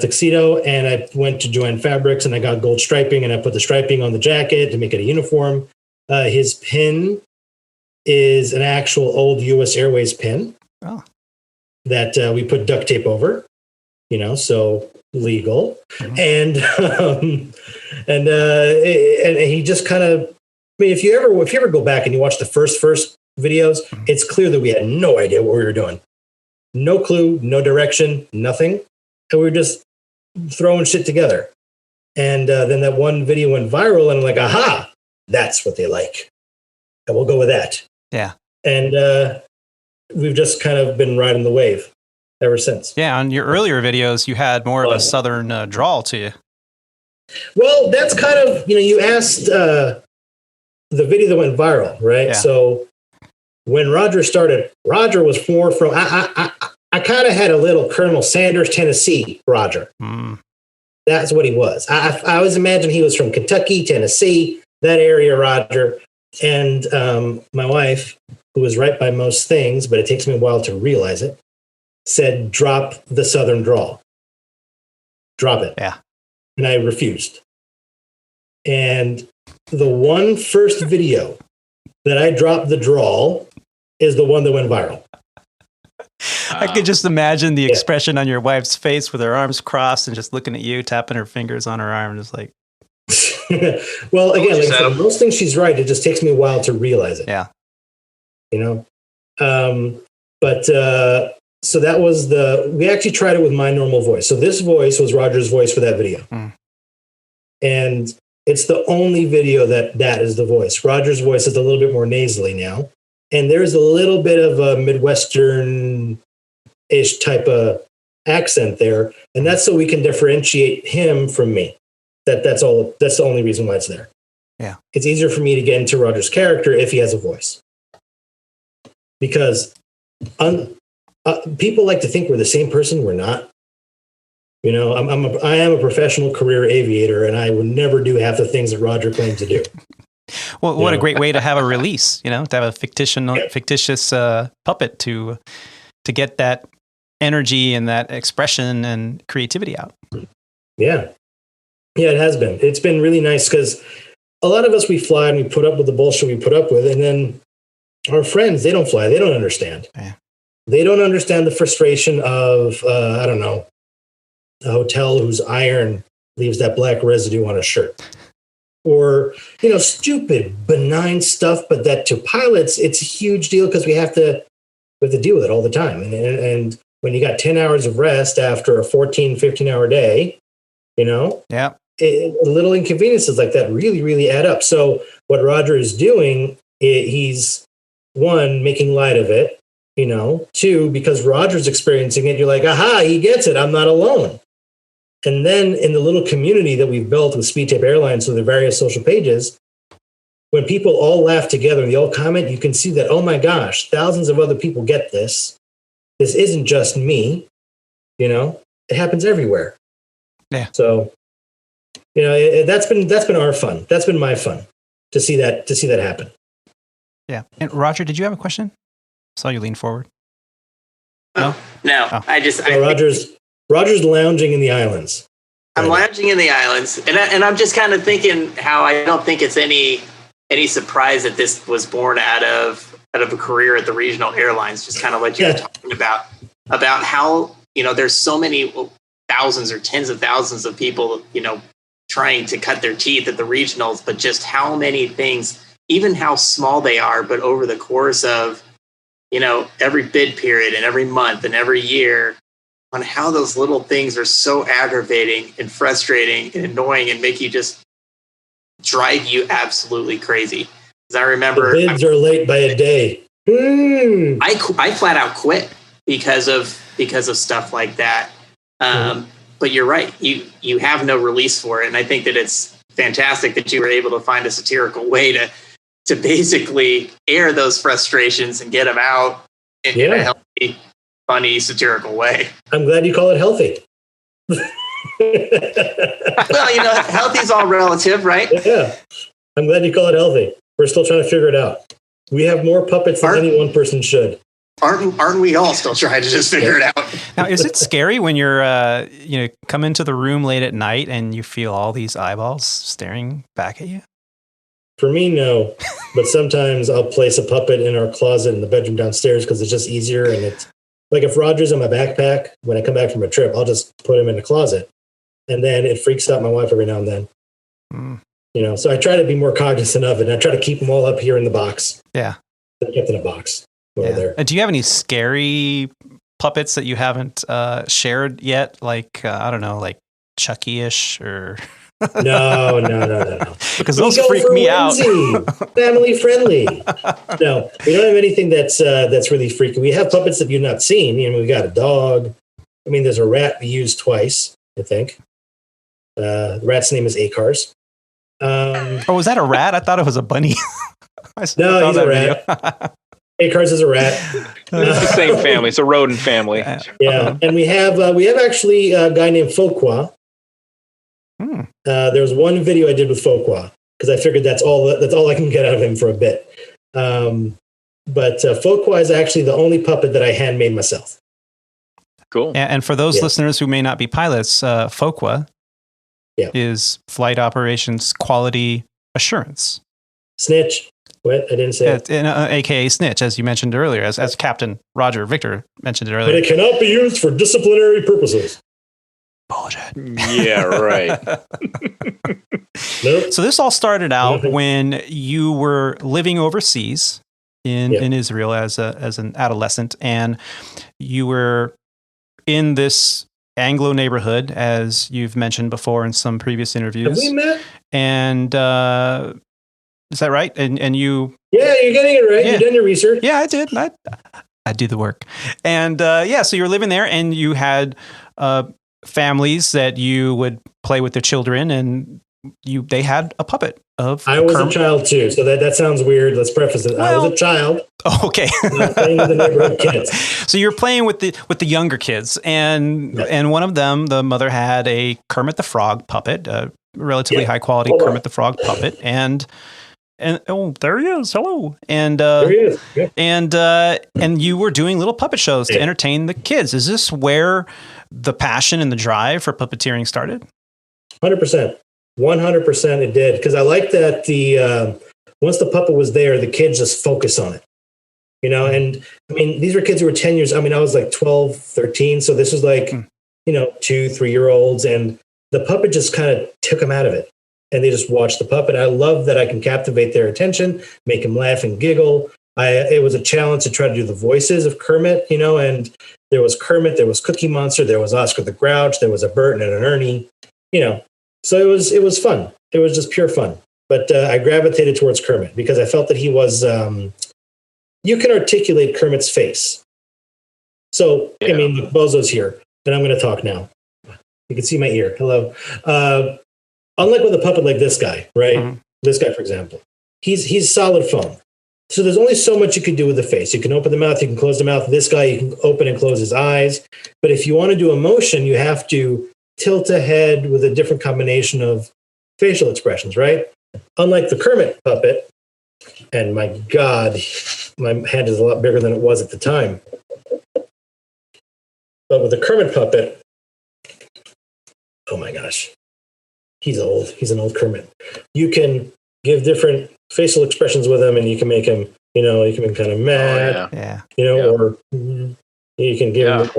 Tuxedo, and I went to Joann Fabrics and I got gold striping and I put the striping on the jacket to make it a uniform. His pin is an actual old US Airways pin that we put duct tape over, you know, so legal. And he just kind of, I mean, if you ever go back and you watch the first videos, it's clear that we had no idea what we were doing. No clue, no direction, nothing. And we were just throwing shit together. And then that one video went viral and I'm like, aha, that's what they like. And we'll go with that. Yeah. And we've just kind of been riding the wave ever since. Yeah. On your earlier videos, you had more of a Southern drawl to you. Well, that's kind of, you know, you asked the video that went viral, right? Yeah. So when Roger started, Roger was more from, I kind of had a little Colonel Sanders, Tennessee Roger. That's what he was. I always imagined he was from Kentucky, Tennessee, that area Roger. And my wife, who was right by most things, but it takes me a while to realize it, said, drop the Southern drawl. Drop it. Yeah. And I refused. And the one first video that I dropped the drawl is the one that went viral. I could just imagine the expression on your wife's face with her arms crossed and just looking at you, tapping her fingers on her arm, just like. Well, again, like I said, most things she's right. It just takes me a while to realize it. Yeah. You know? So that was we actually tried it with my normal voice. So this voice was Roger's voice for that video. And it's the only video that is the voice. Roger's voice is a little bit more nasally now. And there's a little bit of a Midwestern-ish type of accent there. And that's so we can differentiate him from me. That's all. That's the only reason why it's there. Yeah. It's easier for me to get into Roger's character if he has a voice. Because people like to think we're the same person. We're not. You know, I am a professional career aviator, and I would never do half the things that Roger claims to do. Well, what a great way to have a release, you know, to have a fictitious puppet to get that energy and that expression and creativity out. Yeah. Yeah, it has been. It's been really nice because a lot of us, we fly and we put up with the bullshit we put up with. And then our friends, they don't fly. They don't understand. Yeah. They don't understand the frustration of, I don't know, a hotel whose iron leaves that black residue on a shirt. Or, you know, stupid, benign stuff, but that to pilots, it's a huge deal because we have to deal with it all the time. And when you got 10 hours of rest after a 14, 15-hour day, you know, little inconveniences like that really, really add up. So what Roger is doing, he's, one, making light of it, you know, two, because Roger's experiencing it, you're like, aha, he gets it. I'm not alone. And then in the little community that we've built with SpeedTape Airlines, so the various social pages, when people all laugh together and they all comment, you can see that, oh my gosh, thousands of other people get this. This isn't just me, you know, it happens everywhere. Yeah. So, you know, that's been our fun. That's been my fun to see that happen. Yeah. And Roger, did you have a question? I saw you lean forward. No. Oh. Roger's lounging in the islands. I'm lounging in the islands, and I'm just kind of thinking how I don't think it's any surprise that this was born out of a career at the regional airlines. Just kind of what you were talking about how, you know, there's so many thousands or tens of thousands of people, you know, trying to cut their teeth at the regionals, but just how many things, even how small they are, but over the course of, you know, every bid period and every month and every year, on how those little things are so aggravating and frustrating and annoying and make you just drive you absolutely crazy. Because I remember the bids are late by a day. I flat out quit because of stuff like that. But you're right. You have no release for it. And I think that it's fantastic that you were able to find a satirical way to basically air those frustrations and get them out in a healthy, funny, satirical way. I'm glad you call it healthy. Well, healthy is all relative, right? Yeah. I'm glad you call it healthy. We're still trying to figure it out. We have more puppets than any one person should. Aren't we all still trying to just figure it out? Now, is it scary when you're, come into the room late at night and you feel all these eyeballs staring back at you? For me, no. But sometimes I'll place a puppet in our closet in the bedroom downstairs because it's just easier. And it's like if Roger's in my backpack, when I come back from a trip, I'll just put him in the closet. And then it freaks out my wife every now and then. So I try to be more cognizant of it. And I try to keep them all up here in the box. Yeah. They're kept in a box. There. Do you have any scary puppets that you haven't shared yet? Like, I don't know, like Chucky-ish or... No. Because those freak me out. Family friendly. No, we don't have anything that's really freaky. We have puppets that you've not seen. We got a dog. I mean, there's a rat we used twice, I think. The rat's name is Acars. Was that a rat? I thought it was a bunny. No, he's a rat. Acars is a rat. It's the same family. It's a rodent family. Yeah, and we have actually a guy named Folkwa. There was one video I did with Folkwa because I figured that's all I can get out of him for a bit. But Folkwa is actually the only puppet that I handmade myself. Cool. And for those listeners who may not be pilots, Folkwa is Flight Operations Quality Assurance. Snitch. What? I didn't say it. AKA Snitch, as you mentioned earlier, as Captain Roger Victor mentioned it earlier. But it cannot be used for disciplinary purposes. Bullshit. Yeah, right. Nope. So this all started out when you were living overseas in Israel as an adolescent, and you were in this Anglo neighborhood, as you've mentioned before in some previous interviews. Have we met? And is that right? And you? Yeah, you're getting it right. You've done your research. Yeah, I did. I do the work. And so you're living there, and you had families that you would play with their children, and they had a puppet of. I was a child too, so that sounds weird. Let's preface it. I was a child. Okay. Not playing with the neighborhood kids. So you're playing with the younger kids, and one of them, the mother had a Kermit the Frog puppet, a relatively high quality Kermit the Frog puppet, and there he is. Hello. And there he is. Yeah. And you were doing little puppet shows to entertain the kids. Is this where the passion and the drive for puppeteering started? 100%. 100% it did. Because I like that once the puppet was there, the kids just focus on it. And I mean, these were kids who were 10 years. I mean, I was like 12, 13. So this was like, 2-3-year-olds. And the puppet just kind of took them out of it. And they just watched the puppet. I love that I can captivate their attention, make them laugh and giggle. It was a challenge to try to do the voices of Kermit, and there was Kermit, there was Cookie Monster, there was Oscar the Grouch, there was a Bert and an Ernie, So it was fun. It was just pure fun. But I gravitated towards Kermit because I felt that he was, you can articulate Kermit's face. So, I mean, Bozo's here, and I'm going to talk now. You can see my ear. Hello. Unlike with a puppet like this guy, right? Mm-hmm. This guy, for example, he's solid foam. So there's only so much you can do with the face. You can open the mouth, you can close the mouth. This guy, you can open and close his eyes. But if you want to do emotion, you have to tilt a head with a different combination of facial expressions, right? Unlike the Kermit puppet, and my God, my hand is a lot bigger than it was at the time. But with the Kermit puppet, oh my gosh. He's old. He's an old Kermit. You can give different facial expressions with him, and you can make him, you can make him kind of mad, or you can give him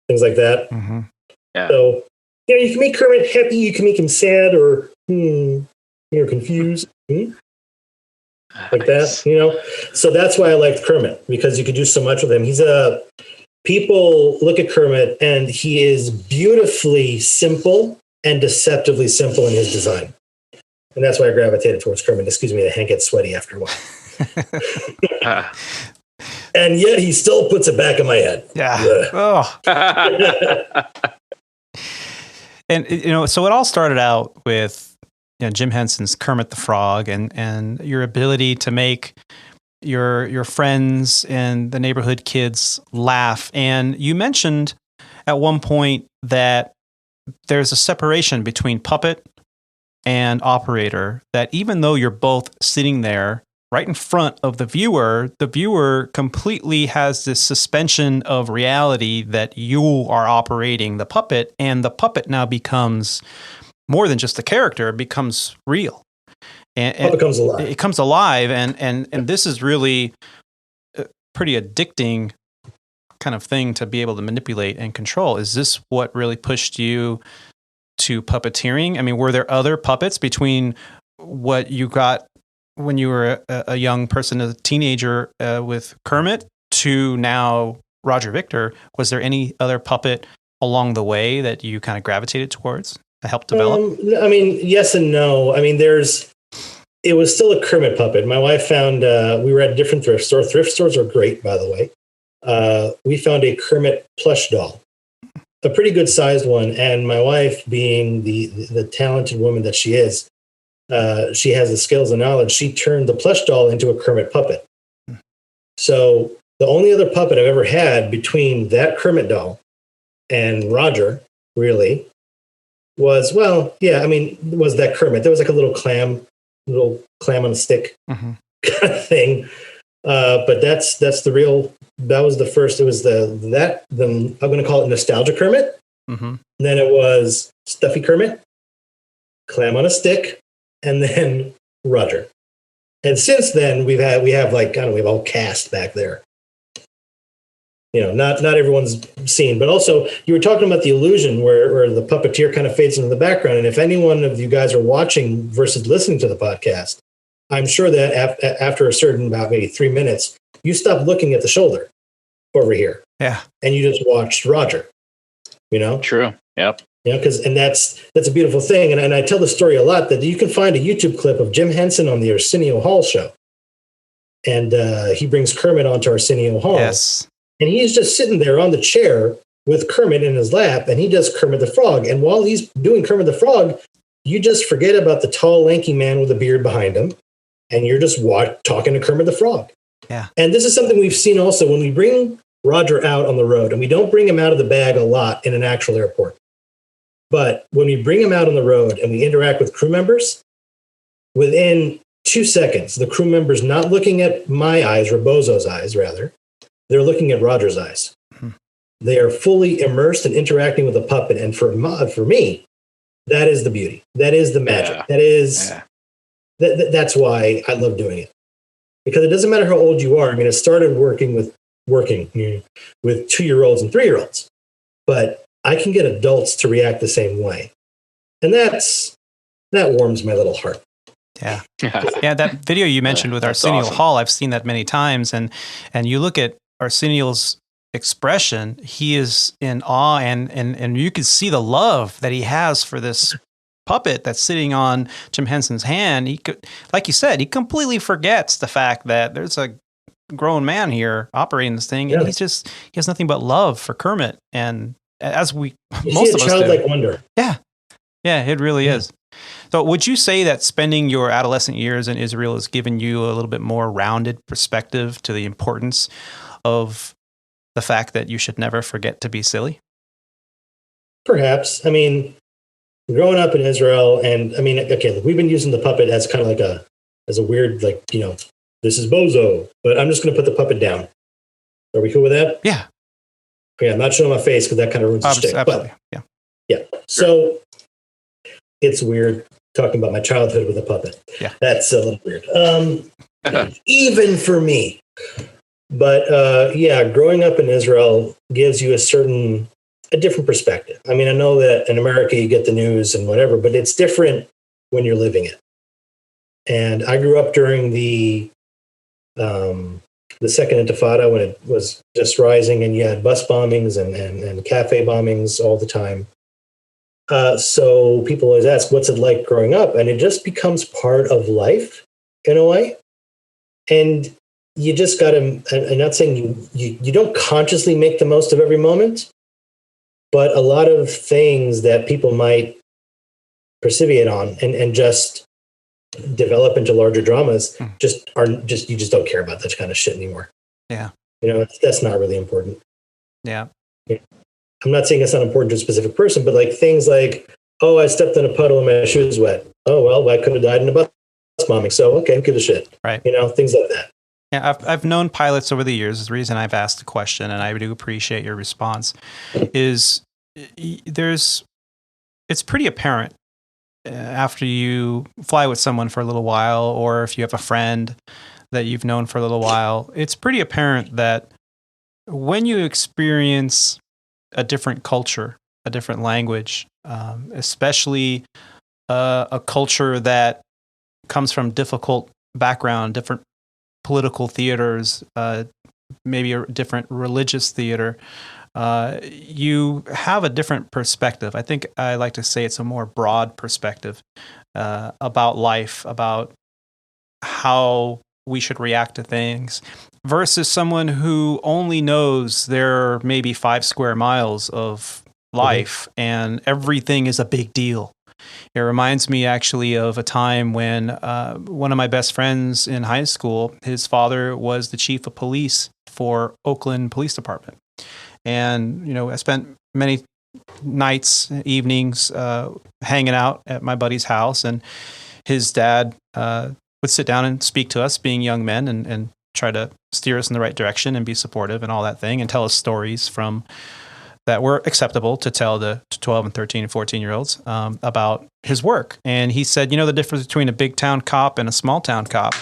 things like that. Mm-hmm. Yeah. So, you can make Kermit happy. You can make him sad or confused, like that. So that's why I liked Kermit, because you could do so much with him. People look at Kermit, and he is beautifully simple and deceptively simple in his design. And that's why I gravitated towards Kermit. Excuse me, the hand gets sweaty after a while. And yet he still puts it back in my head. Yeah. Oh. And, so it all started out with Jim Henson's Kermit the Frog and your ability to make your friends and the neighborhood kids laugh. And you mentioned at one point that there's a separation between puppet and operator, that even though you're both sitting there right in front of the viewer completely has this suspension of reality that you are operating the puppet, and the puppet now becomes more than just a character, it becomes real. And it becomes alive. It comes alive, and this is really a pretty addicting kind of thing to be able to manipulate and control. Is this what really pushed you to puppeteering? I mean, were there other puppets between what you got when you were a young person, a teenager with Kermit, to now Roger Victor? Was there any other puppet along the way that you kind of gravitated towards to help develop? I mean, yes and no. I mean, it was still a Kermit puppet. My wife found, we were at a different thrift store. Thrift stores are great, by the way. We found a Kermit plush doll, a pretty good sized one. And my wife, being the talented woman that she is, she has the skills and knowledge. She turned the plush doll into a Kermit puppet. So the only other puppet I've ever had between that Kermit doll and Roger, really, was that Kermit. There was like a little clam on a stick kind of thing. But that was the first. It was then I'm going to call it nostalgia Kermit. Mm-hmm. Then it was stuffy Kermit, clam on a stick, and then Roger. And since then we have all cast back there. Not everyone's seen, but also you were talking about the illusion where the puppeteer kind of fades into the background. And if any one of you guys are watching versus listening to the podcast, I'm sure that after a certain about maybe 3 minutes, you stop looking at the shoulder over here. Yeah. And you just watched Roger, True. Yep. That's a beautiful thing. And I tell the story a lot that you can find a YouTube clip of Jim Henson on the Arsenio Hall show. And he brings Kermit onto Arsenio Hall. Yes. And he's just sitting there on the chair with Kermit in his lap, and he does Kermit the Frog. And while he's doing Kermit the Frog, you just forget about the tall, lanky man with a beard behind him, and you're just talking to Kermit the Frog. Yeah. And this is something we've seen also when we bring Roger out on the road, and we don't bring him out of the bag a lot in an actual airport. But when we bring him out on the road and we interact with crew members, within 2 seconds, the crew member's not looking at my eyes, Rebozo's eyes, rather. They're looking at Roger's eyes. Mm-hmm. They are fully immersed and interacting with the puppet. And for me, that is the beauty. That is the magic. Yeah. That is, that's why I love doing it. Because it doesn't matter how old you are. I mean, it started working with 2-year-olds and 3-year-olds. But I can get adults to react the same way. And that warms my little heart. Yeah. Yeah. That video you mentioned with Arsenio awesome. Hall, I've seen that many times. And you look at Arsenio's expression, he is in awe and you can see the love that he has for this puppet that's sitting on Jim Henson's hand. He could, like you said, he completely forgets the fact that there's a grown man here operating this thing. And he has nothing but love for Kermit. And as most of us do. Childlike wonder. Yeah. Yeah, it really is. So would you say that spending your adolescent years in Israel has given you a little bit more rounded perspective to the importance of the fact that you should never forget to be silly? Perhaps. I mean, growing up in Israel, and I mean, okay, we've been using the puppet as kind of like as a weird, this is Bozo, but I'm just going to put the puppet down. Are we cool with that? Yeah. Yeah, I'm not showing my face because that kind of ruins the stick. Absolutely. But, yeah. So it's weird talking about my childhood with a puppet. Yeah. That's a little weird. Even for me. But growing up in Israel gives you a different perspective. I mean, I know that in America you get the news and whatever, but it's different when you're living it. And I grew up during the Second Intifada, when it was just rising, and you had bus bombings and cafe bombings all the time. So people always ask, what's it like growing up? And it just becomes part of life in a way. And you just got to, I'm not saying you don't consciously make the most of every moment, But a lot of things that people might persevere on and just develop into larger dramas just you just don't care about that kind of shit anymore. Yeah. That's not really important. Yeah. I'm not saying it's not important to a specific person, but like things like, oh, I stepped in a puddle and my shoe was wet. Oh, well, I could have died in a bus bombing. So, okay, who gives a shit? Right. Things like that. Yeah, I've known pilots over the years. The reason I've asked the question, and I do appreciate your response, is it's pretty apparent after you fly with someone for a little while, or if you have a friend that you've known for a little while, it's pretty apparent that when you experience a different culture, a different language, especially a culture that comes from difficult background, different political theaters, maybe a different religious theater, you have a different perspective. I think I like to say it's a more broad perspective about life, about how we should react to things, versus someone who only knows their maybe 5 square miles of life and everything is a big deal. It reminds me actually of a time when one of my best friends in high school, his father was the chief of police for Oakland Police Department. And, I spent many nights, evenings hanging out at my buddy's house, and his dad would sit down and speak to us, being young men, and try to steer us in the right direction and be supportive and all that thing, and tell us stories that were acceptable to tell to 12 and 13 and 14-year-olds about his work. And he said, the difference between a big town cop and a small town cop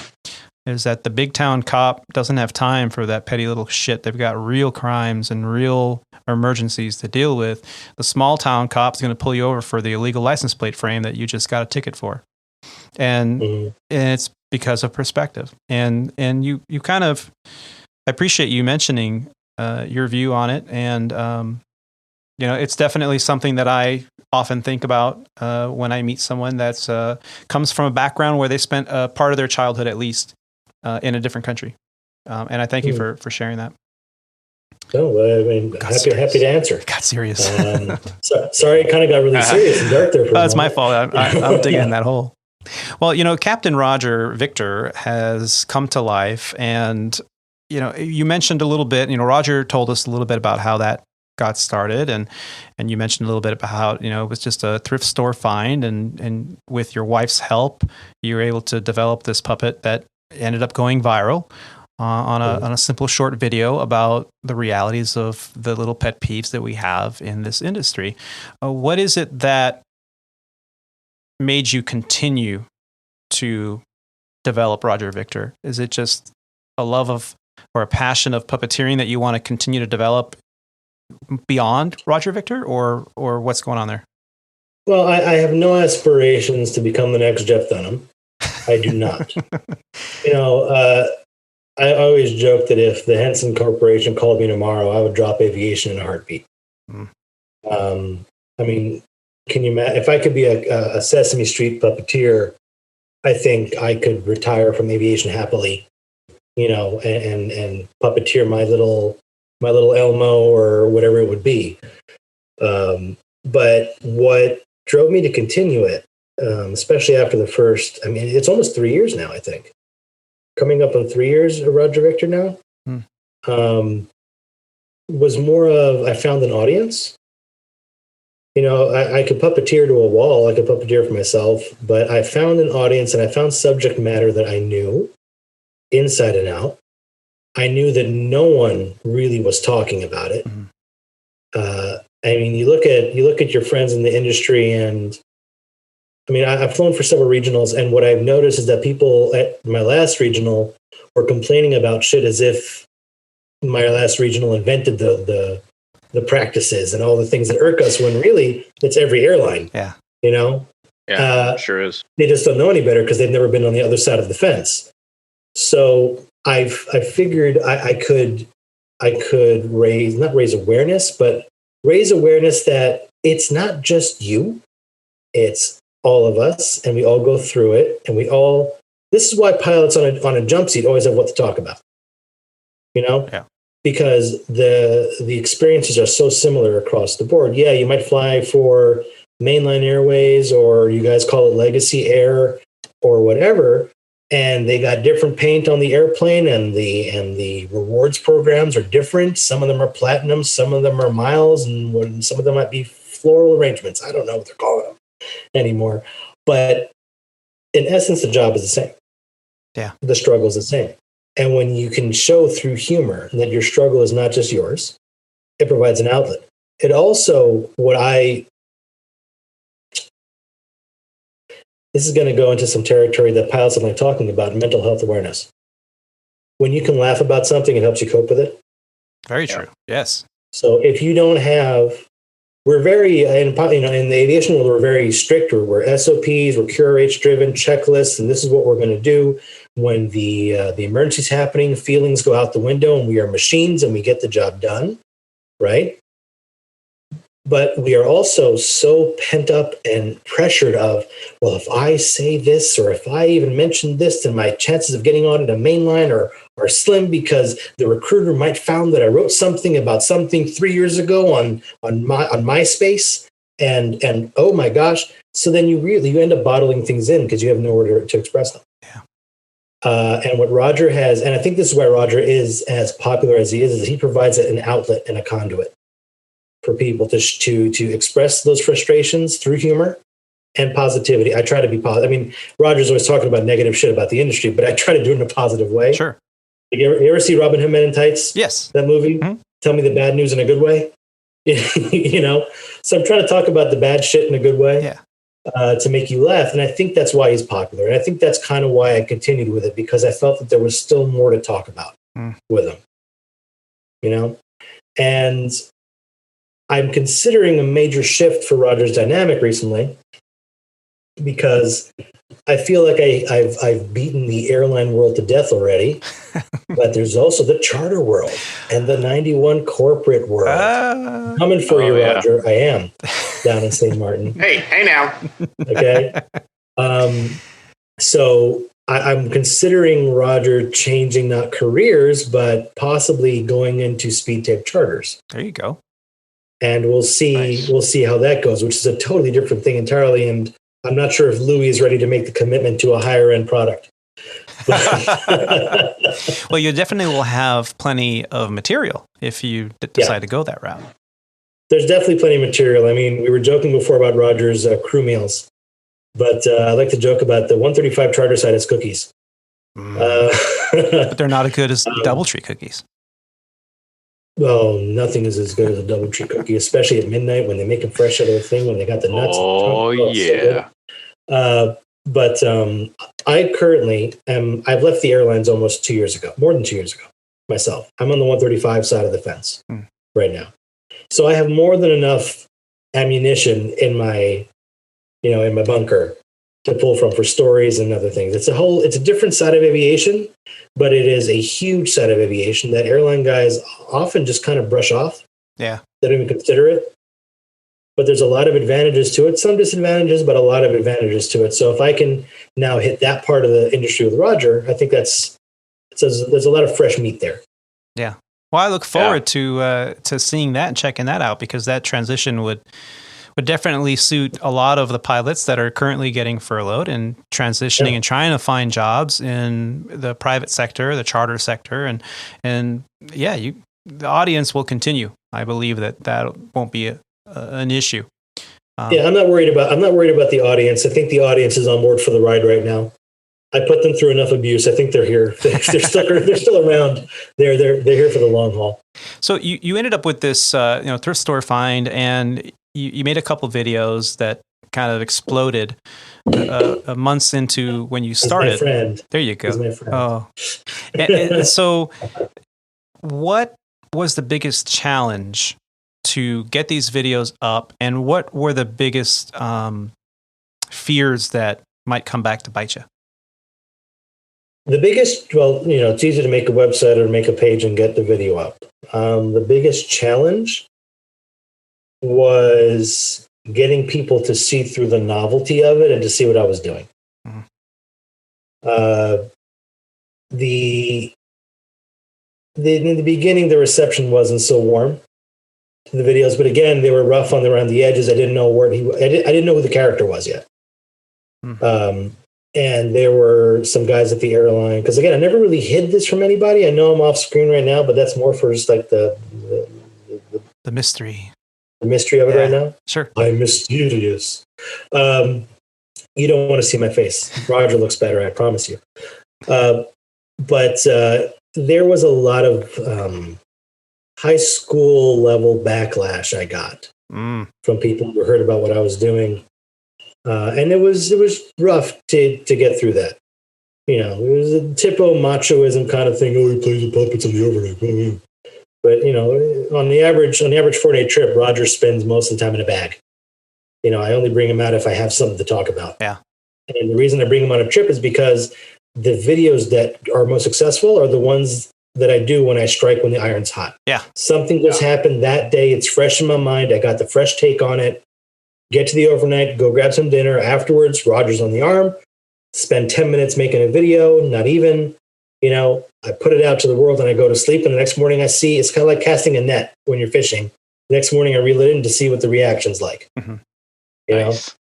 is that the big town cop doesn't have time for that petty little shit. They've got real crimes and real emergencies to deal with. The small town cop is going to pull you over for the illegal license plate frame that you just got a ticket for. And it's because of perspective. And you kind of, I appreciate you mentioning your view on it. And, it's definitely something that I often think about when I meet someone that's comes from a background where they spent a part of their childhood at least in a different country. And I thank you for sharing that. No, I mean, happy to answer. Got serious. Sorry, it kind of got really serious and dark there for a moment. It's my fault. I'm digging in that hole. Well, Captain Roger Victor has come to life, and you mentioned a little bit. Roger told us a little bit about how that got started, and you mentioned a little bit about how it was just a thrift store find, and with your wife's help, you were able to develop this puppet that ended up going viral on a simple short video about the realities of the little pet peeves that we have in this industry. What is it that made you continue to develop Roger Victor? Is it just a love of or a passion of puppeteering that you want to continue to develop beyond Roger Victor, or what's going on there? Well, I have no aspirations to become the next Jeff Dunham. I do not. I always joke that if the Henson Corporation called me tomorrow, I would drop aviation in a heartbeat. I mean, can you imagine if I could be a Sesame Street puppeteer? I think I could retire from aviation happily, and puppeteer my little Elmo or whatever it would be. But what drove me to continue it, especially after the first, it's almost 3 years now, I think. Coming up on 3 years of Roger Victor now, was more of, I found an audience. I could puppeteer to a wall, I could puppeteer for myself, but I found an audience and I found subject matter that I knew inside and out. I knew that no one really was talking about it. You look at your friends in the industry, and I've flown for several regionals, and what I've noticed is that people at my last regional were complaining about shit as if my last regional invented the practices and all the things that irk us, when really it's every airline. Yeah. Yeah, sure is. They just don't know any better because they've never been on the other side of the fence. So I figured I could not raise awareness, but raise awareness that it's not just you, it's all of us, and we all go through it, and this is why pilots on a jump seat always have what to talk about. Yeah. because the experiences are so similar across the board. Yeah, you might fly for mainline airways, or you guys call it legacy air or whatever, and they got different paint on the airplane, and the rewards programs are different. Some of them are platinum, some of them are miles, and some of them might be floral arrangements. I don't know what they're calling them anymore. But in essence, the job is the same. Yeah. The struggle is the same. And when you can show through humor that your struggle is not just yours, it provides an outlet. It also, this is going to go into some territory that pilots don't like talking about, mental health awareness. When you can laugh about something, it helps you cope with it. Very true. Yes. So if you don't have, we're very, in the aviation world, we're very strict. We're SOPs, we're QRH driven, checklists, and this is what we're going to do. When the emergency's happening, feelings go out the window, and we are machines, and we get the job done, right? But we are also so pent up and pressured of, well, if I say this, or if I even mention this, then my chances of getting on a mainline are slim, because the recruiter might found that I wrote something about something 3 years ago on MySpace, and oh my gosh. So then you end up bottling things in because you have nowhere to express them. Yeah. And what Roger has, and I think this is why Roger is as popular as he is he provides an outlet and a conduit for people to express those frustrations through humor and positivity. I try to be positive. I mean, Roger's always talking about negative shit about the industry, but I try to do it in a positive way. Sure. You ever see Robin Hood Men in Tights? Yes. That movie? Mm-hmm. Tell me the bad news in a good way. So I'm trying to talk about the bad shit in a good way. Yeah. To make you laugh. And I think that's why he's popular. And I think that's kind of why I continued with it, because I felt that there was still more to talk about with him. And I'm considering a major shift for Roger's dynamic recently, because I feel like I've beaten the airline world to death already, but there's also the charter world and the 91 corporate world. Coming for you, Roger. I am down in St. Martin. Hey now. Okay. So I'm considering Roger changing not careers, but possibly going into SpeedTape charters. There you go. And we'll see how that goes, which is a totally different thing entirely. And I'm not sure if Louis is ready to make the commitment to a higher end product. Well, you definitely will have plenty of material if you decide to go that route. There's definitely plenty of material. I mean, we were joking before about Roger's crew meals, but I like to joke about the 135 charter side as cookies. But they're not as good as DoubleTree cookies. Well, nothing is as good as a DoubleTree cookie, especially at midnight when they make them fresh out of the thing, when they got the nuts. Oh, yeah. But I currently I've left the airlines almost 2 years ago, more than 2 years ago myself. I'm on the 135 side of the fence right now. So I have more than enough ammunition in my bunker to pull from for stories and other things. It's a different side of aviation, but it is a huge side of aviation that airline guys often just kind of brush off. Yeah. They don't even consider it. But there's a lot of advantages to it, some disadvantages, but a lot of advantages to it. So if I can now hit that part of the industry with Roger, I think there's a lot of fresh meat there. Yeah. Well, I look forward to seeing that and checking that out, because that transition would definitely suit a lot of the pilots that are currently getting furloughed and transitioning and trying to find jobs in the private sector, the charter sector, and the audience will continue. I believe that won't be an issue. I'm not worried about the audience. I think the audience is on board for the ride right now. I put them through enough abuse. I think they're here. They're still around. They're here for the long haul. So you ended up with this thrift store find, and you made a couple videos that kind of exploded months into when you started. He's my friend. There you go. He's my friend. Oh, and so what was the biggest challenge to get these videos up, and what were the biggest fears that might come back to bite you? The biggest, it's easy to make a website or make a page and get the video up. The biggest challenge was getting people to see through the novelty of it and to see what I was doing. in the beginning, the reception wasn't so warm to the videos, but again, they were rough around the edges. I didn't know I didn't know who the character was yet. And there were some guys at the airline, because again, I never really hid this from anybody. I know I'm off screen right now, but that's more for just like the mystery. The mystery of it right now. Sure. I'm mysterious. You don't want to see my face. Roger looks better, I promise you. But there was a lot of high school level backlash I got from people who heard about what I was doing. And it was rough to get through that. It was a typical machoism kind of thing. Oh, he plays the puppets on the overnight. But on the average 4-day trip, Roger spends most of the time in a bag. I only bring him out if I have something to talk about. Yeah. And the reason I bring him on a trip is because the videos that are most successful are the ones that I do when I strike when the iron's hot. Yeah. Something just happened that day. It's fresh in my mind. I got the fresh take on it. Get to the overnight, go grab some dinner. Afterwards, Roger's on the arm. Spend 10 minutes making a video, not even. I put it out to the world and I go to sleep. And the next morning I see, it's kind of like casting a net when you're fishing. The next morning I reel it in to see what the reaction's like. Nice.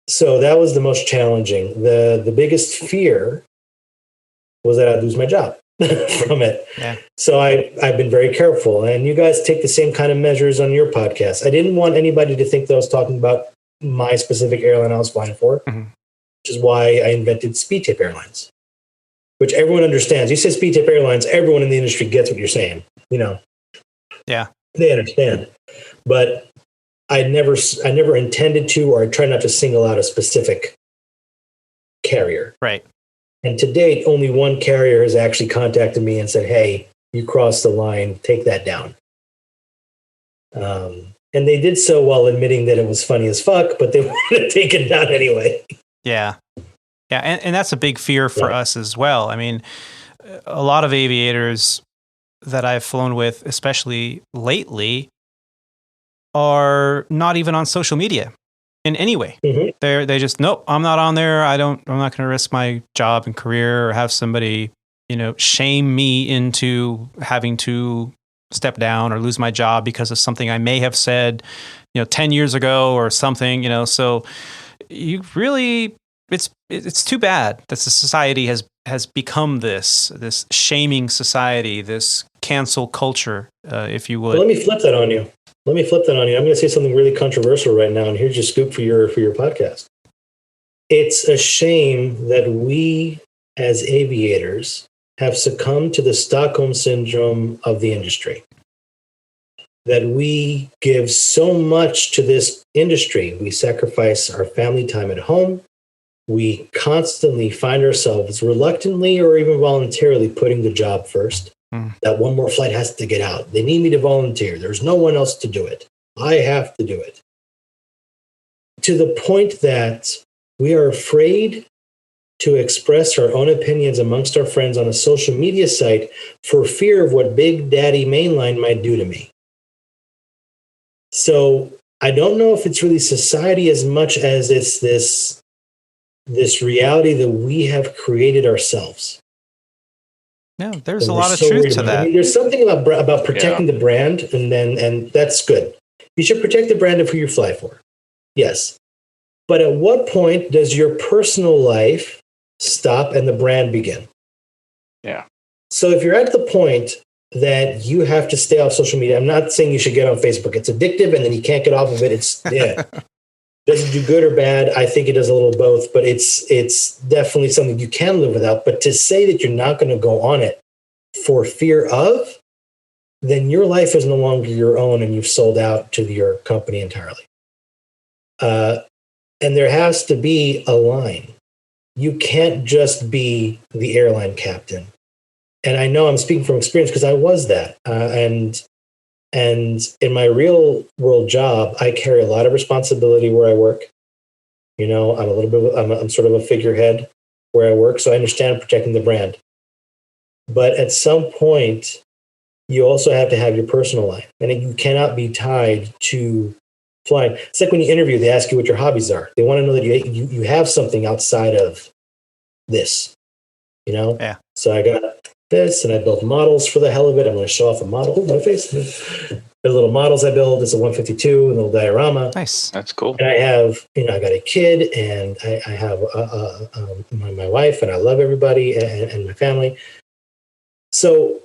So that was the most challenging. The biggest fear was that I'd lose my job from it. Yeah. So I've been very careful, and you guys take the same kind of measures on your podcast. I didn't want anybody to think that I was talking about my specific airline I was flying for, which is why I invented SpeedTape Airlines, which everyone understands. You say SpeedTape Airlines, everyone in the industry gets what you're saying. Yeah. They understand. But I never intended to, or I try not to single out a specific carrier. Right. And to date, only one carrier has actually contacted me and said, hey, you crossed the line, take that down. And they did so while admitting that it was funny as fuck, but they wanted to take it down anyway. Yeah. Yeah. And that's a big fear for us as well. I mean, a lot of aviators that I've flown with, especially lately, are not even on social media in any way. They just, nope, I'm not on there. I'm not going to risk my job and career or have somebody, shame me into having to step down or lose my job because of something I may have said, 10 years ago or something, so you really, it's too bad that the society has become this shaming society, this cancel culture, if you would. Well, let me flip that on you. I'm going to say something really controversial right now, and here's your scoop for your podcast. It's a shame that we, as aviators, have succumbed to the Stockholm syndrome of the industry. That we give so much to this industry. We sacrifice our family time at home. We constantly find ourselves reluctantly or even voluntarily putting the job first. That one more flight has to get out. They need me to volunteer. There's no one else to do it. I have to do it. To the point that we are afraid to express our own opinions amongst our friends on a social media site for fear of what Big Daddy Mainline might do to me. So I don't know if it's really society as much as it's this reality that we have created ourselves. No, there's a lot of truth to that. I mean, there's something about protecting the brand, and that's good. You should protect the brand of who you fly for. Yes. But at what point does your personal life stop and the brand begin? Yeah. So if you're at the point that you have to stay off social media, I'm not saying you should get on Facebook. It's addictive, and then you can't get off of it. Does it do good or bad? I think it does a little both, but it's definitely something you can live without. But to say that you're not going to go on it for fear of, then your life is no longer your own and you've sold out to your company entirely. And there has to be a line. You can't just be the airline captain. And I know I'm speaking from experience because I was that. And in my real world job, I carry a lot of responsibility where I work. I'm sort of a figurehead where I work, so I understand protecting the brand. But at some point, you also have to have your personal life, and you cannot be tied to flying. It's like when you interview, they ask you what your hobbies are. They want to know that you have something outside of this, Yeah. So I got this, and I built models for the hell of it. I'm going to show off a model. Oh, my face. The little models I build. It's a 152, a little diorama. Nice. That's cool. And I have, I got a kid, and I have my wife, and I love everybody and my family. So,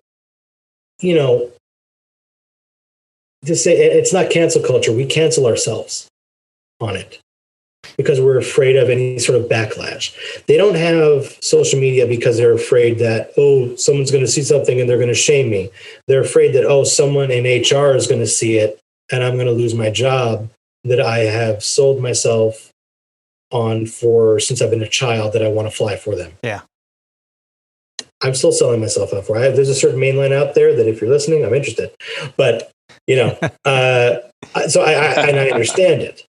to say it's not cancel culture, we cancel ourselves on it because we're afraid of any sort of backlash. They don't have social media because they're afraid that, someone's going to see something and they're going to shame me. They're afraid that, someone in HR is going to see it and I'm going to lose my job that I have sold myself on since I've been a child, that I want to fly for them. Yeah. I'm still selling myself out for. There's a certain mainline out there that if you're listening, I'm interested. But, so I understand it.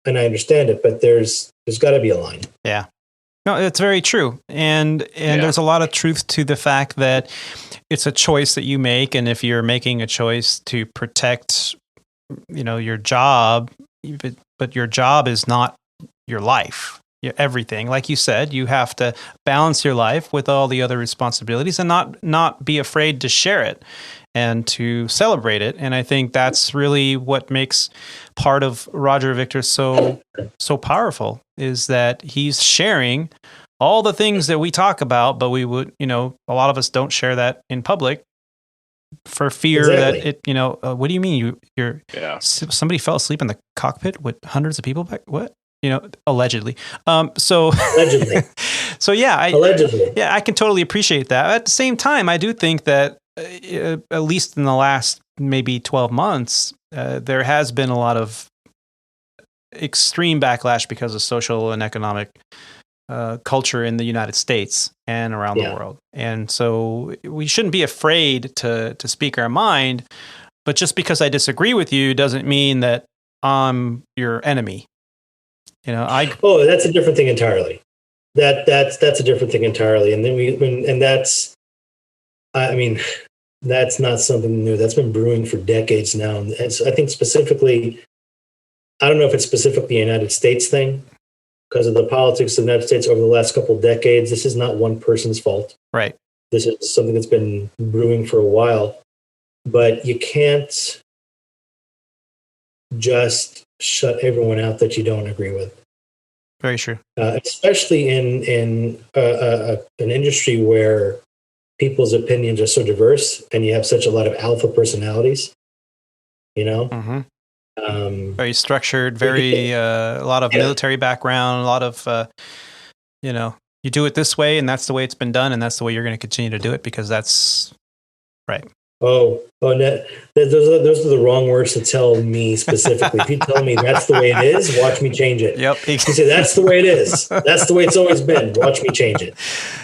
And I understand it, but there's got to be a line. Yeah. No, it's very true. And there's a lot of truth to the fact that it's a choice that you make. And if you're making a choice to protect, your job, but your job is not your life, everything. Like you said, you have to balance your life with all the other responsibilities and not be afraid to share it and to celebrate it. And I think that's really what makes part of Roger Victor so powerful, is that he's sharing all the things that we talk about, but we would, a lot of us don't share that in public for fear that it, what do you mean somebody fell asleep in the cockpit with hundreds of people back? What? Allegedly. Allegedly. So yeah, allegedly. Yeah, I can totally appreciate that. At the same time, I do think that at least in the last maybe 12 months, there has been a lot of extreme backlash because of social and economic culture in the United States and around the world. And so we shouldn't be afraid to speak our mind, but just because I disagree with you doesn't mean that I'm your enemy. That's a different thing entirely. That's a different thing entirely. And then that's not something new. That's been brewing for decades now. And so I think specifically, I don't know if it's specifically a United States thing because of the politics of the United States over the last couple of decades. This is not one person's fault. Right. This is something that's been brewing for a while, but you can't just shut everyone out that you don't agree with. Very true. Especially in an industry where people's opinions are so diverse and you have such a lot of alpha personalities, Mm-hmm. Very structured, a lot of military background, a lot of, you do it this way and that's the way it's been done and that's the way you're going to continue to do it because that's right. Those are the wrong words to tell me specifically. If you tell me that's the way it is, watch me change it. Yep. You say that's the way it is. That's the way it's always been. Watch me change it.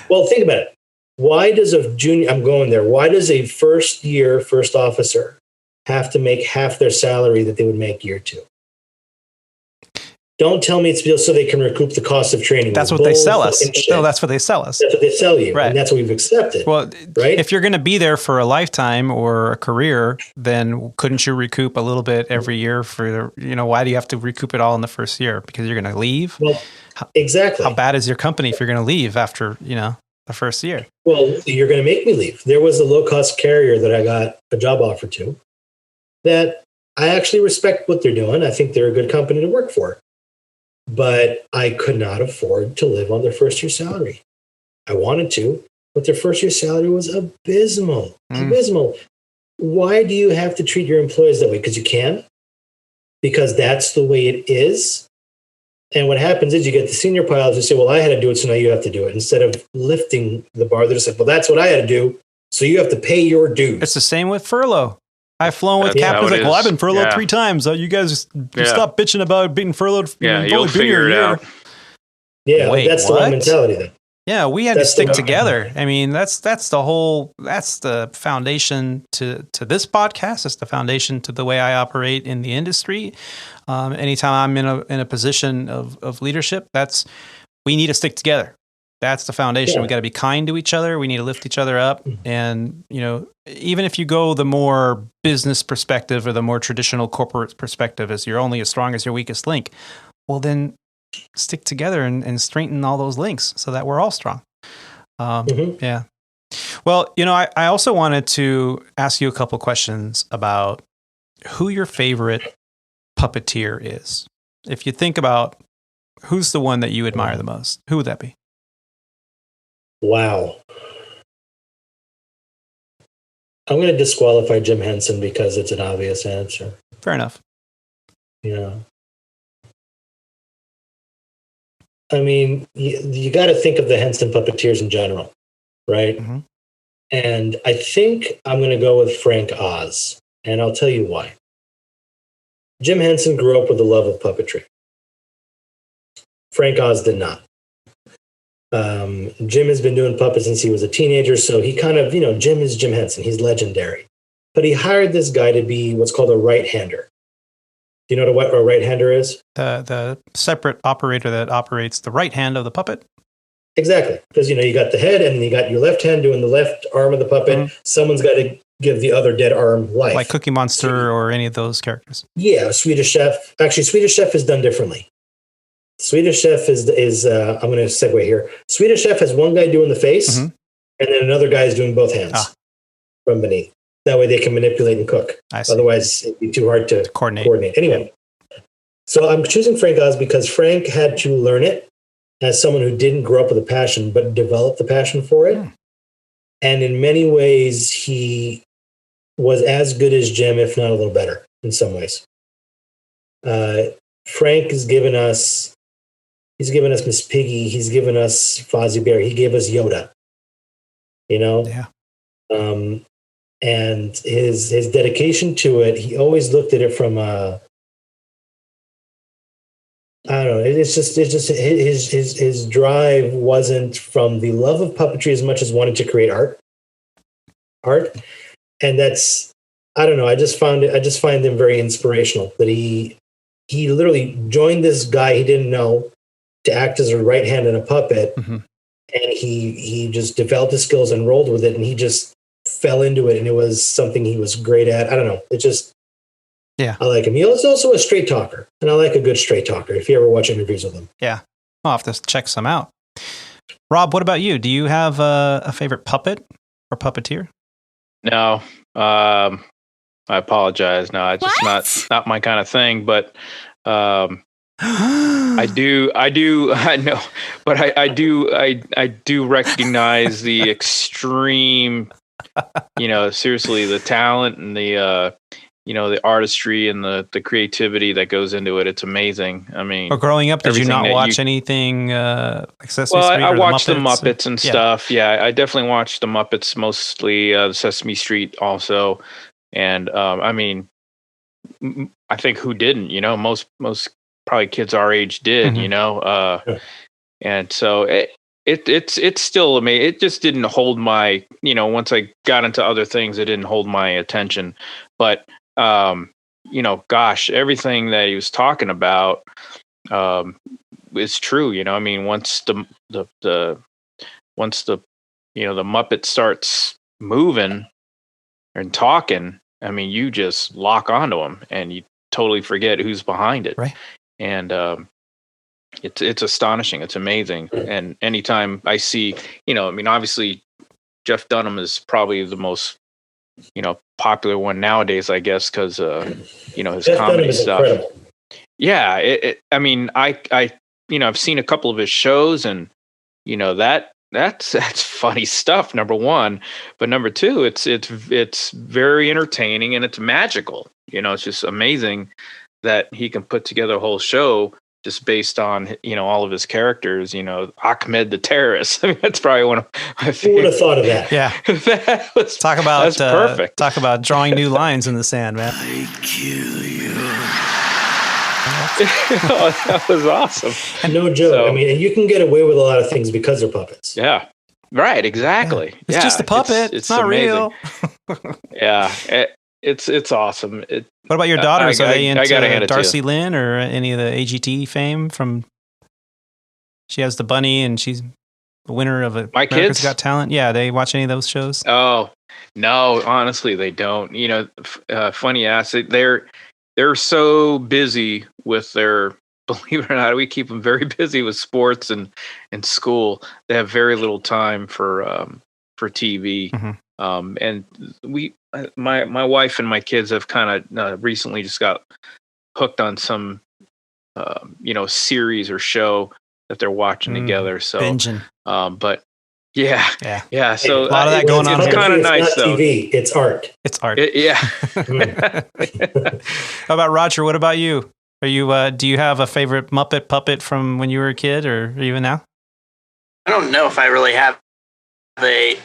Well, think about it. Why does why does a first officer have to make half their salary that they would make year two? Don't tell me it's so they can recoup the cost of training. That's what they sell us. No, that's what they sell us. That's what they sell you. Right. And that's what we've accepted. Well, right? If you're going to be there for a lifetime or a career, then couldn't you recoup a little bit every year why do you have to recoup it all in the first year? Because you're going to leave? Well, exactly. How bad is your company if you're going to leave after, the first year? Well, you're going to make me leave. There was a low-cost carrier that I got a job offer to that I actually respect what they're doing. I think they're a good company to work for. But I could not afford to live on their first year salary. I wanted to, but their first year salary was abysmal. Abysmal. Why do you have to treat your employees that way? Because you can? Because that's the way it is? And what happens is you get the senior pilots who say, well, I had to do it, so now you have to do it. Instead of lifting the bar, they're just like, well, that's what I had to do, so you have to pay your dues. It's the same with furlough. I've flown with captains like, well, I've been furloughed 3 times. You guys stop bitching about being furloughed. Yeah, you'll figure it out. Yeah, that's the wrong mentality then. Yeah, we had to stick together. I mean, that's the foundation to this podcast. It's the foundation to the way I operate in the industry. Anytime I'm in a position of leadership, we need to stick together. That's the foundation. Yeah. We got to be kind to each other. We need to lift each other up. And, even if you go the more business perspective or the more traditional corporate perspective as you're only as strong as your weakest link, well, then stick together and strengthen all those links so that we're all strong. Yeah. Well, I also wanted to ask you a couple questions about who your favorite puppeteer is. If you think about who's the one that you admire the most, who would that be? Wow. I'm going to disqualify Jim Henson because it's an obvious answer. Fair enough. Yeah. I mean, you got to think of the Henson puppeteers in general, right? Mm-hmm. And I think I'm going to go with Frank Oz, and I'll tell you why. Jim Henson grew up with a love of puppetry. Frank Oz did not. Jim has been doing puppets since he was a teenager, so he kind of, Jim is Jim Henson. He's legendary. But he hired this guy to be what's called a right-hander. Do you know what a right-hander is? The separate operator that operates the right hand of the puppet? Exactly. Because, you got the head and you got your left hand doing the left arm of the puppet. Mm-hmm. Someone's got to give the other dead arm life. Like Cookie Monster or any of those characters. Yeah, Swedish Chef. Actually, Swedish Chef is done differently. Swedish Chef is I'm going to segue here. Swedish Chef has one guy doing the face, mm-hmm. and then another guy is doing both hands from beneath. That way they can manipulate and cook. Otherwise, it'd be too hard to coordinate. Anyway, so I'm choosing Frank Oz because Frank had to learn it as someone who didn't grow up with a passion, but developed the passion for it. Mm. And in many ways, he was as good as Jim, if not a little better in some ways. Frank has given us... He's given us Miss Piggy. He's given us Fozzie Bear. He gave us Yoda. Yeah. And his dedication to it, he always looked at it from I don't know. It's just his drive wasn't from the love of puppetry as much as wanting to create art. And that's, I don't know. I just find him very inspirational. That he literally joined this guy he didn't know to act as a right hand in a puppet, mm-hmm. and he just developed his skills and rolled with it, and he just fell into it, and it was something he was great at. I don't know. It just, yeah, I like him. He was also a straight talker, and I like a good straight talker. If you ever watch interviews with him, yeah, I'll have to check some out. Rob, what about you? Do you have a favorite puppet or puppeteer? No, I apologize. No, it's just not my kind of thing. But I know, but I do recognize the extreme, seriously, the talent and the the artistry and the creativity that goes into it. It's amazing. I mean, or growing up, did you not watch anything like Sesame Street? I watched the Muppets and stuff. Yeah, I definitely watched the Muppets, mostly the Sesame Street also. And I mean, I think who didn't? Most probably kids our age did, mm-hmm. And so it's still amazing. It just didn't hold my, once I got into other things, it didn't hold my attention. But gosh, everything that he was talking about is true. I mean, once the Muppet starts moving and talking, I mean, you just lock onto them and you totally forget who's behind it. Right. And it's astonishing. It's amazing. And anytime I see, obviously Jeff Dunham is probably the most, popular one nowadays, I guess, because, his Jeff comedy stuff. Incredible. Yeah. I mean, I've seen a couple of his shows and, that's funny stuff. Number one, but number two, it's very entertaining and it's magical. It's just amazing that he can put together a whole show just based on, all of his characters, Ahmed the terrorist. I mean, that's probably one of my favorite. Who would have thought of that? Yeah. That's perfect. Talk about drawing new lines in the sand, man. I kill you. That was awesome. And no joke. So, I mean, and you can get away with a lot of things because they're puppets. Yeah. Right. Exactly. Yeah. It's just a puppet. It's not amazing. Real. Yeah. It's awesome. What about your daughters? Are they into Darcy Lynn or any of the AGT fame from? She has the bunny and she's the winner of America's Got Talent. Yeah, they watch any of those shows? Oh no, honestly, they don't. Funny ass. They're so busy with their. Believe it or not, we keep them very busy with sports and school. They have very little time for TV. And my wife and my kids have kind of recently just got hooked on some, series or show that they're watching together. So, binging. But yeah. So a lot of that going on. It's kind of nice though. TV. It's art. It's art. Yeah. How about Roger? What about you? Are you? Do you have a favorite Muppet puppet from when you were a kid, or even now? I don't know if I really have a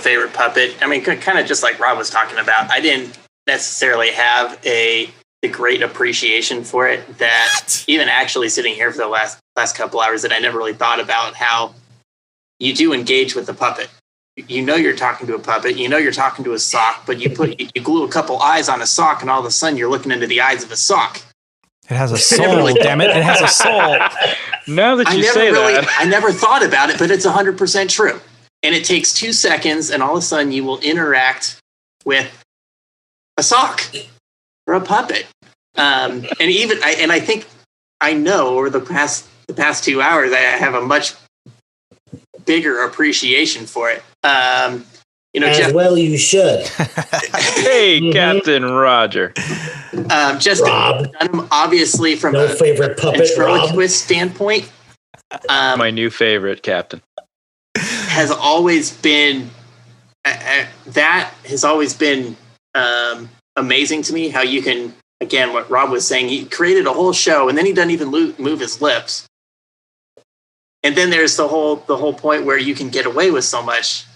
favorite puppet. I mean, kind of just like Rob was talking about. I didn't necessarily have the great appreciation for it. That even actually sitting here for the last couple hours, that I never really thought about how you do engage with the puppet. You know you're talking to a puppet. You know you're talking to a sock, but you glue a couple eyes on a sock, and all of a sudden you're looking into the eyes of a sock. It has a soul, damn it! It has a soul. Now that you say that, I never thought about it, but it's 100% true. And it takes 2 seconds, and all of a sudden you will interact with a sock or a puppet. I think I know over the past 2 hours I have a much bigger appreciation for it. As well you should. Hey, Captain Roger. Just Rob. Obviously from No favorite puppet, ventriloquist standpoint. My new favorite, Captain. Has always been that has always been amazing to me. How you can, again, what Rob was saying, he created a whole show and then he doesn't even move his lips. And then there's the whole point where you can get away with so much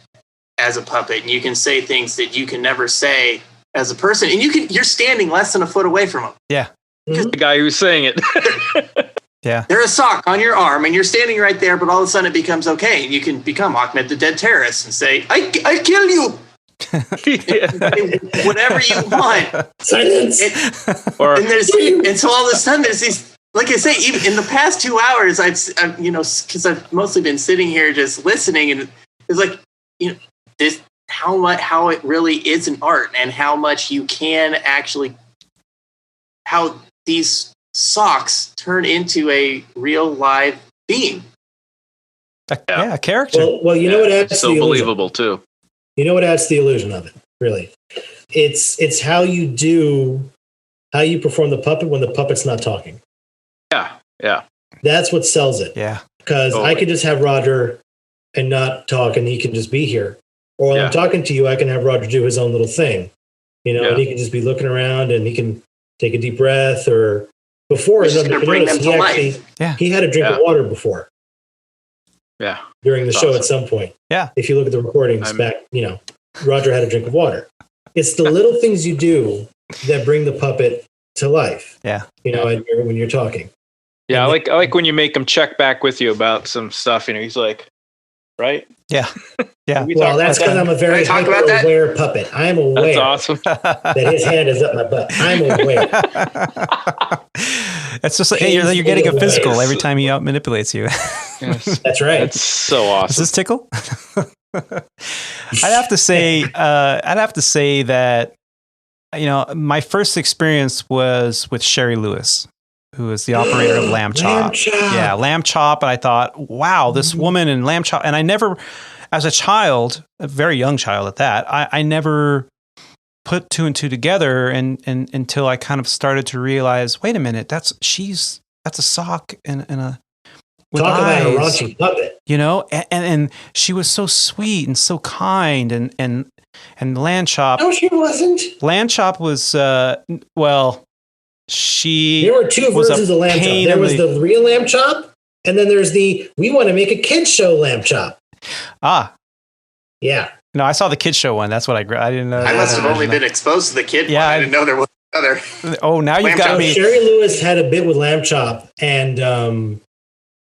as a puppet, and you can say things that you can never say as a person, and you're standing less than a foot away from him. Yeah, the guy who's saying it. Yeah, there's a sock on your arm, and you're standing right there, but all of a sudden it becomes okay, and you can become Ahmed the Dead Terrorist and say, "I kill you." Whatever you want. Silence. And so all of a sudden there's these. Like I say, even in the past 2 hours, I've because I've mostly been sitting here just listening, and it's like, this how it really is an art, and how much you can actually, how these socks turn into a real live being. A character. Well, you know what adds so to the believable illusion? too. You know what adds to the illusion of it, really? It's how you perform the puppet when the puppet's not talking. Yeah. That's what sells it. Yeah. Because I could just have Roger and not talk, and he can just be here. Or while I'm talking to you, I can have Roger do his own little thing, and he can just be looking around, and he can take a deep breath. Or before, he had a drink of water before. Yeah. During the show at some point. Yeah. If you look at the recordings back, Roger had a drink of water. It's the little things you do that bring the puppet to life. Yeah. When you're talking. Yeah, I like when you make him check back with you about some stuff. He's like, right? Yeah. Yeah. Well, that's because I'm a very hyper-aware puppet. I'm aware. That's awesome. That his hand is up my butt. I'm aware. It's just like, hey, you're getting a physical every time he out manipulates you. Yes. That's right. That's so awesome. Does this tickle? I'd have to say that, my first experience was with Sherry Lewis, who is the operator of Lamb Chop. Yeah, Lamb Chop. And I thought, wow, this woman in Lamb Chop. And I never, as a child, a very young child at that, I never put two and two together and until I kind of started to realize, wait a minute, that's a sock and a with talk eyes, about a raunchy puppet. And she was so sweet and so kind and Lamb Chop. No, she wasn't. Lamb Chop was she. There were two versions of Lamb Chop. There was the real Lamb Chop, and then there's the we want to make a kids show Lamb Chop. Ah, yeah. No, I saw the kids show one. That's what I didn't know. I must have only been exposed to the kid one. I didn't know there was another. Oh, now you've got me. Sherry Lewis had a bit with Lamb Chop, and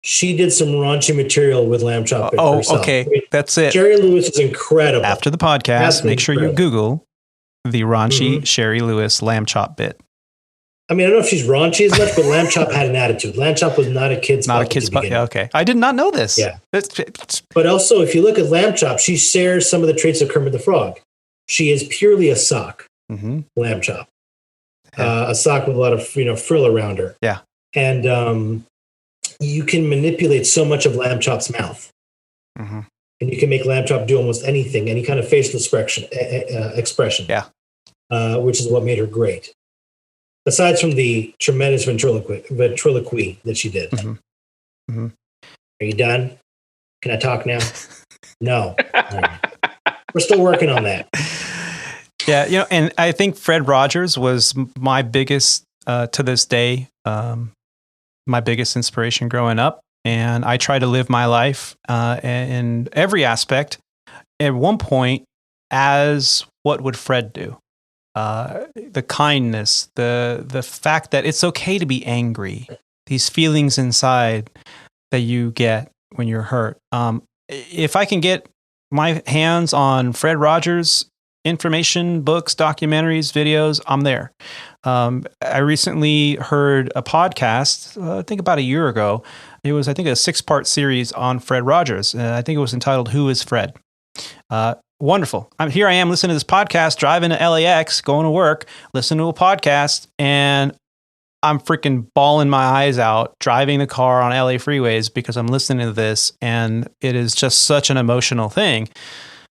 she did some raunchy material with Lamb Chop. herself. Okay. That's it. Sherry Lewis is incredible. After the podcast, make sure you Google the raunchy Sherry Lewis Lamb Chop bit. I mean, I don't know if she's raunchy as much, but Lamb Chop had an attitude. Lamb Chop was not a kid's puppet. Not a kid's puppet. Yeah, okay. I did not know this. Yeah. But also, if you look at Lamb Chop, she shares some of the traits of Kermit the Frog. She is purely a sock, Lamb Chop. Yeah. A sock with a lot of frill around her. Yeah. And you can manipulate so much of Lamb Chop's mouth. and you can make Lamb Chop do almost anything, any kind of facial expression. Yeah. Which is what made her great. Aside from the tremendous ventriloquy that she did. Mm-hmm. Mm-hmm. Are you done? Can I talk now? No. We're still working on that. Yeah, and I think Fred Rogers was my biggest, to this day, my biggest inspiration growing up. And I try to live my life in every aspect at one point as what would Fred do? The kindness, the fact that it's okay to be angry, these feelings inside that you get when you're hurt. If I can get my hands on Fred Rogers information, books, documentaries, videos, I'm there. I recently heard a podcast, I think about a year ago. It was, I think, a 6-part series on Fred Rogers. I think it was entitled "Who is Fred?" Wonderful. Here I am listening to this podcast, driving to LAX, going to work, listening to a podcast, and I'm freaking bawling my eyes out driving the car on LA freeways because I'm listening to this, and it is just such an emotional thing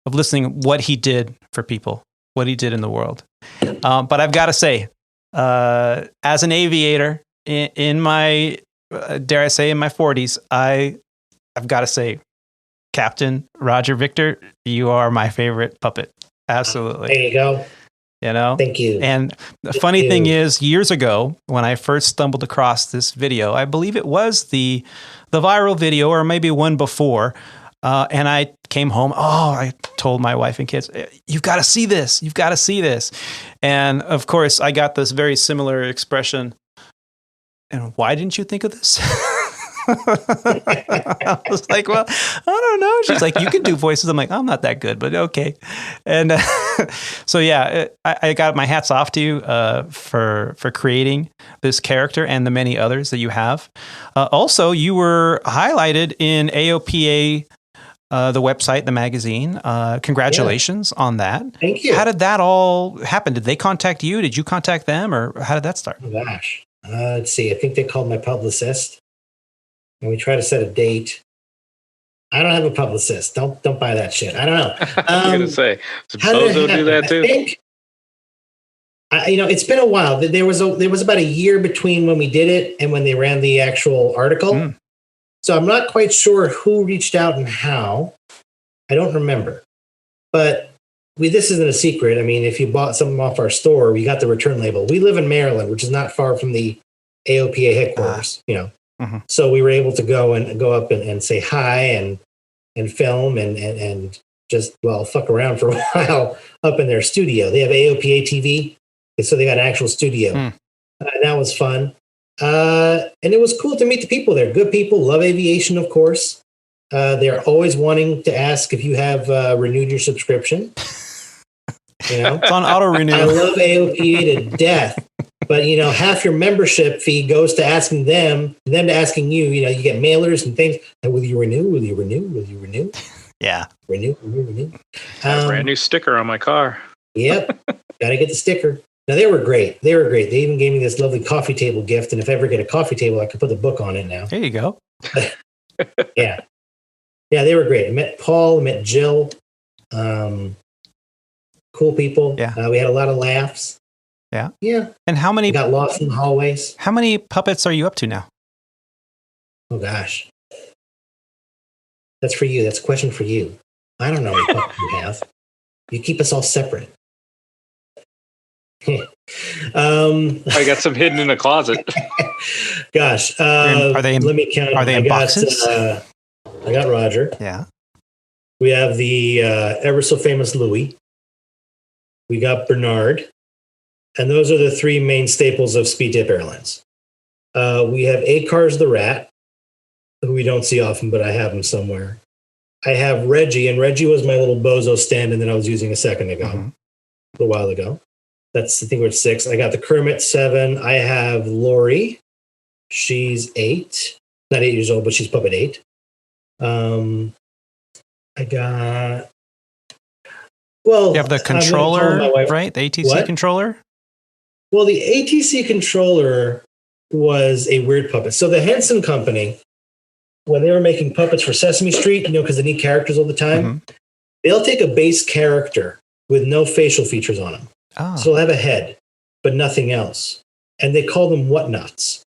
of listening what he did for people, what he did in the world. But I've got to say, as an aviator in my, dare I say, in my 40s, I've got to say, Captain Roger Victor, you are my favorite puppet. Absolutely. There you go. Thank you. And the funny thing is, years ago, when I first stumbled across this video, I believe it was the viral video, or maybe one before, and I came home. I told my wife and kids, "You've got to see this. You've got to see this." And of course, I got this very similar expression. And why didn't you think of this? I was like, well, I don't know. She's like, you can do voices. I'm like, I'm not that good, but okay. And so, yeah, I got my hats off to you for creating this character and the many others that you have. Also, you were highlighted in AOPA, the website, the magazine. Congratulations on that. Thank you. How did that all happen? Did they contact you? Did you contact them? Or how did that start? Oh, gosh. Let's see. I think they called my publicist. And we try to set a date. I don't have a publicist. Don't buy that shit. I don't know. I'm going to say, does Bozo do that too? I think, it's been a while. There was about a year between when we did it and when they ran the actual article. So I'm not quite sure who reached out and how. I don't remember. But this isn't a secret. I mean, if you bought something off our store, we got the return label. We live in Maryland, which is not far from the AOPA headquarters, Mm-hmm. So we were able to go up and say hi and film and just, fuck around for a while up in their studio. They have AOPA TV, so they got an actual studio. And that was fun. And it was cool to meet the people there. Good people, love aviation, of course. They're always wanting to ask if you have renewed your subscription. It's on auto renew. I love AOPA to death. But, half your membership fee goes to asking them to asking you. You get mailers and things. Will you renew? Will you renew? Will you renew? Yeah. Renew. I have a brand new sticker on my car. Yep. Got to get the sticker. Now, they were great. They even gave me this lovely coffee table gift. And if I ever get a coffee table, I can put the book on it now. There you go. Yeah. Yeah, they were great. I met Paul. I met Jill. Cool people. Yeah. We had a lot of laughs. Yeah. Yeah. And how many got lost in the hallways? How many puppets are you up to now? Oh gosh. That's for you. That's a question for you. I don't know what puppets you have. You keep us all separate. I got some hidden in the closet. Gosh. Are they let me count. Are they in boxes? I got Roger. Yeah. We have the ever so famous Louis. We got Bernard. And those are the three main staples of SpeedTape Airlines. We have Acar's the rat, who we don't see often, but I have him somewhere. I have Reggie, and Reggie was my little bozo stand-in that I was using a second ago, a little while ago. I think we're at 6. I got the Kermit 7. I have Lori. She's 8. Not 8 years old, but she's puppet 8. I got... Well, you have the controller, right? The ATC controller? Well, the ATC controller was a weird puppet. So the Henson Company when they were making puppets for Sesame Street, because they need characters all the time, they'll take a base character with no facial features on them. Oh. So they'll have a head, but nothing else. And they call them whatnots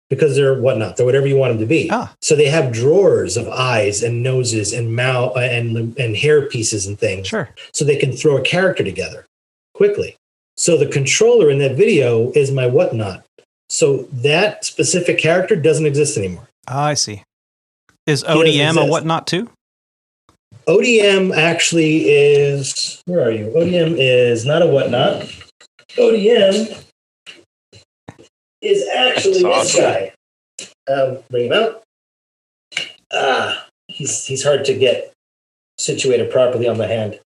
because they're whatnot. They're whatever you want them to be. Ah. So they have drawers of eyes and noses and mouth and hair pieces and things. Sure. So they can throw a character together quickly. So the controller in that video is my whatnot. So that specific character doesn't exist anymore. Oh, I see. Is ODM a whatnot too? ODM actually is, where are you? ODM is not a whatnot. ODM is actually this guy. Bring him out. He's hard to get situated properly on the hand.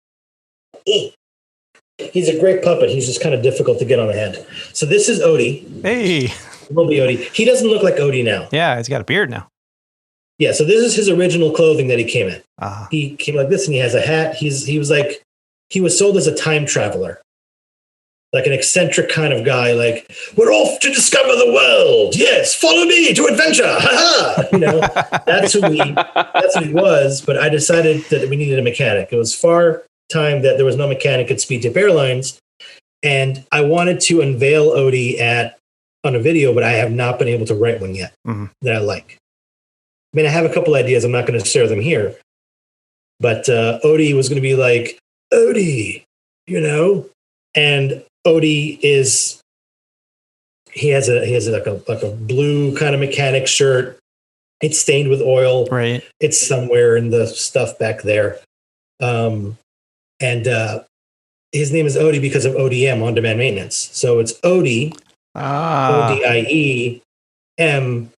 He's a great puppet. He's just kind of difficult to get on the hand. So this is Odie. Hey. Will be Odie. He doesn't look like Odie now. Yeah, he's got a beard now. Yeah, so this is his original clothing that he came in. Uh-huh. He came like this, and he has a hat. He was sold as a time traveler, like an eccentric kind of guy. Like, we're off to discover the world. Yes, follow me to adventure. Ha ha! That's who he was. But I decided that we needed a mechanic. It was far time that there was no mechanic at SpeedTape Airlines, and I wanted to unveil Odie on a video, but I have not been able to write one yet that I like. I mean, I have a couple ideas. I'm not going to share them here. But Odie was going to be like, Odie, and Odie he has like a blue kind of mechanic shirt. It's stained with oil. Right. It's somewhere in the stuff back there. And his name is Odie because of ODM, on-demand maintenance. So it's Odie, ODIE, M,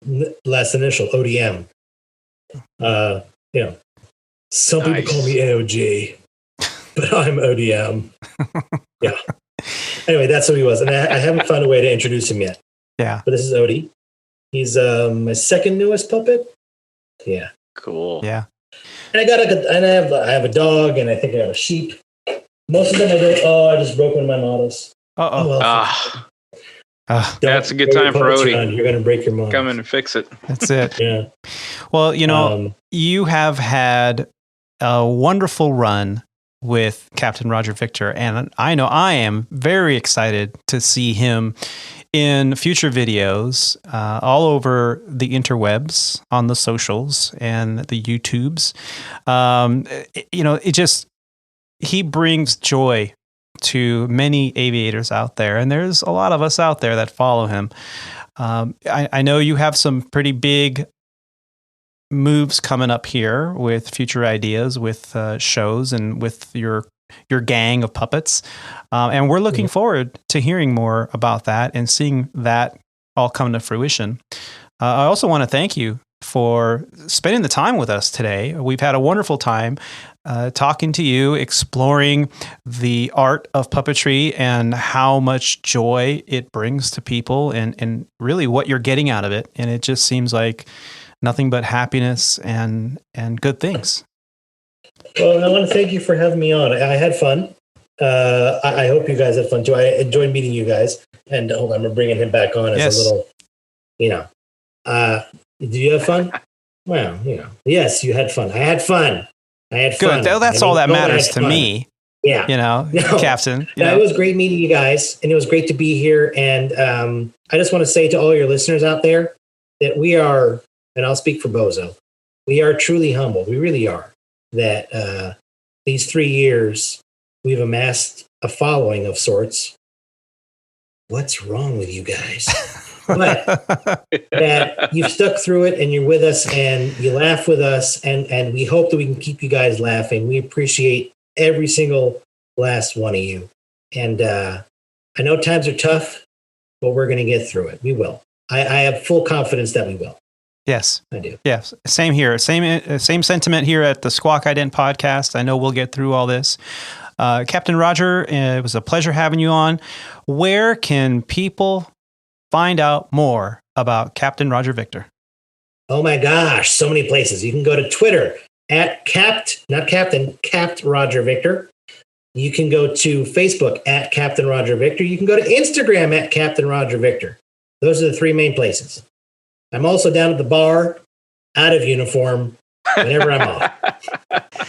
last initial, ODM. Some people call me AOG, but I'm ODM. Yeah. Anyway, that's who he was. And I haven't found a way to introduce him yet. Yeah. But this is Odie. He's my second newest puppet. Yeah. Cool. Yeah. And I have a dog, and I think I have a sheep. Most of them I just broke one of my models. That's a good time for Odie. You're going to break your models. Come in and fix it. That's it. Yeah. Well, you have had a wonderful run with Captain Roger Victor, and I know I am very excited to see him in future videos all over the interwebs, on the socials and the YouTubes. He brings joy to many aviators out there, and there's a lot of us out there that follow him. I know you have some pretty big moves coming up here with future ideas, with shows, and with your gang of puppets. And we're looking forward to hearing more about that and seeing that all come to fruition. I also want to thank you for spending the time with us today. We've had a wonderful time talking to you, exploring the art of puppetry and how much joy it brings to people, and really what you're getting out of it. And it just seems like nothing but happiness and good things. Well, I want to thank you for having me on. I had fun. I hope you guys had fun too. I enjoyed meeting you guys. And hold on, we're bringing him back on as a little, did you have fun? Well, yes, you had fun. I had fun. Good. That's all that matters to me. Yeah. Captain. It was great meeting you guys, and it was great to be here. And I just want to say to all your listeners out there that we are, and I'll speak for Bozo, we are truly humbled. We really are. That these 3 years, we've amassed a following of sorts. What's wrong with you guys? But that you've stuck through it, and you're with us, and you laugh with us, and we hope that we can keep you guys laughing. We appreciate every single last one of you. And I know times are tough, but we're going to get through it. We will. I have full confidence that we will. Yes, I do. Yes, same here. Same sentiment here at the Squawk Ident Podcast. I know we'll get through all this. Captain Roger, it was a pleasure having you on. Where can people find out more about Captain Roger Victor? Oh my gosh, so many places. You can go to Twitter at Capt Roger Victor. You can go to Facebook at Captain Roger Victor. You can go to Instagram at Captain Roger Victor. Those are the 3 main places. I'm also down at the bar out of uniform, whenever I'm off.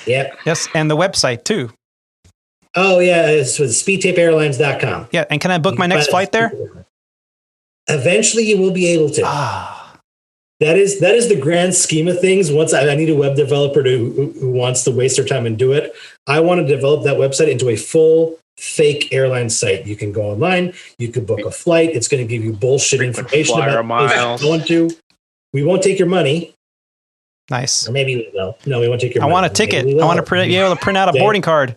Yep. Yes, and the website too. Oh yeah, it's with SpeedTapeAirlines.com. Yeah, and can I book my next flight there? Eventually, you will be able to. That is the grand scheme of things. Once I need a web developer who wants to waste their time and do it. I want to develop that website into a full fake airline site. You can go online. You can book a flight. It's going to give you bullshit information about miles. Going to. We won't take your money. Nice. Or maybe we will. No, we won't take your money. I want a ticket. I want to be able to print out a boarding card.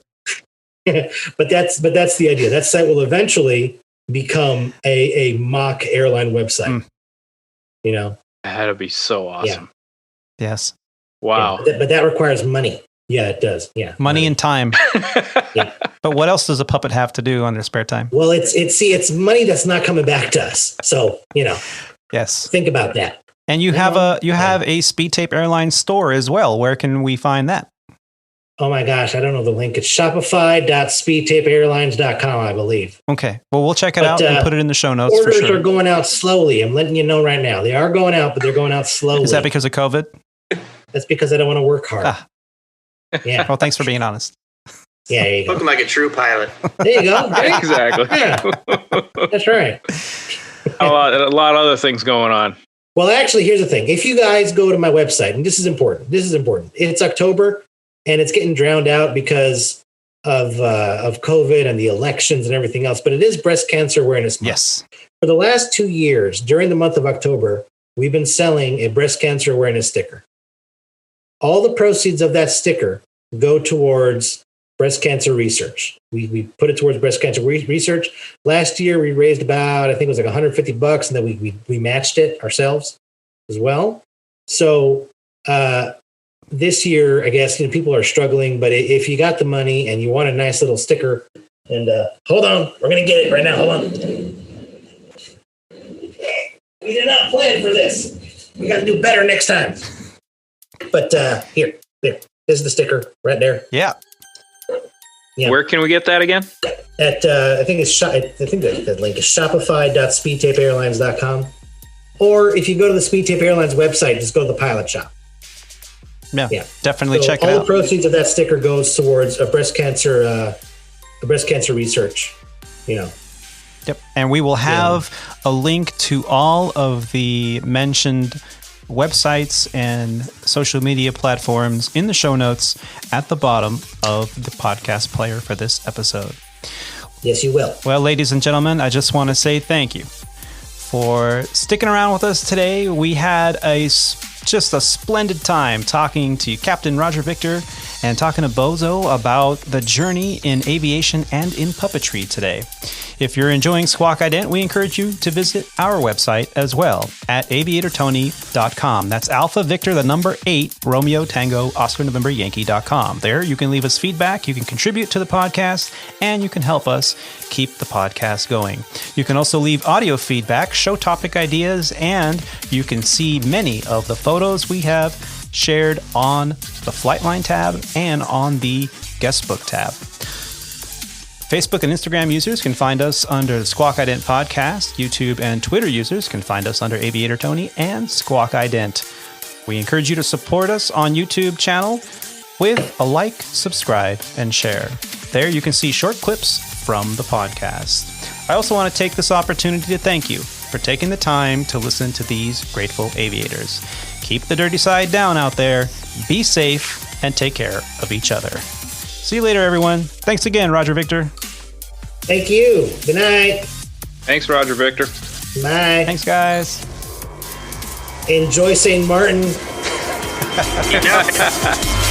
but that's the idea. That site will eventually become a mock airline website. You know, that'd be so awesome. Yeah. Yes. Wow. Yeah, but that requires money. Yeah, it does. Yeah, money and time. Yeah. But what else does a puppet have to do on their spare time? Well, it's money that's not coming back to us. So yes, think about that. And you have a SpeedTape Airlines store as well. Where can we find that? Oh my gosh, I don't know the link. It's shopify.speedtapeairlines.com, I believe. Okay. Well, we'll check it out and put it in the show notes. Orders for sure. are going out slowly. I'm letting you know right now. They are going out, but they're going out slowly. Is that because of COVID? That's because I don't want to work hard. Yeah. Well, thanks for being honest. Yeah. Looking like a true pilot. There you go. Exactly. Yeah. That's right. A lot of other things going on. Well, actually, here's the thing. If you guys go to my website, and this is important. It's October. And it's getting drowned out because of COVID and the elections and everything else. But it is Breast Cancer Awareness Month. Yes. For the last 2 years, during the month of October, we've been selling a breast cancer awareness sticker. All the proceeds of that sticker go towards breast cancer research. We put it towards breast cancer research. Last year, we raised about, I think it was like $150, and then we matched it ourselves as well. So, this year, I guess people are struggling, but if you got the money and you want a nice little sticker, and hold on, we're gonna get it right now. Hold on. We did not plan for this. We got to do better next time. But here, this is the sticker right there. Yeah. Where can we get that again? At I think the link is shopify.speedtapeairlines.com, or if you go to the SpeedTape Airlines website, just go to the pilot shop. Yeah, definitely check it out. All the proceeds of that sticker goes towards a breast cancer research. Yep, and we will have a link to all of the mentioned websites and social media platforms in the show notes at the bottom of the podcast player for this episode. Yes, you will. Well, ladies and gentlemen, I just want to say thank you for sticking around with us today. We had just a splendid time talking to Captain Roger Victor and talking to Bozo about the journey in aviation and in puppetry today. If you're enjoying Squawk Ident, we encourage you to visit our website as well at aviatortony.com. That's Alpha Victor, the number 8, Romeo Tango Oscar November Yankee.com. There you can leave us feedback, you can contribute to the podcast, and you can help us keep the podcast going. You can also leave audio feedback, show topic ideas, and you can see many of the photos we have shared on the Flightline tab and on the Guestbook tab. Facebook and Instagram users can find us under the Squawk Ident Podcast. YouTube and Twitter users can find us under Aviator Tony and Squawk Ident. We encourage you to support us on YouTube channel with a like, subscribe, and share. There you can see short clips from the podcast. I also want to take this opportunity to thank you for taking the time to listen to these grateful aviators. Keep the dirty side down out there, be safe, and take care of each other. See you later, everyone. Thanks again, Roger Victor. Thank you. Good night. Thanks, Roger Victor. Bye. Thanks, guys. Enjoy St. Martin. You know it.